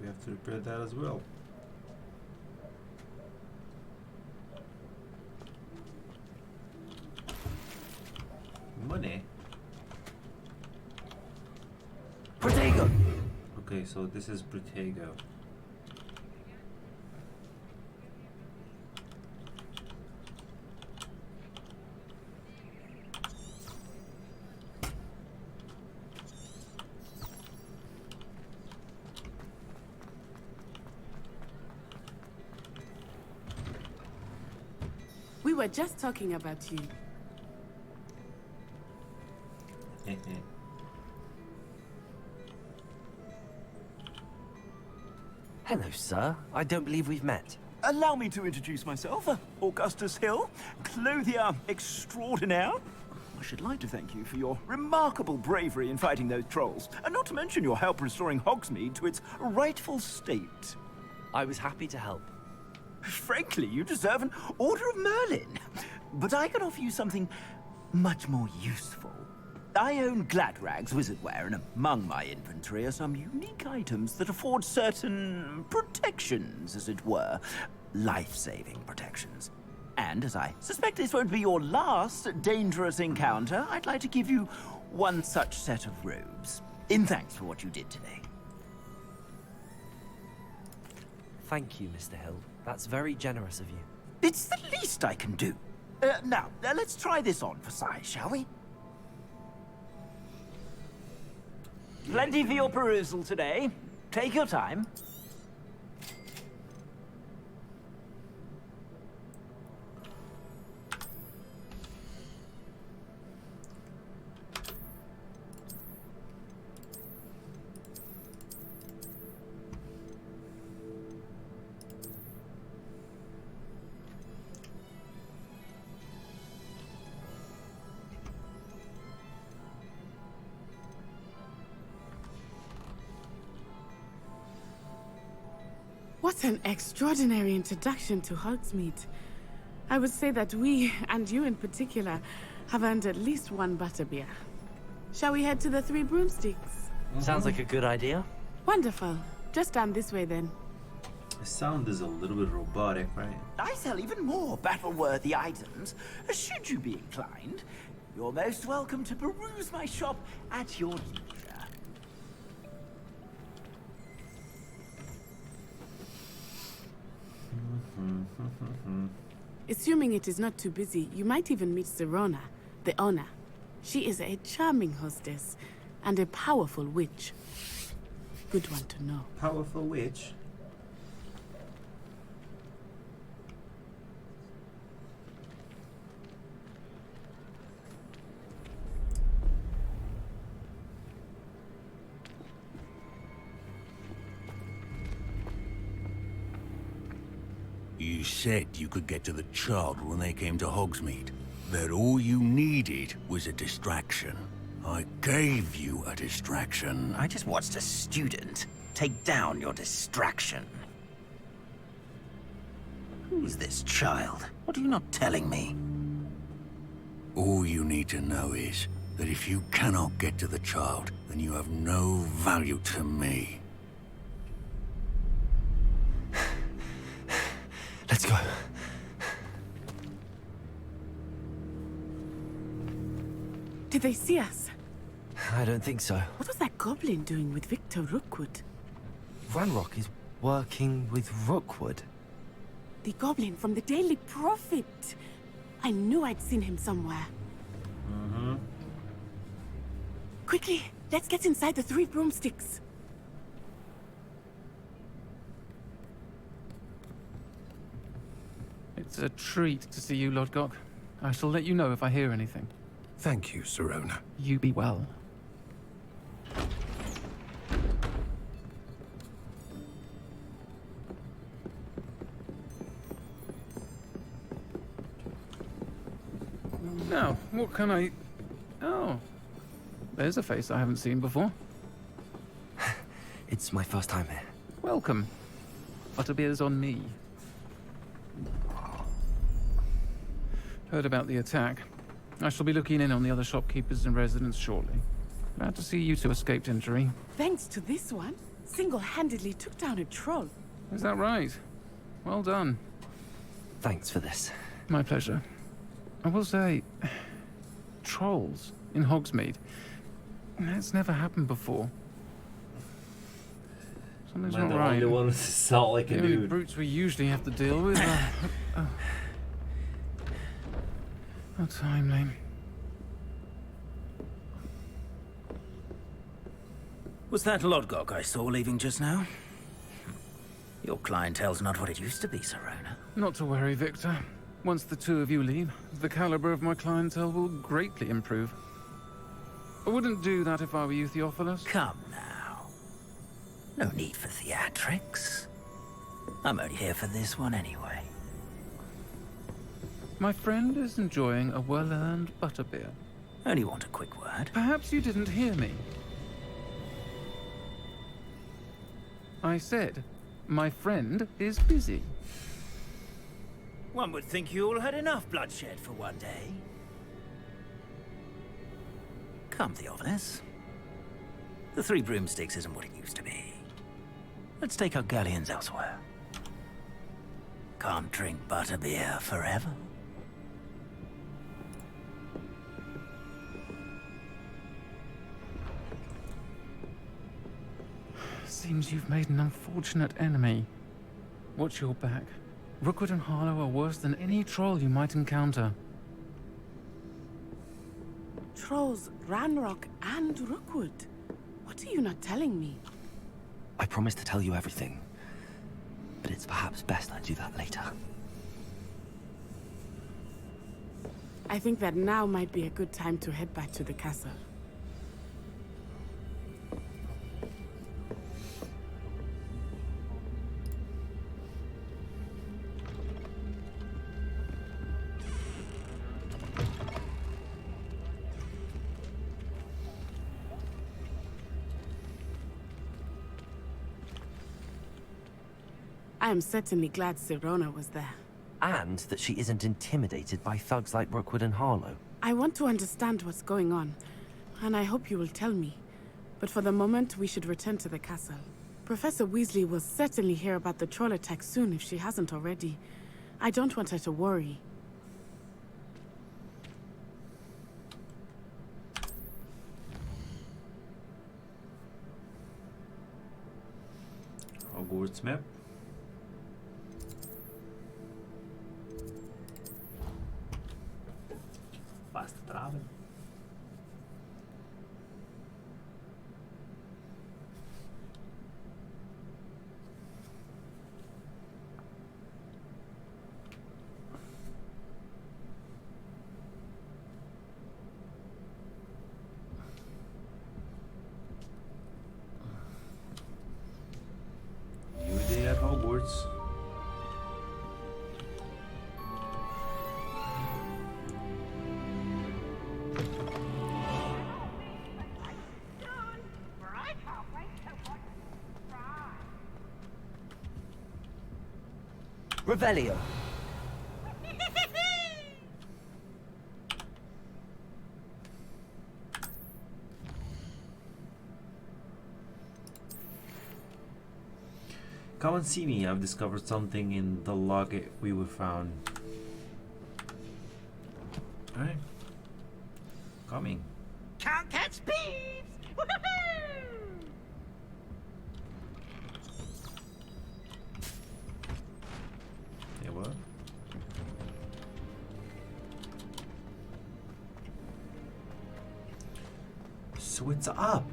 We have to repair that as well. Money. Protego. Okay, so this is Protego. We were just talking about you. Hello, sir. I don't believe we've met. Allow me to introduce myself. Augustus Hill, clothier extraordinaire. I should like to thank you for your remarkable bravery in fighting those trolls, and not to mention your help restoring Hogsmeade to its rightful state. I was happy to help. Frankly, you deserve an Order of Merlin. But I can offer you something much more useful. I own Gladrag's wizardware, and among my inventory are some unique items that afford certain protections, as it were. Life-saving protections. And as I suspect this won't be your last dangerous encounter, I'd like to give you one such set of robes, in thanks for what you did today. Thank you, Mr. Hill. That's very generous of you. It's the least I can do. Now, let's try this on for size, shall we? Plenty for your perusal today. Take your time. What an extraordinary introduction to Hogsmeade. I would say that we, and you in particular, have earned at least one butterbeer. Shall we head to the Three Broomsticks? Sounds like a good idea. Wonderful. Just down this way then. The sound is a little bit robotic, right? I sell even more battle-worthy items. Should you be inclined, you're most welcome to peruse my shop at your leisure. Assuming it is not too busy, you might even meet Serona, the owner. She is a charming hostess and a powerful witch. Good one to know. Powerful witch? You said you could get to the child when they came to Hogsmeade. That all you needed was a distraction. I gave you a distraction. I just watched a student take down your distraction. Who's this child? What are you not telling me? All you need to know is that if you cannot get to the child, then you have no value to me. Let's go. Did they see us? I don't think so. What was that goblin doing with Victor Rookwood? Ranrock is working with Rookwood. The goblin from the Daily Prophet. I knew I'd seen him somewhere. Mm-hmm. Quickly, let's get inside the Three Broomsticks. It's a treat to see you, Lodgok. I shall let you know if I hear anything. Thank you, Serona. You be well. Now, what can I... Oh. There's a face I haven't seen before. It's my first time here. Welcome. Butterbeer's on me. Heard about the attack. I shall be looking in on the other shopkeepers and residents shortly. Glad to see you two escaped injury. Thanks to this one, single-handedly took down a troll. Is that right? Well done. Thanks for this. My pleasure. I will say, trolls in Hogsmeade. That's never happened before. Something's Am I not the right. only one to sound like a The only dude? brutes we usually have to deal with are... oh. How timely. Was that Lodgok I saw leaving just now? Your clientele's not what it used to be, Serona. Not to worry, Victor. Once the two of you leave, the caliber of my clientele will greatly improve. I wouldn't do that if I were you, Theophilus. Come now. No need for theatrics. I'm only here for this one anyway. My friend is enjoying a well-earned butterbeer. Only want a quick word. Perhaps you didn't hear me. I said, my friend is busy. One would think you all had enough bloodshed for one day. Come, Theophilus. The Three Broomsticks isn't what it used to be. Let's take our galleons elsewhere. Can't drink butterbeer forever. Seems you've made an unfortunate enemy. Watch your back. Rookwood and Harlow are worse than any troll you might encounter. controls Ranrock and Rookwood. What are you not telling me? I promised to tell you everything, but it's perhaps best I do that later. I think that now might be a good time to head back to the castle. I am certainly glad Sirona was there. And that she isn't intimidated by thugs like Rookwood and Harlow. I want to understand what's going on, and I hope you will tell me. But for the moment, we should return to the castle. Professor Weasley will certainly hear about the troll attack soon if she hasn't already. I don't want her to worry. Hogwarts map. Fast travel. New day at Hogwarts. Revelio. Come and see me. I've discovered something in the log we were found. Alright. Coming. Can't catch thieves! Yeah, what? So what's up?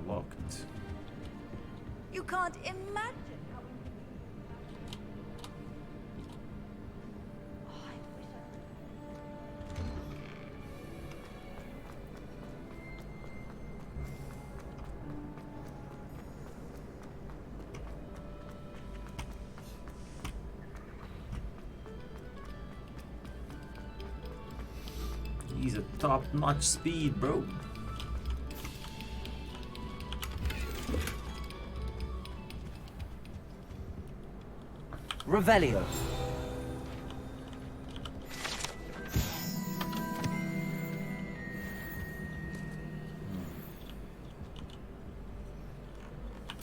Locked. You can't imagine how He's a top-notch speed, bro. Revelio.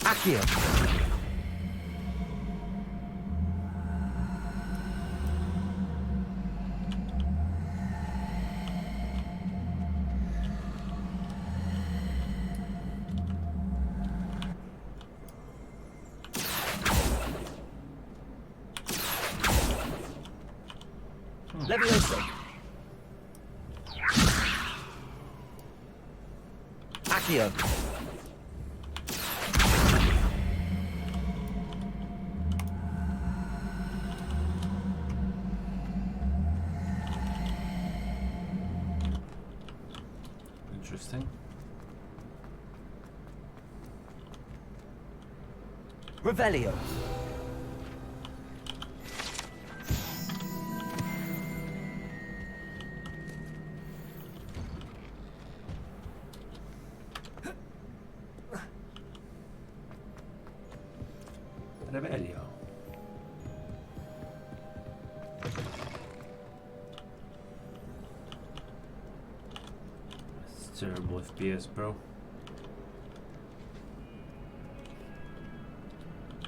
Accio. Levioso. Accio. Interesting. Revelio. Revelio. It's terrible FPS, bro.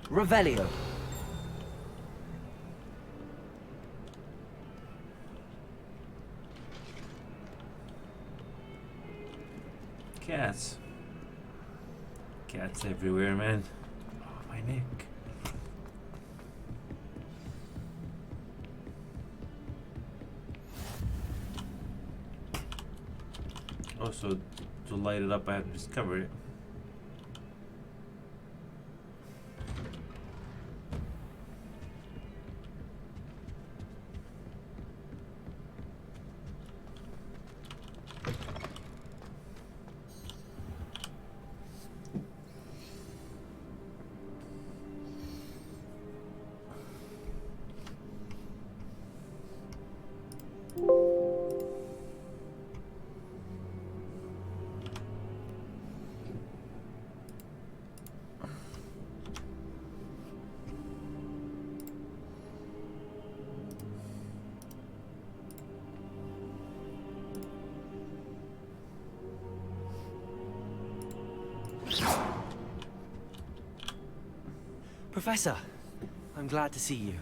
Revelio. Cats. Cats everywhere, man. heck? Oh, so to light it up, I have to discover it. Professor, I'm glad to see you.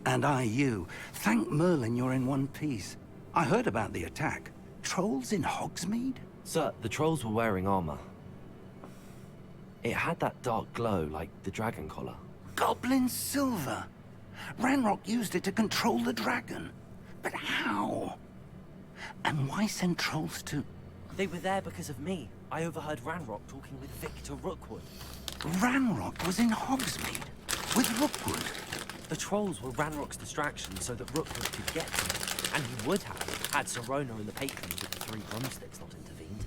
And I you. Thank Merlin you're in one piece. I heard about the attack. Trolls in Hogsmeade? Sir, the trolls were wearing armor. It had that dark glow like the dragon collar. Goblin silver. Ranrock used it to control the dragon. But how? And why send trolls to... They were there because of me. I overheard Ranrock talking with Victor Rookwood. Ranrock was in Hogsmeade with Rookwood. The trolls were Ranrock's distraction so that Rookwood could get to me. And he would have, had Serona and the patrons with the 3 broomsticks not intervened.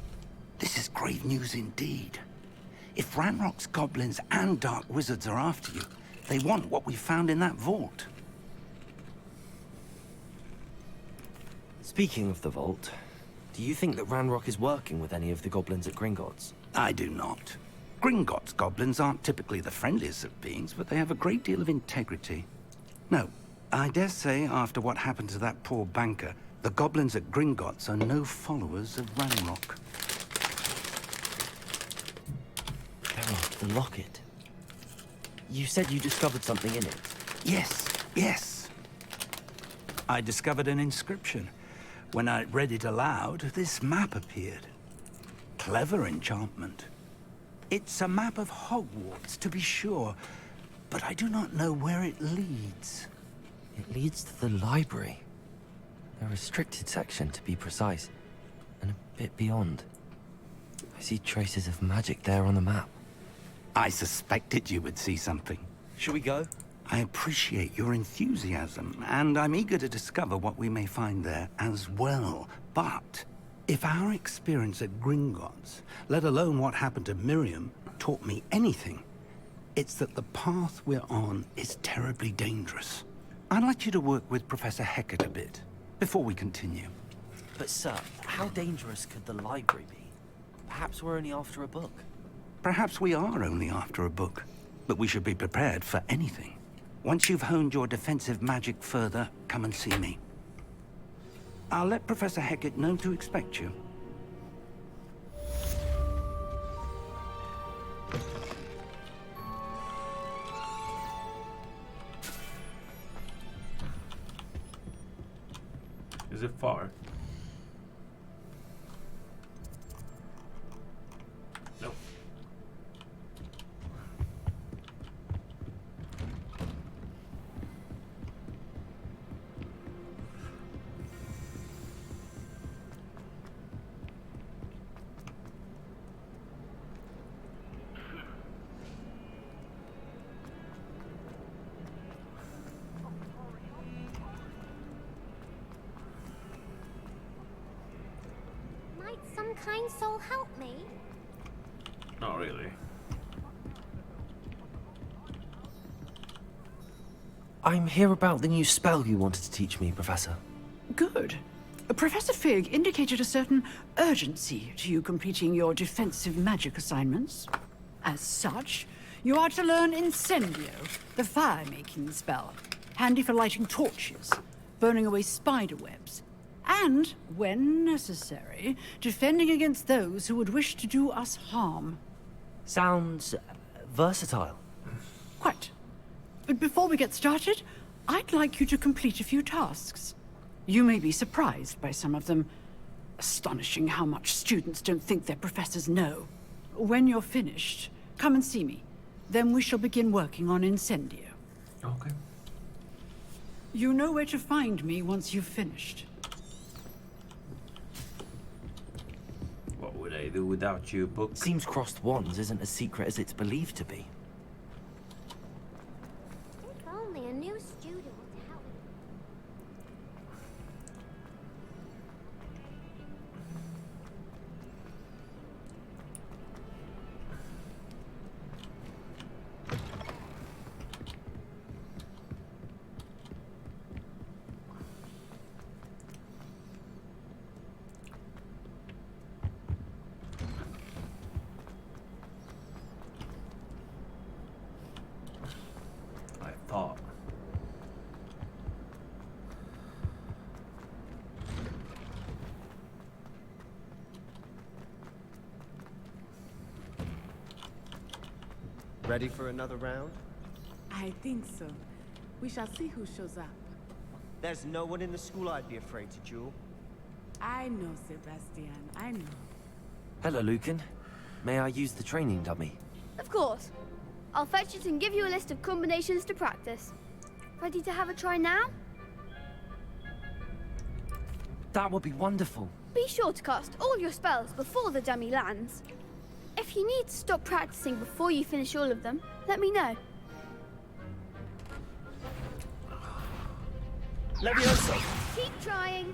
This is grave news indeed. If Ranrock's goblins and dark wizards are after you, they want what we found in that vault. Speaking of the vault, do you think that Ranrock is working with any of the goblins at Gringotts? I do not. Gringotts goblins aren't typically the friendliest of beings, but they have a great deal of integrity. No, I dare say after what happened to that poor banker, the goblins at Gringotts are no followers of Ranrock. The locket. You said you discovered something in it. Yes. I discovered an inscription. When I read it aloud, this map appeared. Clever enchantment. It's a map of Hogwarts, to be sure, but I do not know where it leads. It leads to the library. A restricted section, to be precise, and a bit beyond. I see traces of magic there on the map. I suspected you would see something. Shall we go? I appreciate your enthusiasm, and I'm eager to discover what we may find there as well. But if our experience at Gringotts, let alone what happened to Miriam, taught me anything, it's that the path we're on is terribly dangerous. I'd like you to work with Professor Hecat a bit, before we continue. But sir, how dangerous could the library be? Perhaps we're only after a book. Perhaps we are only after a book, but we should be prepared for anything. Once you've honed your defensive magic further, come and see me. I'll let Professor Hecat know to expect you. Is it far? Nope. Might some kind soul help me? Not really. I'm here about the new spell you wanted to teach me, Professor. Good. Professor Fig indicated a certain urgency to you completing your defensive magic assignments. As such, you are to learn Incendio, the fire-making spell, handy for lighting torches, burning away spider webs, and, when necessary, defending against those who would wish to do us harm. Sounds versatile. Quite. But before we get started, I'd like you to complete a few tasks. You may be surprised by some of them. Astonishing how much students don't think their professors know. When you're finished, come and see me. Then we shall begin working on Incendio. Okay. You know where to find me once you've finished. What would I do without you, book? Seems crossed wands isn't as secret as it's believed to be. If only a new student would help. I thought. Ready for another round? I think so. We shall see who shows up. There's no one in the school I'd be afraid to duel. I know, Sebastian. I know. Hello, Lucan. May I use the training dummy? Of course. I'll fetch it and give you a list of combinations to practice. Ready to have a try now? That would be wonderful. Be sure to cast all your spells before the dummy lands. If you need to stop practicing before you finish all of them, let me know. Levioso! Keep trying.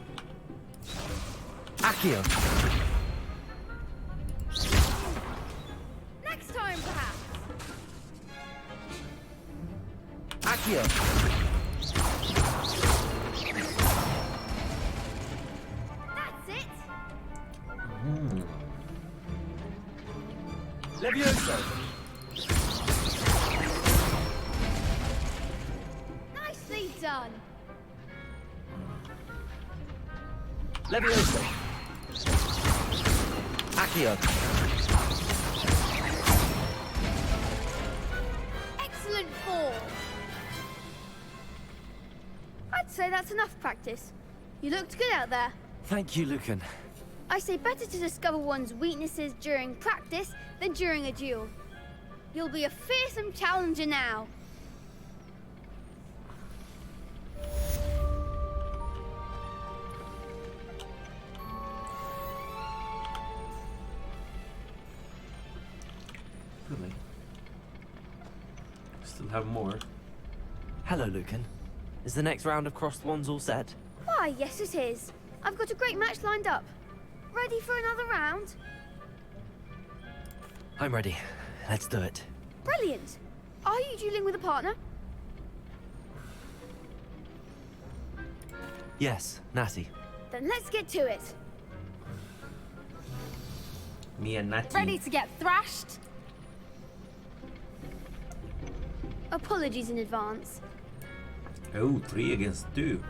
Accio! Next time, perhaps. Accio! That's it. Levioso! Nicely done. Levioso! Accio! Excellent form. I'd say that's enough practice. You looked good out there. Thank you, Lucan. I say better to discover one's weaknesses during practice than during a duel. You'll be a fearsome challenger now. Really? Still have more. Hello, Lucan. Is the next round of crossed wands all set? Why, yes it is. I've got a great match lined up. Ready for another round? I'm ready. Let's do it. Brilliant. Are you dueling with a partner? Yes, Natty. Then let's get to it. Me and Natty. Ready to get thrashed? Apologies in advance. Oh, 3 against 2.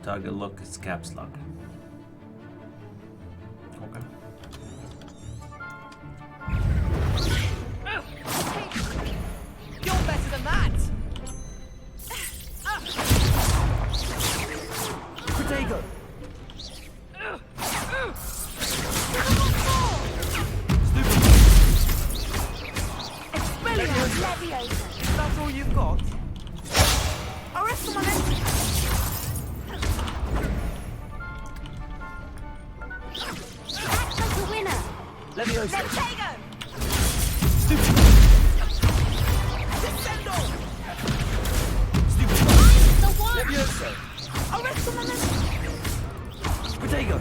Target lock is caps lock. Okay. You're better than that! Protego! That's all you've got? Arrest the momentum! Act like a winner! Levioso! Protego! Stupid! Descendo! The one! Levioso! Arrest the momentum! Protego!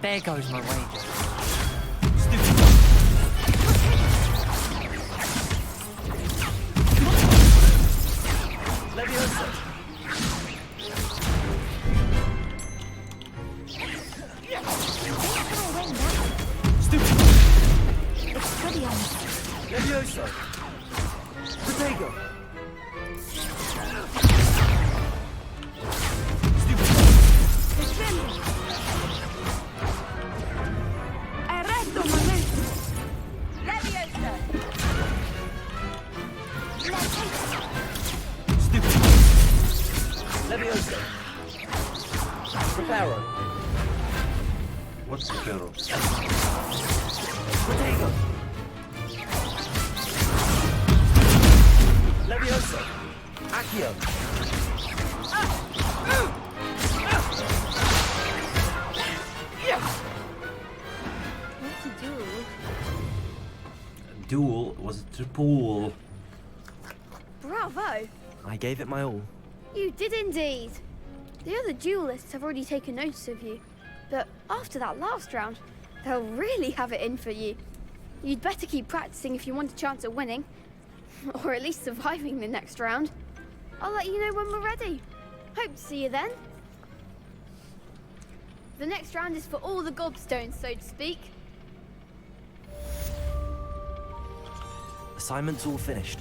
There goes my wager. Levioso! Stupid! It's pretty on. Levioso! Protego! Arresto momento! Leviosa! Levioso! Preparo! What's the perro? Protego! Levioso! Accio! What's a duel? Duel was a triple. Bravo! I gave it my all. You did indeed. The other duelists have already taken notice of you, but after that last round, they'll really have it in for you. You'd better keep practicing if you want a chance at winning, or at least surviving the next round. I'll let you know when we're ready. Hope to see you then. The next round is for all the gobstones, so to speak. Assignment's all finished.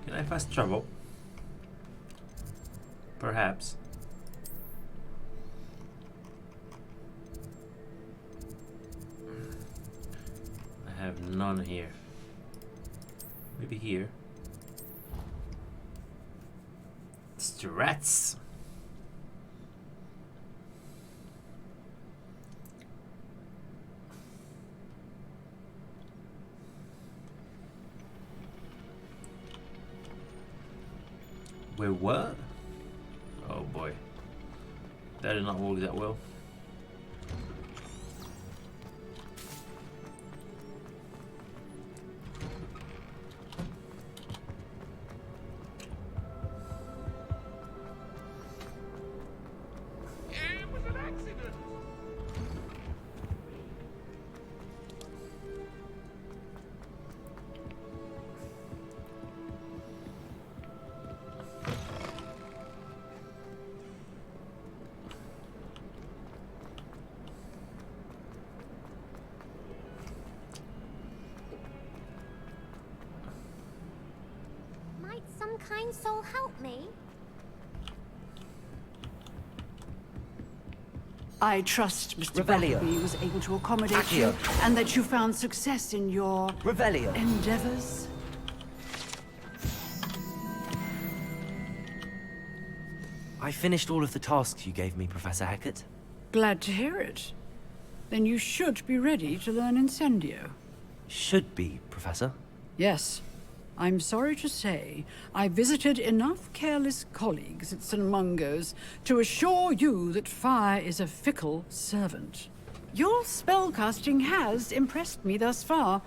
Can I fast travel? Perhaps. I have none here. Maybe here. Strats. Wait, what? Oh boy. That did not work that well. It was an accident. Might some kind soul help me? I trust Mr. Revelio. Blackley was able to accommodate Accio. you, and that you found success in your Revelio. endeavors. I finished all of the tasks you gave me, Professor Hackett. Glad to hear it. Then you should be ready to learn Incendio. Should be, Professor. Yes. I'm sorry to say, I visited enough careless colleagues at St. Mungo's to assure you that fire is a fickle servant. Your spellcasting has impressed me thus far,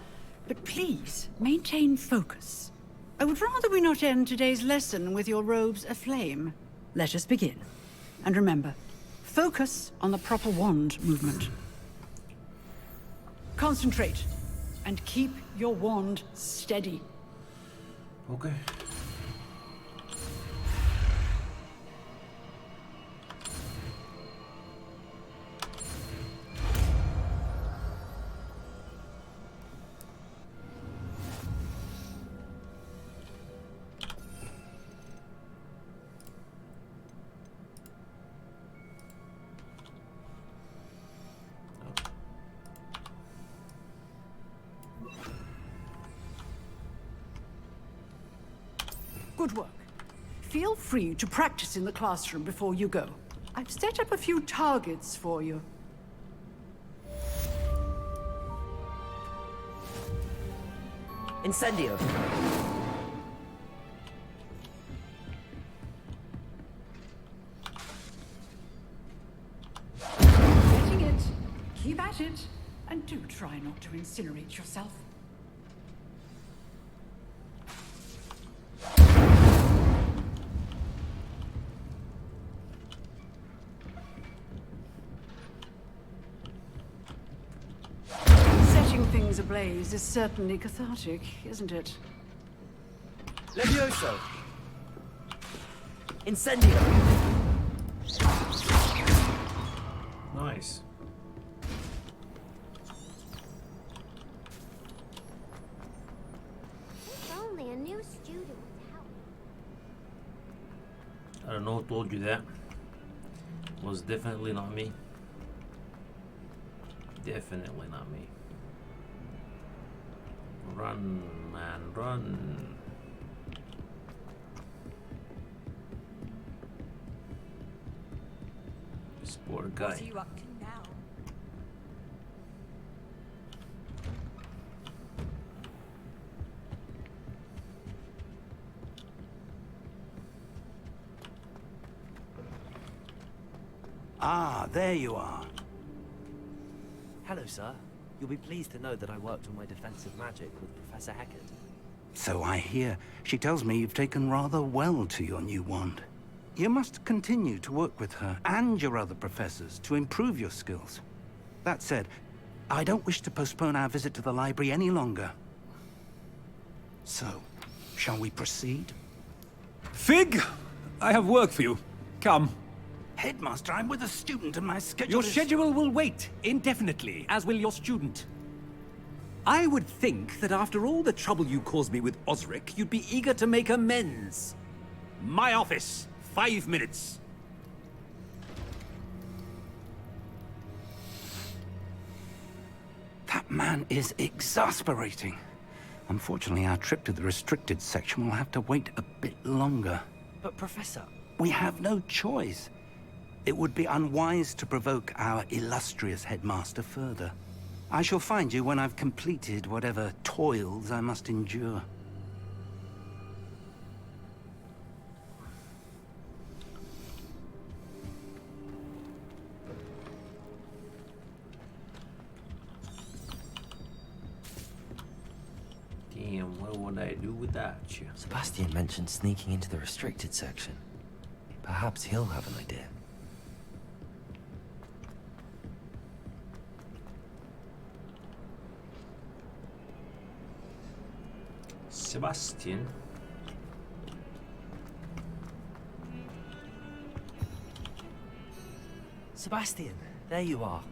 but please maintain focus. I would rather we not end today's lesson with your robes aflame. Let us begin. And remember, focus on the proper wand movement. Concentrate, and keep your wand steady. Okay. Good work. Feel free to practice in the classroom before you go. I've set up a few targets for you. Incendio. Getting it. Keep at it. And do try not to incinerate yourself. Setting things ablaze is certainly cathartic, isn't it? Levioso. Incendio. Nice. If only a new student would help. I don't know who told you that. Was definitely not me. Definitely not me. Run, man, run. This poor guy. What are you up to now? Ah, there you are. Hello, sir. You'll be pleased to know that I worked on my defensive magic with Professor Heckard. So I hear. She tells me you've taken rather well to your new wand. You must continue to work with her and your other professors to improve your skills. That said, I don't wish to postpone our visit to the library any longer. So, shall we proceed? Fig! I have work for you. Come. Headmaster, I'm with a student and my schedule Your is... schedule will wait indefinitely, as will your student. I would think that after all the trouble you caused me with Osric, you'd be eager to make amends. My office. 5 minutes. That man is exasperating. Unfortunately, our trip to the restricted section will have to wait a bit longer. But, Professor... We have no choice. It would be unwise to provoke our illustrious headmaster further. I shall find you when I've completed whatever toils I must endure. Damn, what would I do without you? Sebastian mentioned sneaking into the restricted section. Perhaps he'll have an idea. Sebastian. Sebastian, there you are.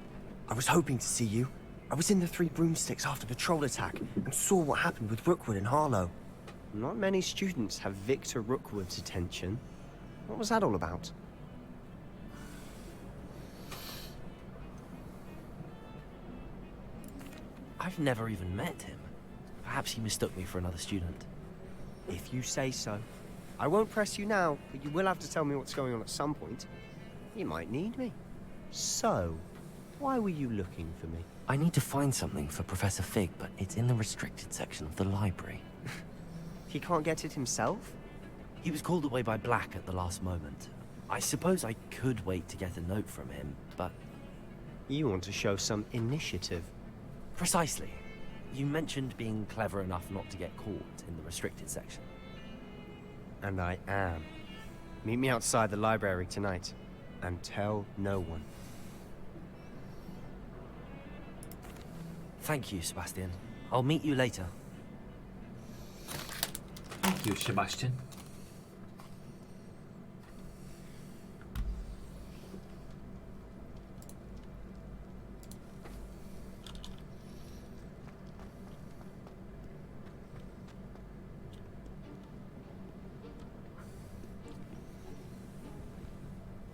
I was hoping to see you. I was in the Three Broomsticks after the troll attack and saw what happened with Rookwood and Harlow. Not many students have Victor Rookwood's attention. What was that all about? I've never even met him. Perhaps he mistook me for another student. If you say so. I won't press you now, but you will have to tell me what's going on at some point. You might need me. So, why were you looking for me? I need to find something for Professor Fig, but it's in the restricted section of the library. He can't get it himself? He was called away by Black at the last moment. I suppose I could wait to get a note from him, but... You want to show some initiative. Precisely. You mentioned being clever enough not to get caught in the restricted section. And I am. Meet me outside the library tonight, and tell no one. Thank you, Sebastian. I'll meet you later. Thank you, Sebastian.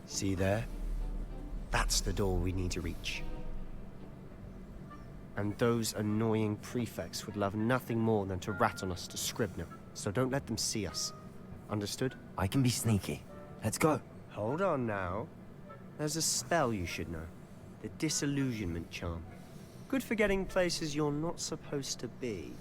See there? That's the door we need to reach. And those annoying prefects would love nothing more than to rat on us to Scribner, so don't let them see us. Understood? I can be sneaky. Let's go. Hold on now. There's a spell you should know. The Disillusionment Charm. Good for getting places you're not supposed to be.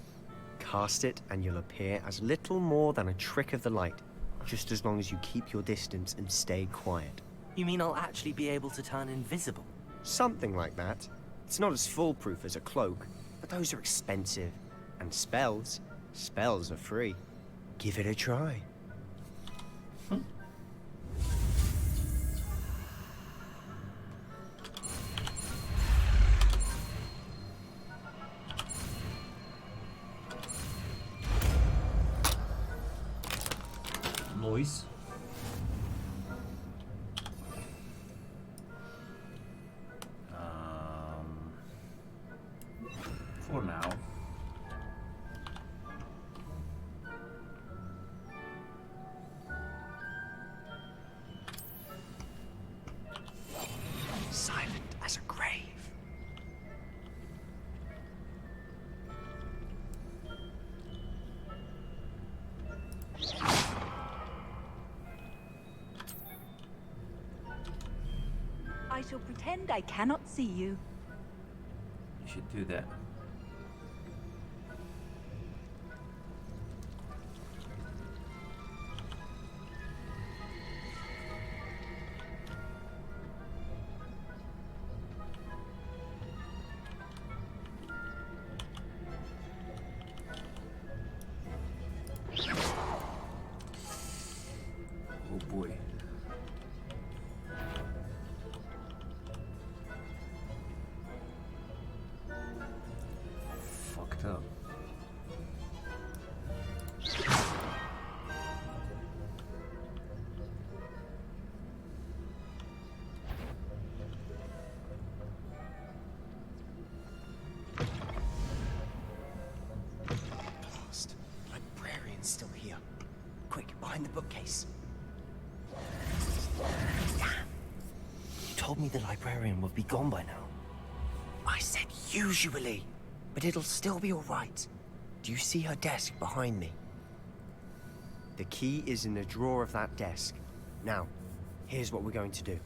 Cast it and you'll appear as little more than a trick of the light, just as long as you keep your distance and stay quiet. You mean I'll actually be able to turn invisible? Something like that. It's not as foolproof as a cloak, but those are expensive. And spells are free. Give it a try. Noise. For now. Silent as a grave. I shall pretend I cannot see you. You should do that. Oh boy. Fucked up. Blast. Librarian's still here. Quick, behind the bookcase. You told me the librarian would be gone by now. I said usually, but it'll still be all right. Do you see her desk behind me? The key is in the drawer of that desk. Now, here's what we're going to do.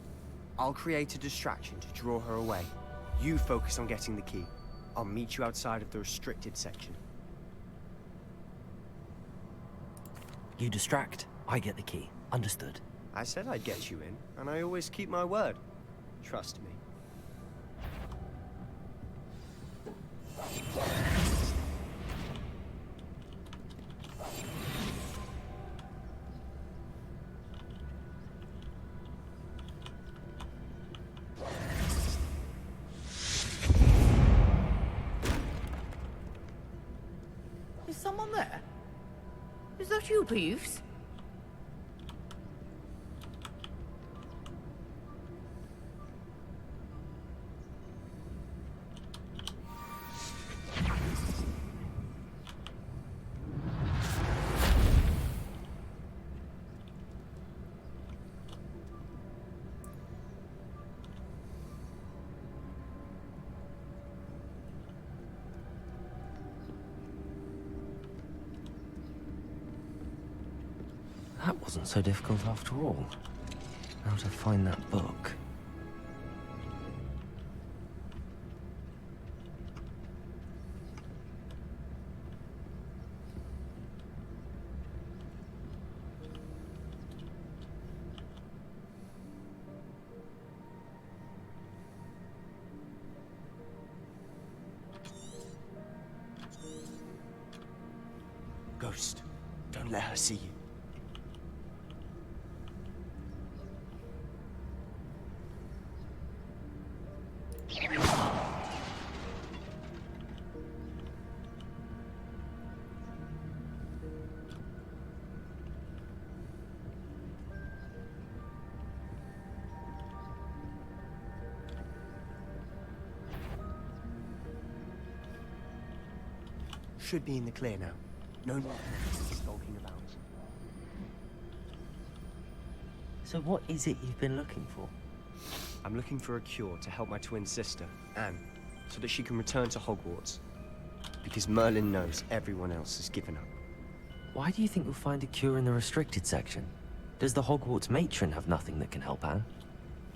I'll create a distraction to draw her away. You focus on getting the key. I'll meet you outside of the restricted section. You distract, I get the key. Understood. I said I'd get you in, and I always keep my word. Trust me. Is someone there? Is that you, Peeves? That wasn't so difficult after all. How to find that book? Ghost, don't let her see you. Should be in the clear now. No more skulking about. So what is it you've been looking for? I'm looking for a cure to help my twin sister, Anne, so that she can return to Hogwarts. Because Merlin knows everyone else has given up. Why do you think you'll find a cure in the restricted section? Does the Hogwarts matron have nothing that can help Anne?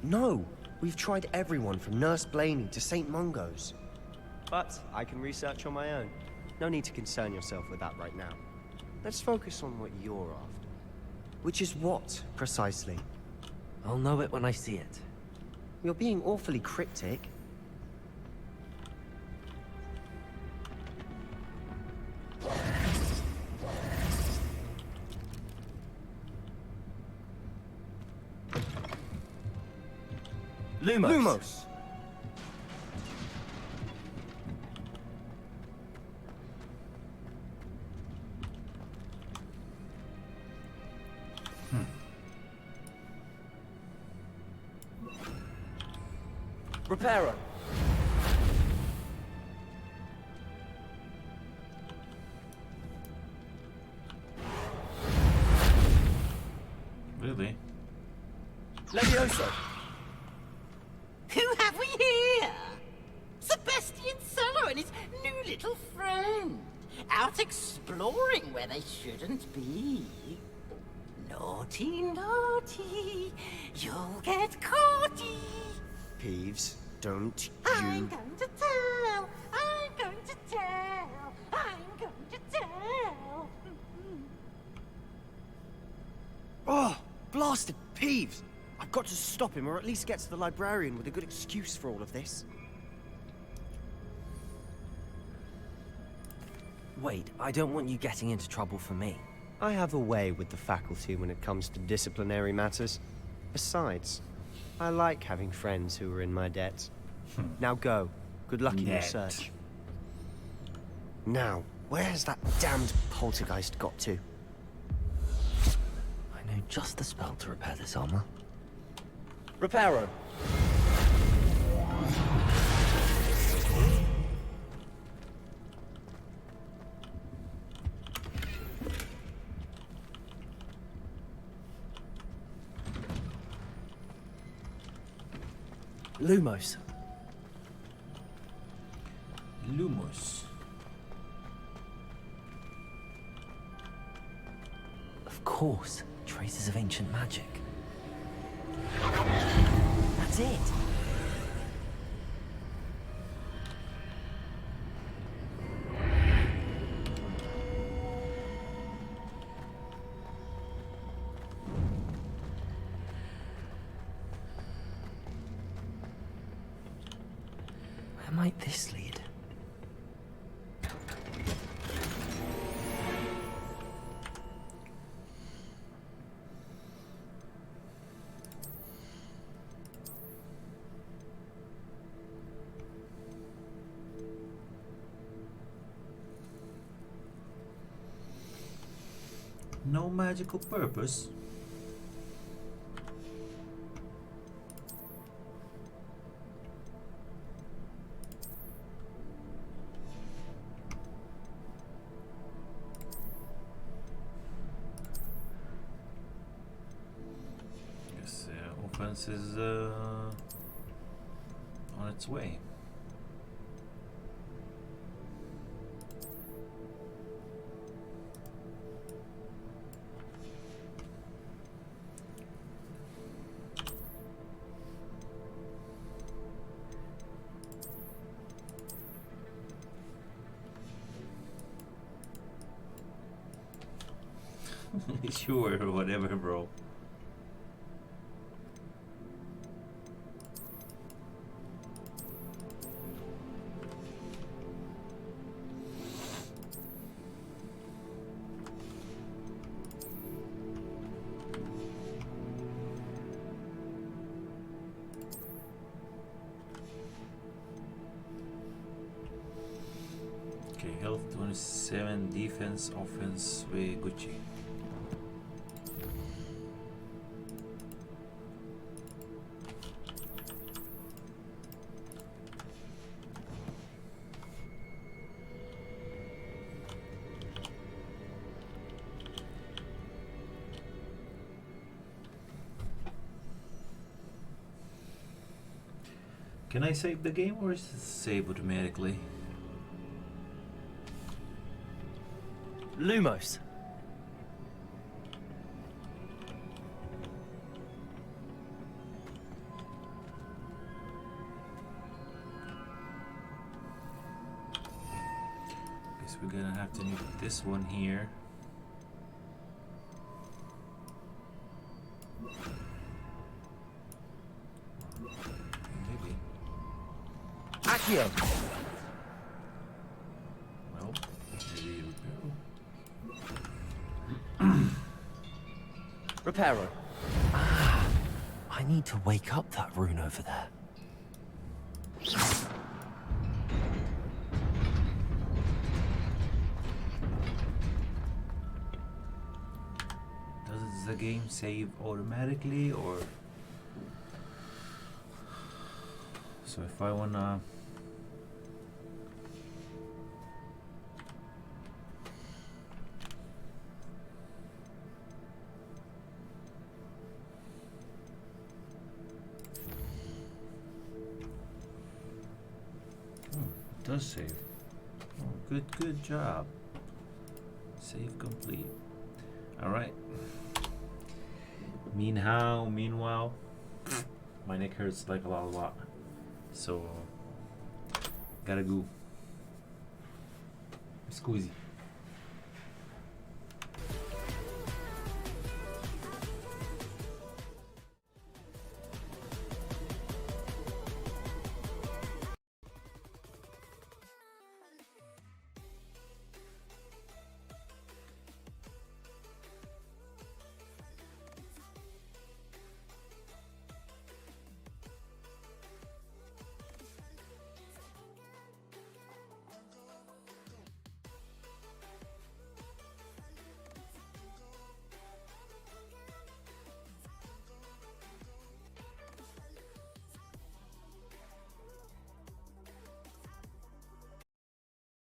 No! We've tried everyone from Nurse Blaney to St. Mungo's. But I can research on my own. No need to concern yourself with that right now. Let's focus on what you're after. Which is what, precisely? I'll know it when I see it. You're being awfully cryptic. Lumos! Lumos! Reparo! Really? Levioso! Who have we here? Sebastian Solo and his new little friend. Out exploring where they shouldn't be. Naughty, naughty. You'll get caughty. Peeves, don't I'm you... going to tell! I'm going to tell! I'm going to tell! Oh, blasted Peeves! I've got to stop him, or at least get to the librarian with a good excuse for all of this. Wait, I don't want you getting into trouble for me. I have a way with the faculty when it comes to disciplinary matters. Besides, I like having friends who are in my debt. Now go. Good luck in your search. Now, where's that damned poltergeist got to? I know just the spell to repair this armor. Reparo. Lumos. Lumos. Of course, traces of ancient magic. That's it. Where might this lead? No magical purpose. Guess offense is on its way. Sure, whatever, bro. Okay, health 27, defense, offense, way Gucci. Can I save the game or is it save automatically? Lumos. Guess we're gonna have to need this one here. Maybe. Accio. Well, maybe Reparo. Ah, I need to wake up that rune over there. Does the game save automatically or? So if I wanna it does save. Oh, good job. Save complete. Alright. Meanwhile, my neck hurts like a lot. So, gotta go. Scusi.